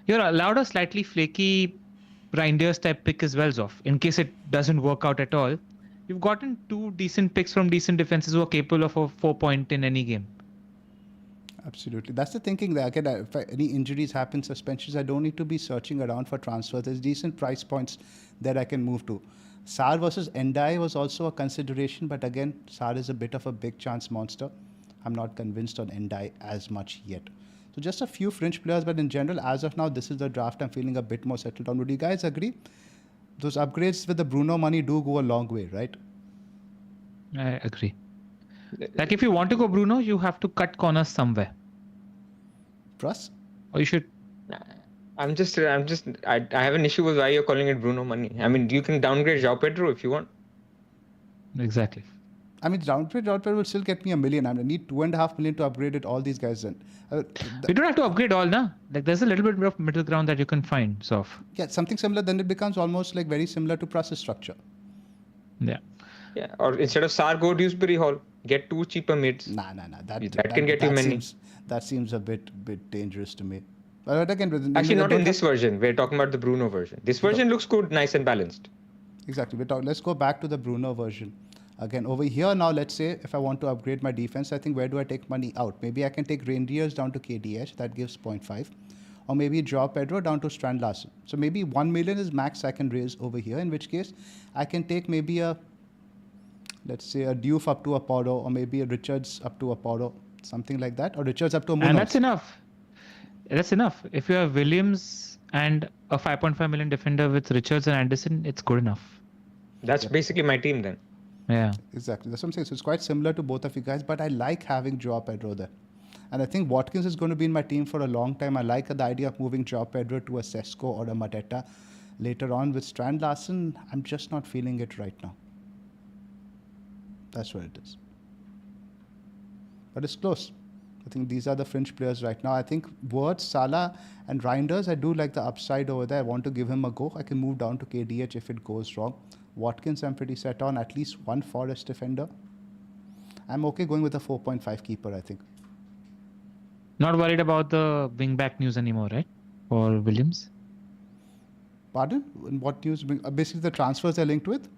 you're allowed a slightly flaky Reinders type pick as well, Zoph. In case it doesn't work out at all, you've gotten 2 decent picks from decent defenses who are capable of a 4-point in any game. Absolutely. That's the thinking there. Again, if any injuries happen, suspensions, I don't need to be searching around for transfers. There's decent price points that I can move to. Sar versus Endai was also a consideration, but again, Sar is a bit of a big chance monster. I'm not convinced on Endai as much yet. So just a few fringe players, but in general, as of now, this is the draft I'm feeling a bit more settled on. Would you guys agree? Those upgrades with the Bruno money do go a long way, right? I agree. Like if you want to go Bruno, you have to cut corners somewhere. Pras? Or you should. I have an issue with why you're calling it Bruno money. I mean, you can downgrade João Pedro if you want. Exactly. I mean, downgrade will still get me $1 million. I need $2.5 million to upgrade it. All these guys in. You don't have to upgrade all, na. Like there's a little bit of middle ground that you can find. Zoph. Yeah, something similar. Then it becomes almost like very similar to Pras's structure. Yeah. Yeah. Or instead of Sar, go Dewsbury Hall. Get 2 cheaper mids. Nah. That can get you many. That seems a bit dangerous to me. But again, actually, not in this version. We're talking about the Bruno version. This version looks good, nice and balanced. Exactly. Let's go back to the Bruno version. Again, over here now, let's say if I want to upgrade my defense, I think where do I take money out? Maybe I can take Reindeers down to KDH. That gives 0.5. Or maybe João Pedro down to Strand Larsen. So maybe 1 million is max I can raise over here, in which case I can take maybe let's say a Diouf up to a Porro, or maybe a Richards up to a Porro, something like that. Or Richards up to a Munoz. And that's enough. That's enough. If you have Williams and a 5.5 million defender with Richards and Anderson, it's good enough. That's basically my team then. Yeah. Exactly. That's what I'm saying. So it's quite similar to both of you guys, but I like having João Pedro there. And I think Watkins is going to be in my team for a long time. I like the idea of moving João Pedro to a Sesko or a Mateta later on. With Strand Larsen, I'm just not feeling it right now. That's what it is. But it's close. I think these are the fringe players right now. I think Wirtz, Salah and Reinders, I do like the upside over there. I want to give him a go. I can move down to KDH if it goes wrong. Watkins, I'm pretty set on. At least one Forest defender. I'm okay going with a 4.5 keeper, I think. Not worried about the wing-back news anymore, right? For Williams? Pardon? What news? Basically the transfers they're linked with?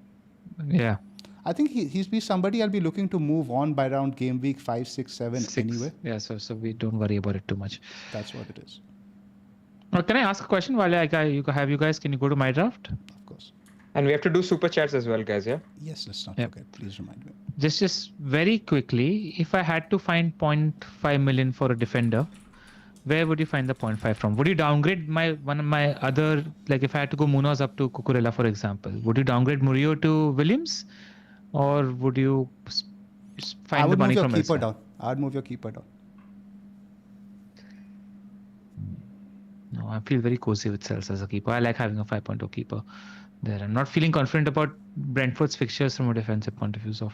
Yeah. I think he's be somebody I'll be looking to move on by around game week 5, 6, 7 anyway. Yeah, so we don't worry about it too much. That's what it is. Now, can I ask a question while you guys? Can you go to my draft? Of course. And we have to do super chats as well, guys, yeah? Yes, let's not forget. Please remind me. Just very quickly, if I had to find 0.5 million for a defender, where would you find the 0.5 from? Would you downgrade one of my other, like if I had to go Munoz up to Cucurella, for example, would you downgrade Murillo to Williams? Or would you find the money from elsewhere? I would move your keeper down. No, I feel very cozy with Cells as a keeper. I like having a 5.0 keeper there. I'm not feeling confident about Brentford's fixtures from a defensive point of view.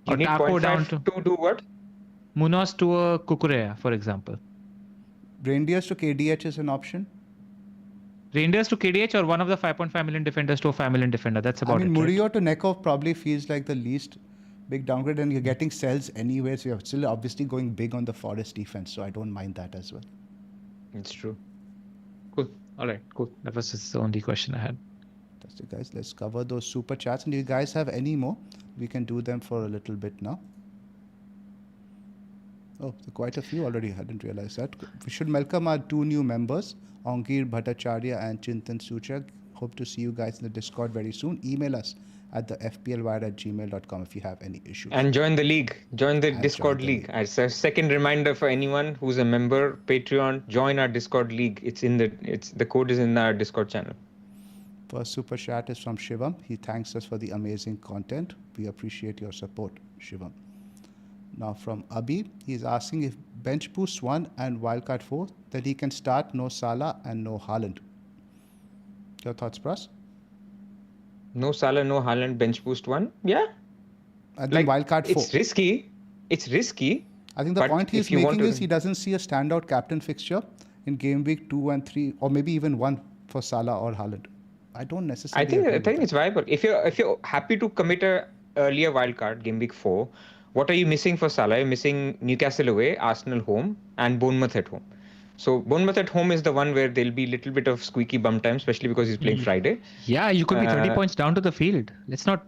You need 0.5 to do what? Munoz to a Cucurella, for example. Reindeers to KDH is an option. Reindeers to KDH or one of the 5.5 million defenders to a 5 million defender. That's about it. Murillo right? to Nekov probably feels like the least big downgrade, and you're getting Cells anyway, so you're still obviously going big on the Forest defense, so I don't mind that as well. It's true. Cool. All right, cool. That was just the only question I had. That's it, guys. Let's cover those super chats, and if you guys have any more, we can do them for a little bit now. Oh, quite a few already. I didn't realize that. We should welcome our 2 new members, Ongir Bhattacharya and Chintan Suchak. Hope to see you guys in the Discord very soon. Email us at the fplwire@gmail.com if you have any issues. And join the league. Join the Discord league. As a second reminder for anyone who's a member, Patreon, join our Discord league. The code is in our Discord channel. First super chat is from Shivam. He thanks us for the amazing content. We appreciate your support, Shivam. Now from Abhi, he's asking if bench boost 1 and wildcard 4, then he can start no Salah and no Haaland. Your thoughts, Pras? No Salah, no Haaland, bench boost 1. Yeah. And then wildcard 4. It's risky. I think the But point he's if you want making to- is he doesn't see a standout captain fixture in game week 2 and 3, or maybe even 1 for Salah or Haaland. I don't necessarily I agree think with it's viable. If you're happy to commit a earlier wildcard game week 4, what are you missing for Salah? You're missing Newcastle away, Arsenal home, and Bournemouth at home. So Bournemouth at home is the one where there'll be a little bit of squeaky bum time, especially because he's playing Friday. Yeah, you could be 30 points down to the field. Let's not.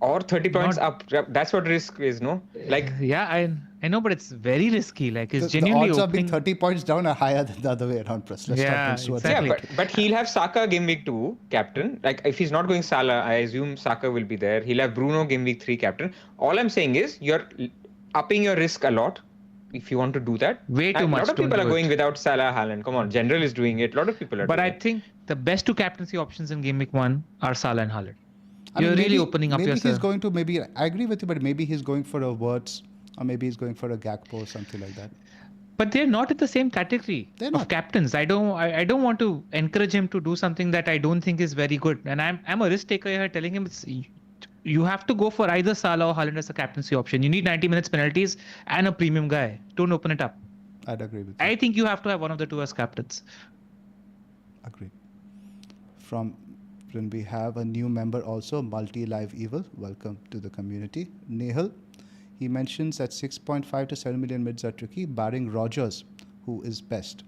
Or 30 points not- up. That's what risk is, no? Like, Yeah, I know, but it's very risky. Like, it's The genuinely odds of opening. being 30 points down are higher than the other way around, Pras. Let's Yeah, not mince words. exactly. yeah, but he'll have Saka game week 2 captain. Like, if he's not going Salah, I assume Saka will be there. He'll have Bruno game week 3 captain. All I'm saying is you're upping your risk a lot if you want to do that. Way too And much, A lot of don't people are do going it. without Salah, Haaland. Come on, General is doing it. A lot of people are But doing I it. think the best two captaincy options in game week 1 are Salah and Haaland. I mean, You're really maybe- opening up maybe yourself. he's going to, maybe, I agree with you, but maybe he's going for a Wirtz, or maybe he's going for a Gakpo or something like that. But they're not in the same category They're of not. captains. I don't want to encourage him to do something that I don't think is very good. And I'm a risk taker here, telling him you have to go for either Salah or Haaland as a captaincy option. You need 90 minutes penalties and a premium guy. Don't open it up. I'd agree with you. I think you have to have one of the two as captains. Agreed. From when we have a new member also, Multi-Live Evil. Welcome to the community. Nehal, he mentions that 6.5 to 7 million mids are tricky, barring Rogers, who is best.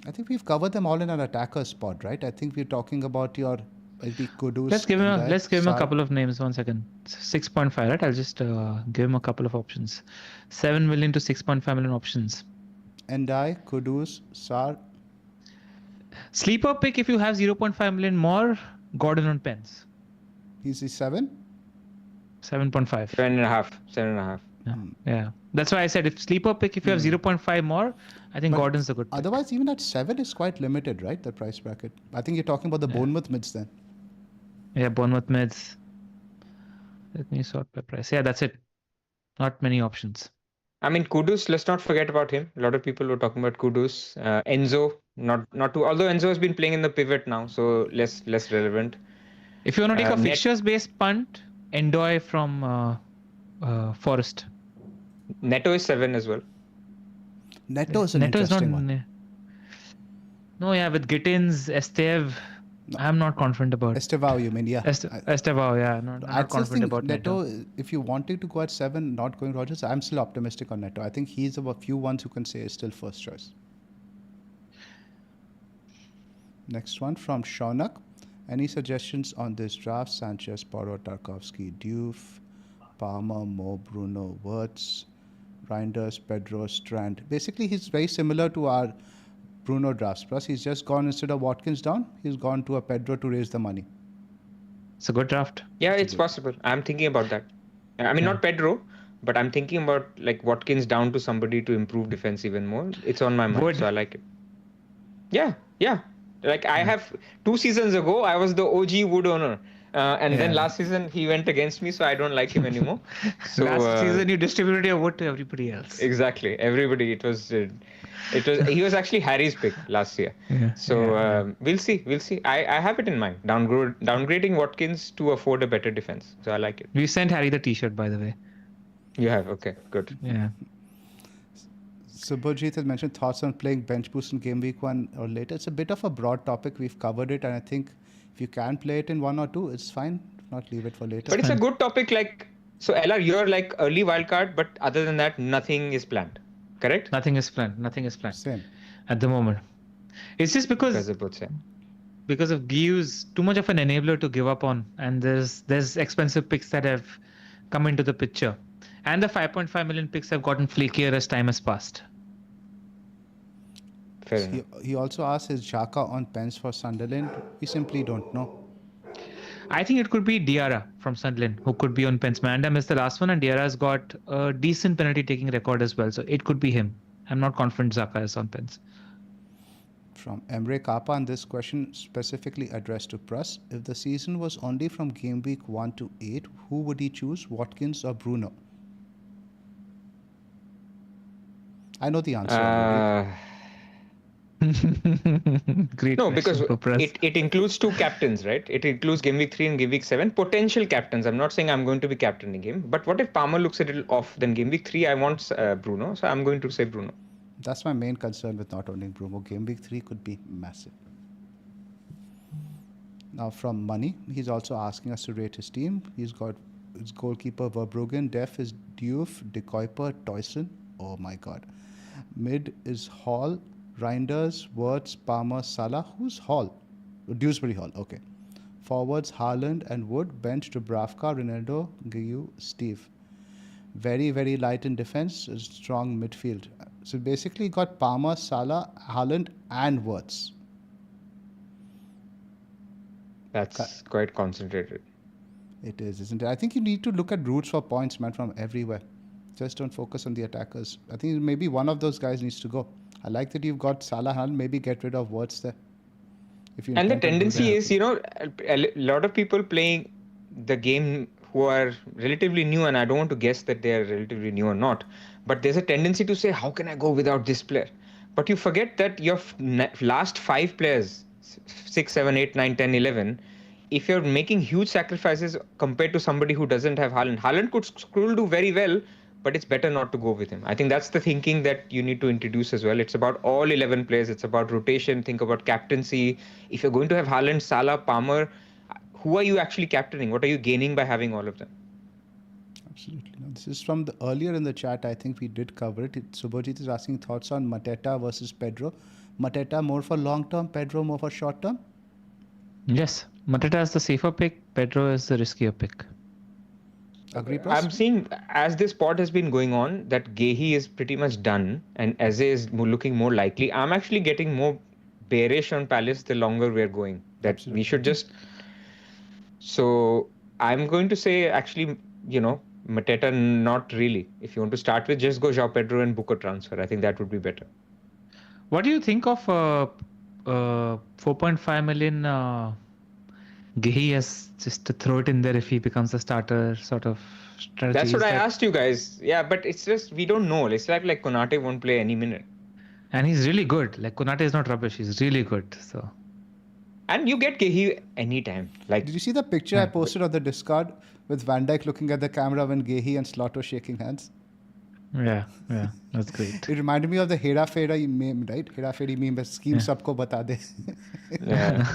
I think we've covered them all in our attacker spot, right? I think we're talking about your maybe Kudus. Let's give him a Sar- couple of names. 1 second. 6.5, right? I'll just give him a couple of options. 7 million to 6.5 million options. Endai, Kudus, Sar. Sleeper pick if you have 0.5 million more. Gordon on pens. He's the 7? 7.5. 7.5. Yeah. That's why I said if sleeper pick if you have 0.5 more, I think But Gordon's a good pick. Otherwise, even at 7 is quite limited, right? The price bracket. I think you're talking about the Bournemouth mids then. Yeah, Bournemouth mids. Let me sort by price. Yeah, that's it. Not many options. I mean, Kudus, let's not forget about him. A lot of people were talking about Kudus. Enzo, not too. Although Enzo has been playing in the pivot now, so less relevant. If you want to take a Net- fixtures-based punt, Endoy from Forest. Neto is 7 as well. Neto is an Neto is interesting not. one. No, yeah, with Gittins, Estev, I'm not confident about. Estevao, you mean? Yeah. Estevao, yeah, not I confident just think about Neto. if you wanted to go at 7, not going Rogers, I'm still optimistic on Neto. I think he's of a few ones who can say is still first choice. Next one from Shaunak. Any suggestions on this draft? Sanchez, Porro, Tarkovsky, Diouf, Palmer, Mo, Bruno, Wirtz, Reinders, Pedro, Strand. Basically, he's very similar to our Bruno drafts. Plus, he's just gone instead of Watkins down, he's gone to a Pedro to raise the money. It's a good draft. Yeah, it's possible. I'm thinking about that. I mean, not Pedro, but I'm thinking about like Watkins down to somebody to improve defense even more. It's on my mind, Wood. so I like it. Yeah. Like I have 2 seasons ago, I was the OG Wood owner. And then last season he went against me, so I don't like him anymore. So Last season you distributed your vote to everybody else. Exactly, everybody. It was he was actually Harry's pick last year. So we'll see. I have it in mind. Downgrading Watkins to afford a better defense. So I like it. We sent Harry the T-shirt, by the way. You have, okay, good. Yeah. Subhajit had mentioned thoughts on playing bench boost in game week 1 or later. It's a bit of a broad topic. We've covered it, and I think if you can play it in 1 or 2, it's fine. If not, leave it for later. But it's a good topic. Like, so LR, you're like early wildcard, but other than that, nothing is planned. Correct? Nothing is planned. Same. At the moment. It's just because of Guiu's too much of an enabler to give up on, and there's expensive picks that have come into the picture, and the 5.5 million picks have gotten flakier as time has passed. Fair enough. He also asked his Xhaka on pens for Sunderland. We simply don't know. I think it could be Diarra from Sunderland who could be on pens. Mandam is the last one, and Diarra's got a decent penalty taking record as well, so it could be him. I'm not confident Xhaka is on pens. From Emre Kappa, and this question specifically addressed to Pras. If the season was only from game week 1 to 8, who would he choose, Watkins or Bruno? I know the answer. Great No, question because for Pras. it includes two captains, right? It includes game week 3 and game week 7. Potential captains. I'm not saying I'm going to be captaining him. But what if Palmer looks a little off? Then game week 3, I want Bruno. So I'm going to say Bruno. That's my main concern with not owning Bruno. Game week 3 could be massive. Now from Money, he's also asking us to rate his team. He's got his goalkeeper Verbruggen, def is Diouf, De Kuyper, Toyson. Oh my god. Mid is Hall, Reinders, Wirtz, Palmer, Salah. Who's Hall? Dewsbury Hall, okay. Forwards Haaland and Wood. Bench Dubravka, Ronaldo, Guiu, Steve. Very, very light in defense, strong midfield. So basically got Palmer, Salah, Haaland and Wirtz. That's quite concentrated. It is, isn't it? I think you need to look at routes for points, man, from everywhere. Just don't focus on the attackers. I think maybe one of those guys needs to go. I like that you've got Salah, Haaland. Maybe get rid of Wirtz there. If you And the intend to do tendency that. is, a lot of people playing the game who are relatively new, and I don't want to guess that they are relatively new or not, but there's a tendency to say, how can I go without this player? But you forget that your last 5 players, 6, 7, 8, 9, 10, 11, if you're making huge sacrifices compared to somebody who doesn't have Haaland could still do very well, but it's better not to go with him. I think that's the thinking that you need to introduce as well. It's about all 11 players. It's about rotation. Think about captaincy. If you're going to have Haaland, Salah, Palmer, who are you actually captaining? What are you gaining by having all of them? Absolutely. No, this is from the earlier in the chat. I think we did cover it. Subhajit is asking thoughts on Mateta versus Pedro. Mateta more for long term, Pedro more for short term? Yes, Mateta is the safer pick. Pedro is the riskier pick. Agree, Pras? I'm seeing, as this pod has been going on, that Gehi is pretty much done and Eze is looking more likely. I'm actually getting more bearish on Palace the longer we're going. That Absolutely. we should just... So I'm going to say, actually, Mateta, not really. If you want to start with, just go João Pedro and book a transfer. I think that would be better. What do you think of 4.5 million Gehi as just to throw it in there if he becomes a starter sort of strategy? That's what I asked you guys. Yeah, but it's just, we don't know. It's like Konate won't play any minute. And he's really good. Like Konate is not rubbish. He's really good. So. And you get Gehi anytime. Like, Did you see the picture I posted on the Discord with Van Dijk looking at the camera when Gehi and Slaughter shaking hands? Yeah, that's great. It reminded me of the Hera Feri meme, right? Hera Feri meme, but scheme sabko bata de. Yeah.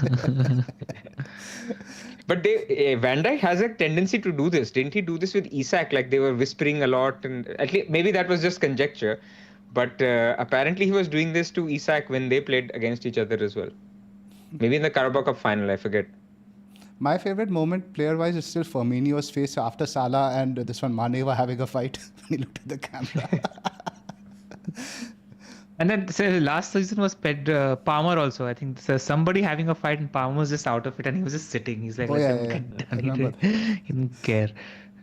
But Van Dijk has a tendency to do this. Didn't he do this with Isak? Like they were whispering a lot, and at least maybe that was just conjecture. But apparently he was doing this to Isak when they played against each other as well. Maybe in the Carabao Cup final, I forget. My favorite moment player-wise is still Firmino's face after Salah and this one Mane were having a fight when he looked at the camera. And then last season was Palmer also. I think there's somebody having a fight and Palmer was just out of it and he was just sitting. He's like, I remember. He didn't care.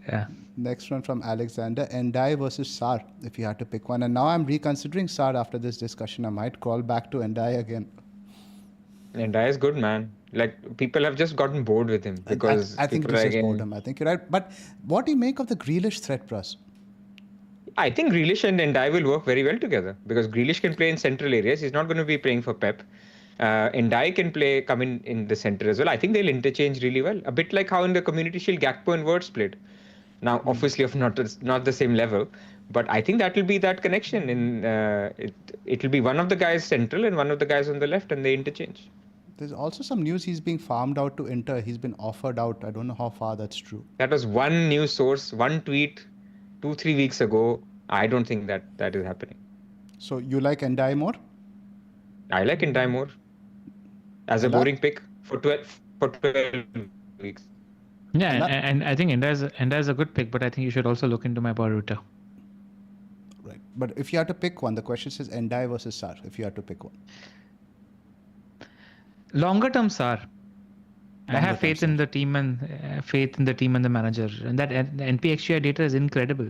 Yeah. Next one from Alexander. Endai versus Sar, if you had to pick one. And now I'm reconsidering Sar after this discussion. I might crawl back to Endai again. Endai is good, man. Like people have just gotten bored with him because I think this is boredom. I think you're right. But what do you make of the Grealish threat, Pras? I think Grealish and Endai will work very well together because Grealish can play in central areas. He's not going to be playing for Pep. Endai can come in the center as well. I think they'll interchange really well. A bit like how in the Community Shield Gakpo and Wirtz played. Now, obviously, of not the same level, but I think that will be that connection. It will be one of the guys central and one of the guys on the left, and they interchange. There's also some news he's being farmed out to Inter. He's been offered out. I don't know how far that's true. That was one news source, one tweet, 2-3 weeks ago. I don't think that is happening. So you like Endai more? I like Endai more as a boring pick for 12 weeks. Yeah, and I think Enda is a good pick, but I think you should also look into my Baruta. Right. But if you had to pick one, the question says Endai versus Sar, if you had to pick one. Longer term Sar. I have faith in the team and the manager, and that NPXGI data is incredible.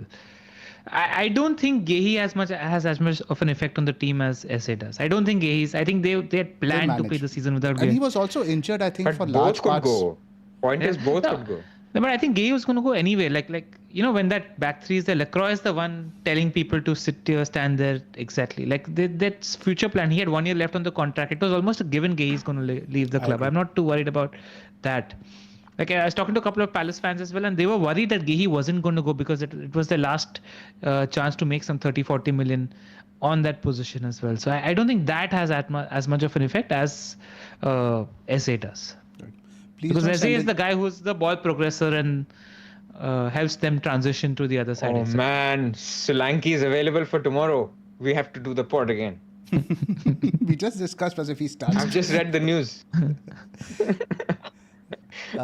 I don't think Gehi has as much of an effect on the team as SA does. I don't think Gehi's. I think they had planned to play the season without. And he was also injured, I think, but for both large could parts. go. Point is, both could go. But I think Gay was going to go anyway. Like when that back three is there, Lacroix is the one telling people to sit here, stand there. Exactly. That's future plan. He had 1 year left on the contract. It was almost a given Gay is going to leave the club. agree. I'm not too worried about that. Like I was talking to a couple of Palace fans as well, and they were worried that Gay wasn't going to go because it was their last chance to make some 30-40 million on that position as well. So I don't think that has as much of an effect as SA does. Please Because don't Eze send is in- the guy who's the ball progressor and helps them transition to the other side. Oh etc. man, Solanke is available for tomorrow. We have to do the pod again. we just discussed as if he starts. I've just read the news.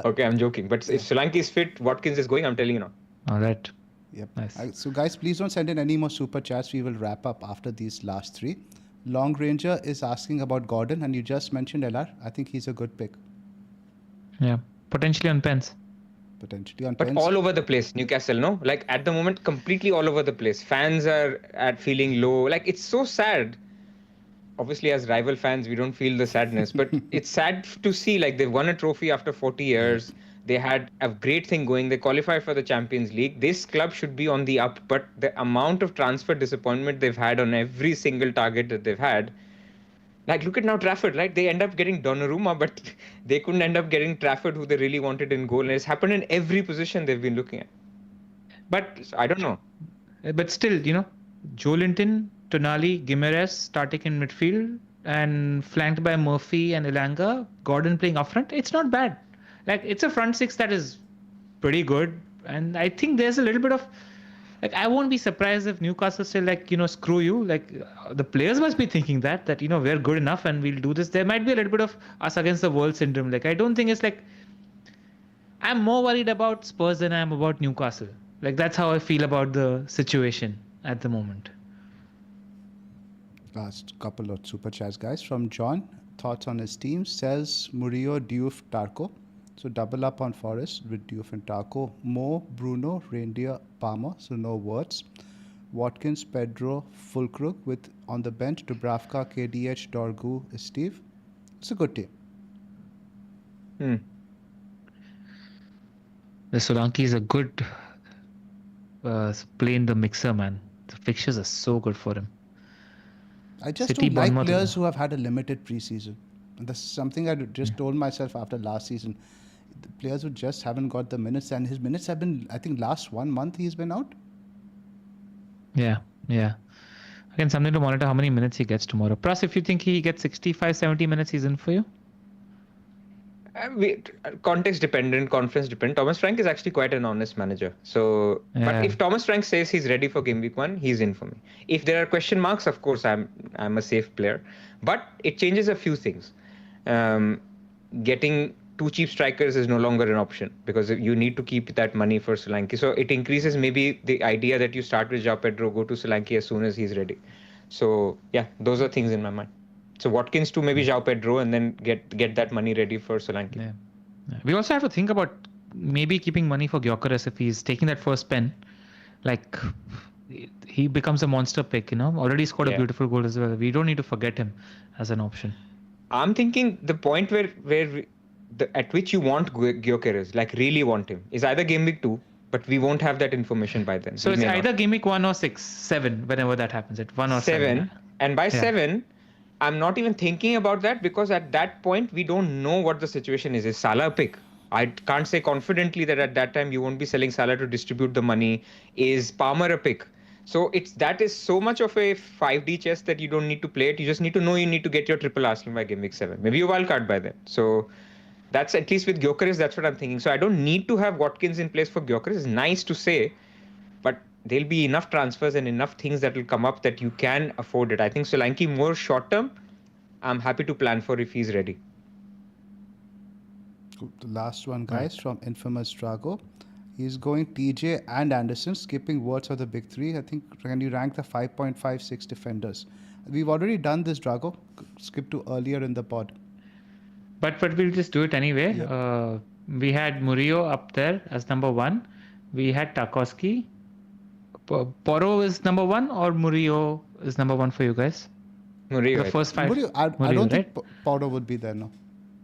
Okay, I'm joking. But if Solanke is fit, Watkins is going, I'm telling you now. All right. Yep. Nice. So guys, please don't send in any more super chats. We will wrap up after these last three. Long Ranger is asking about Gordon, and you just mentioned LR. I think he's a good pick, Yeah. Potentially on pens. potentially on But pens. all over the place, Newcastle, no? Like at the moment, completely all over the place. Fans are feeling low. Like it's so sad. Obviously, as rival fans, we don't feel the sadness, but it's sad to see like they've won a trophy after 40 years. They had a great thing going. They qualified for the Champions League. This club should be on the up, but the amount of transfer disappointment they've had on every single target that they've had. Like, look at now Trafford, right? They end up getting Donnarumma, but they couldn't end up getting Trafford, who they really wanted in goal. And it's happened in every position they've been looking at. But So I don't know. but still, Joelinton, Tonali, Gyokeres starting in midfield and flanked by Murphy and Elanga, Gordon playing up front. It's not bad. Like it's a front six that is pretty good, and I think there's a little bit of like I won't be surprised if Newcastle say like screw you. Like the players must be thinking that we're good enough and we'll do this. There might be a little bit of us against the world syndrome. Like I don't think it's like I'm more worried about Spurs than I am about Newcastle. Like that's how I feel about the situation at the moment. Last couple of super chats, guys. From John, thoughts on his team. Says Murillo, Diouf, Tarko. So double up on Forest with Diouf and Tarko. Mo, Bruno, Reindeer, Palmer. So no words. Watkins, Pedro, Fulkrug with on the bench. Dubravka, KDH, Dorgu, Steve. It's a good team. The Solanke is a good play in the mixer, man. The fixtures are so good for him. I just City, don't like Bournemouth, players who have had a limited preseason. And that's something I just told myself after last season. The players who just haven't got the minutes, and his minutes have been, I think, last 1 month he's been out. Yeah. Again, something to monitor how many minutes he gets tomorrow. Plus, if you think he gets 65, 70 minutes, he's in for you. Context dependent, conference dependent. Thomas Frank is actually quite an honest manager. So, Yeah. but if Thomas Frank says he's ready for game week 1, he's in for me. If there are question marks, of course I'm a safe player. But it changes a few things. Getting 2 cheap strikers is no longer an option because you need to keep that money for Solanke. So it increases maybe the idea that you start with João Pedro, go to Solanke as soon as he's ready. So yeah, those are things in my mind. So Watkins to maybe João Pedro and then get that money ready for Solanke. Yeah. We also have to think about maybe keeping money for Gyokeres if he's taking that first pen. Like he becomes a monster pick, Already scored a beautiful goal as well. We don't need to forget him as an option. I'm thinking the point at which you want Gyokeres, like really want him, is either game week 2, but we won't have that information by then. So it's either game week 1 or 6, 7, whenever that happens. At 1 or 7. And by 7, I'm not even thinking about that because at that point, we don't know what the situation is. Is Salah a pick? I can't say confidently that at that time you won't be selling Salah to distribute the money. Is Palmer a pick? So that is so much of a 5D chess that you don't need to play it. You just need to know you need to get your triple Arsenal by game week 7. Maybe you wildcard by then. So that's at least with Gyokeres, that's what I'm thinking. So I don't need to have Watkins in place for Gyokeres. It's nice to say, but there'll be enough transfers and enough things that will come up that you can afford it. I think Solanke more short term, I'm happy to plan for if he's ready. The last one, guys, from Infamous Drago. He's going TJ and Anderson, skipping words of the big 3. I think, can you rank the 5.56 defenders? We've already done this, Drago. Skip to earlier in the pod. But we'll just do it anyway. Yep. We had Murillo up there as number 1. We had Tarkowski. Porro is number 1 or Murillo is number 1 for you guys? Murillo, The first 5. I Murillo, don't right? think Powder would be there now.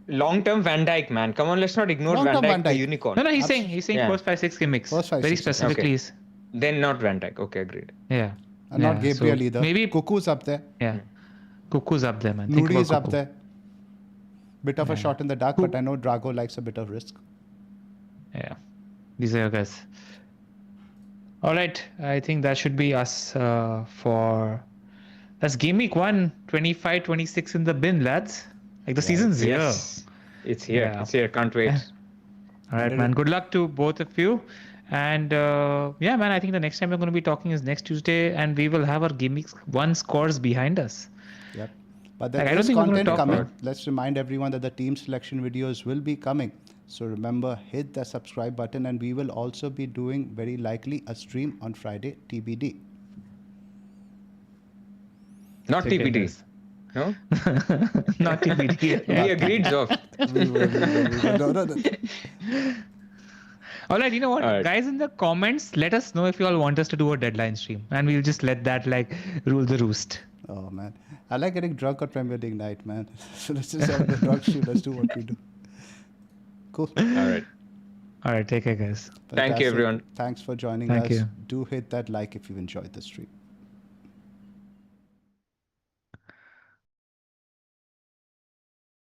long-term Van Dijk, man. Come on, let's not ignore Van Long-term Dijk, Van the Dijk. unicorn. No, he's saying Yeah. first 5-6 game mix. First 5-6 Very game. specifically. Okay. Is Then not Van Dijk. Okay, agreed. Yeah. And not Yeah, Gabriel so either. maybe- Cuckoo's up there. Yeah. Cuckoo's up there, man. Think Nuri is about up Cuckoo. there. Bit of a Yeah. shot in the dark, but I know Drago likes a bit of risk. Yeah. These are your guys. All right. I think that should be us for... That's game week 1, 25, 26 in the bin, lads. Like the season's here. Yes. It's here. Yeah. It's here. Can't wait. All right, man. Good luck to both of you. And yeah, man, I think the next time we're going to be talking is next Tuesday, and we will have our game week 1 scores behind us. Yep. But Like, I there don't is think we're gonna content talk coming. about- Let's remind everyone that the team selection videos will be coming. So remember, hit the subscribe button, and we will also be doing very likely a stream on Friday, TBD. Not Take care, TBD. guys. No? Not TBD. We agreed, Zoph. We will. No. All right, you know what? All right. Guys, in the comments, let us know if you all want us to do a deadline stream, and we'll just let that like rule the roost. Oh man, I like getting drunk on Premier League night, man. So let's just have the drunk shoot. Let's do what we do. Cool. All right. All right, take care, guys. Thank you, everyone. Thanks for joining Thank us. you. Do hit that like if you enjoyed the stream.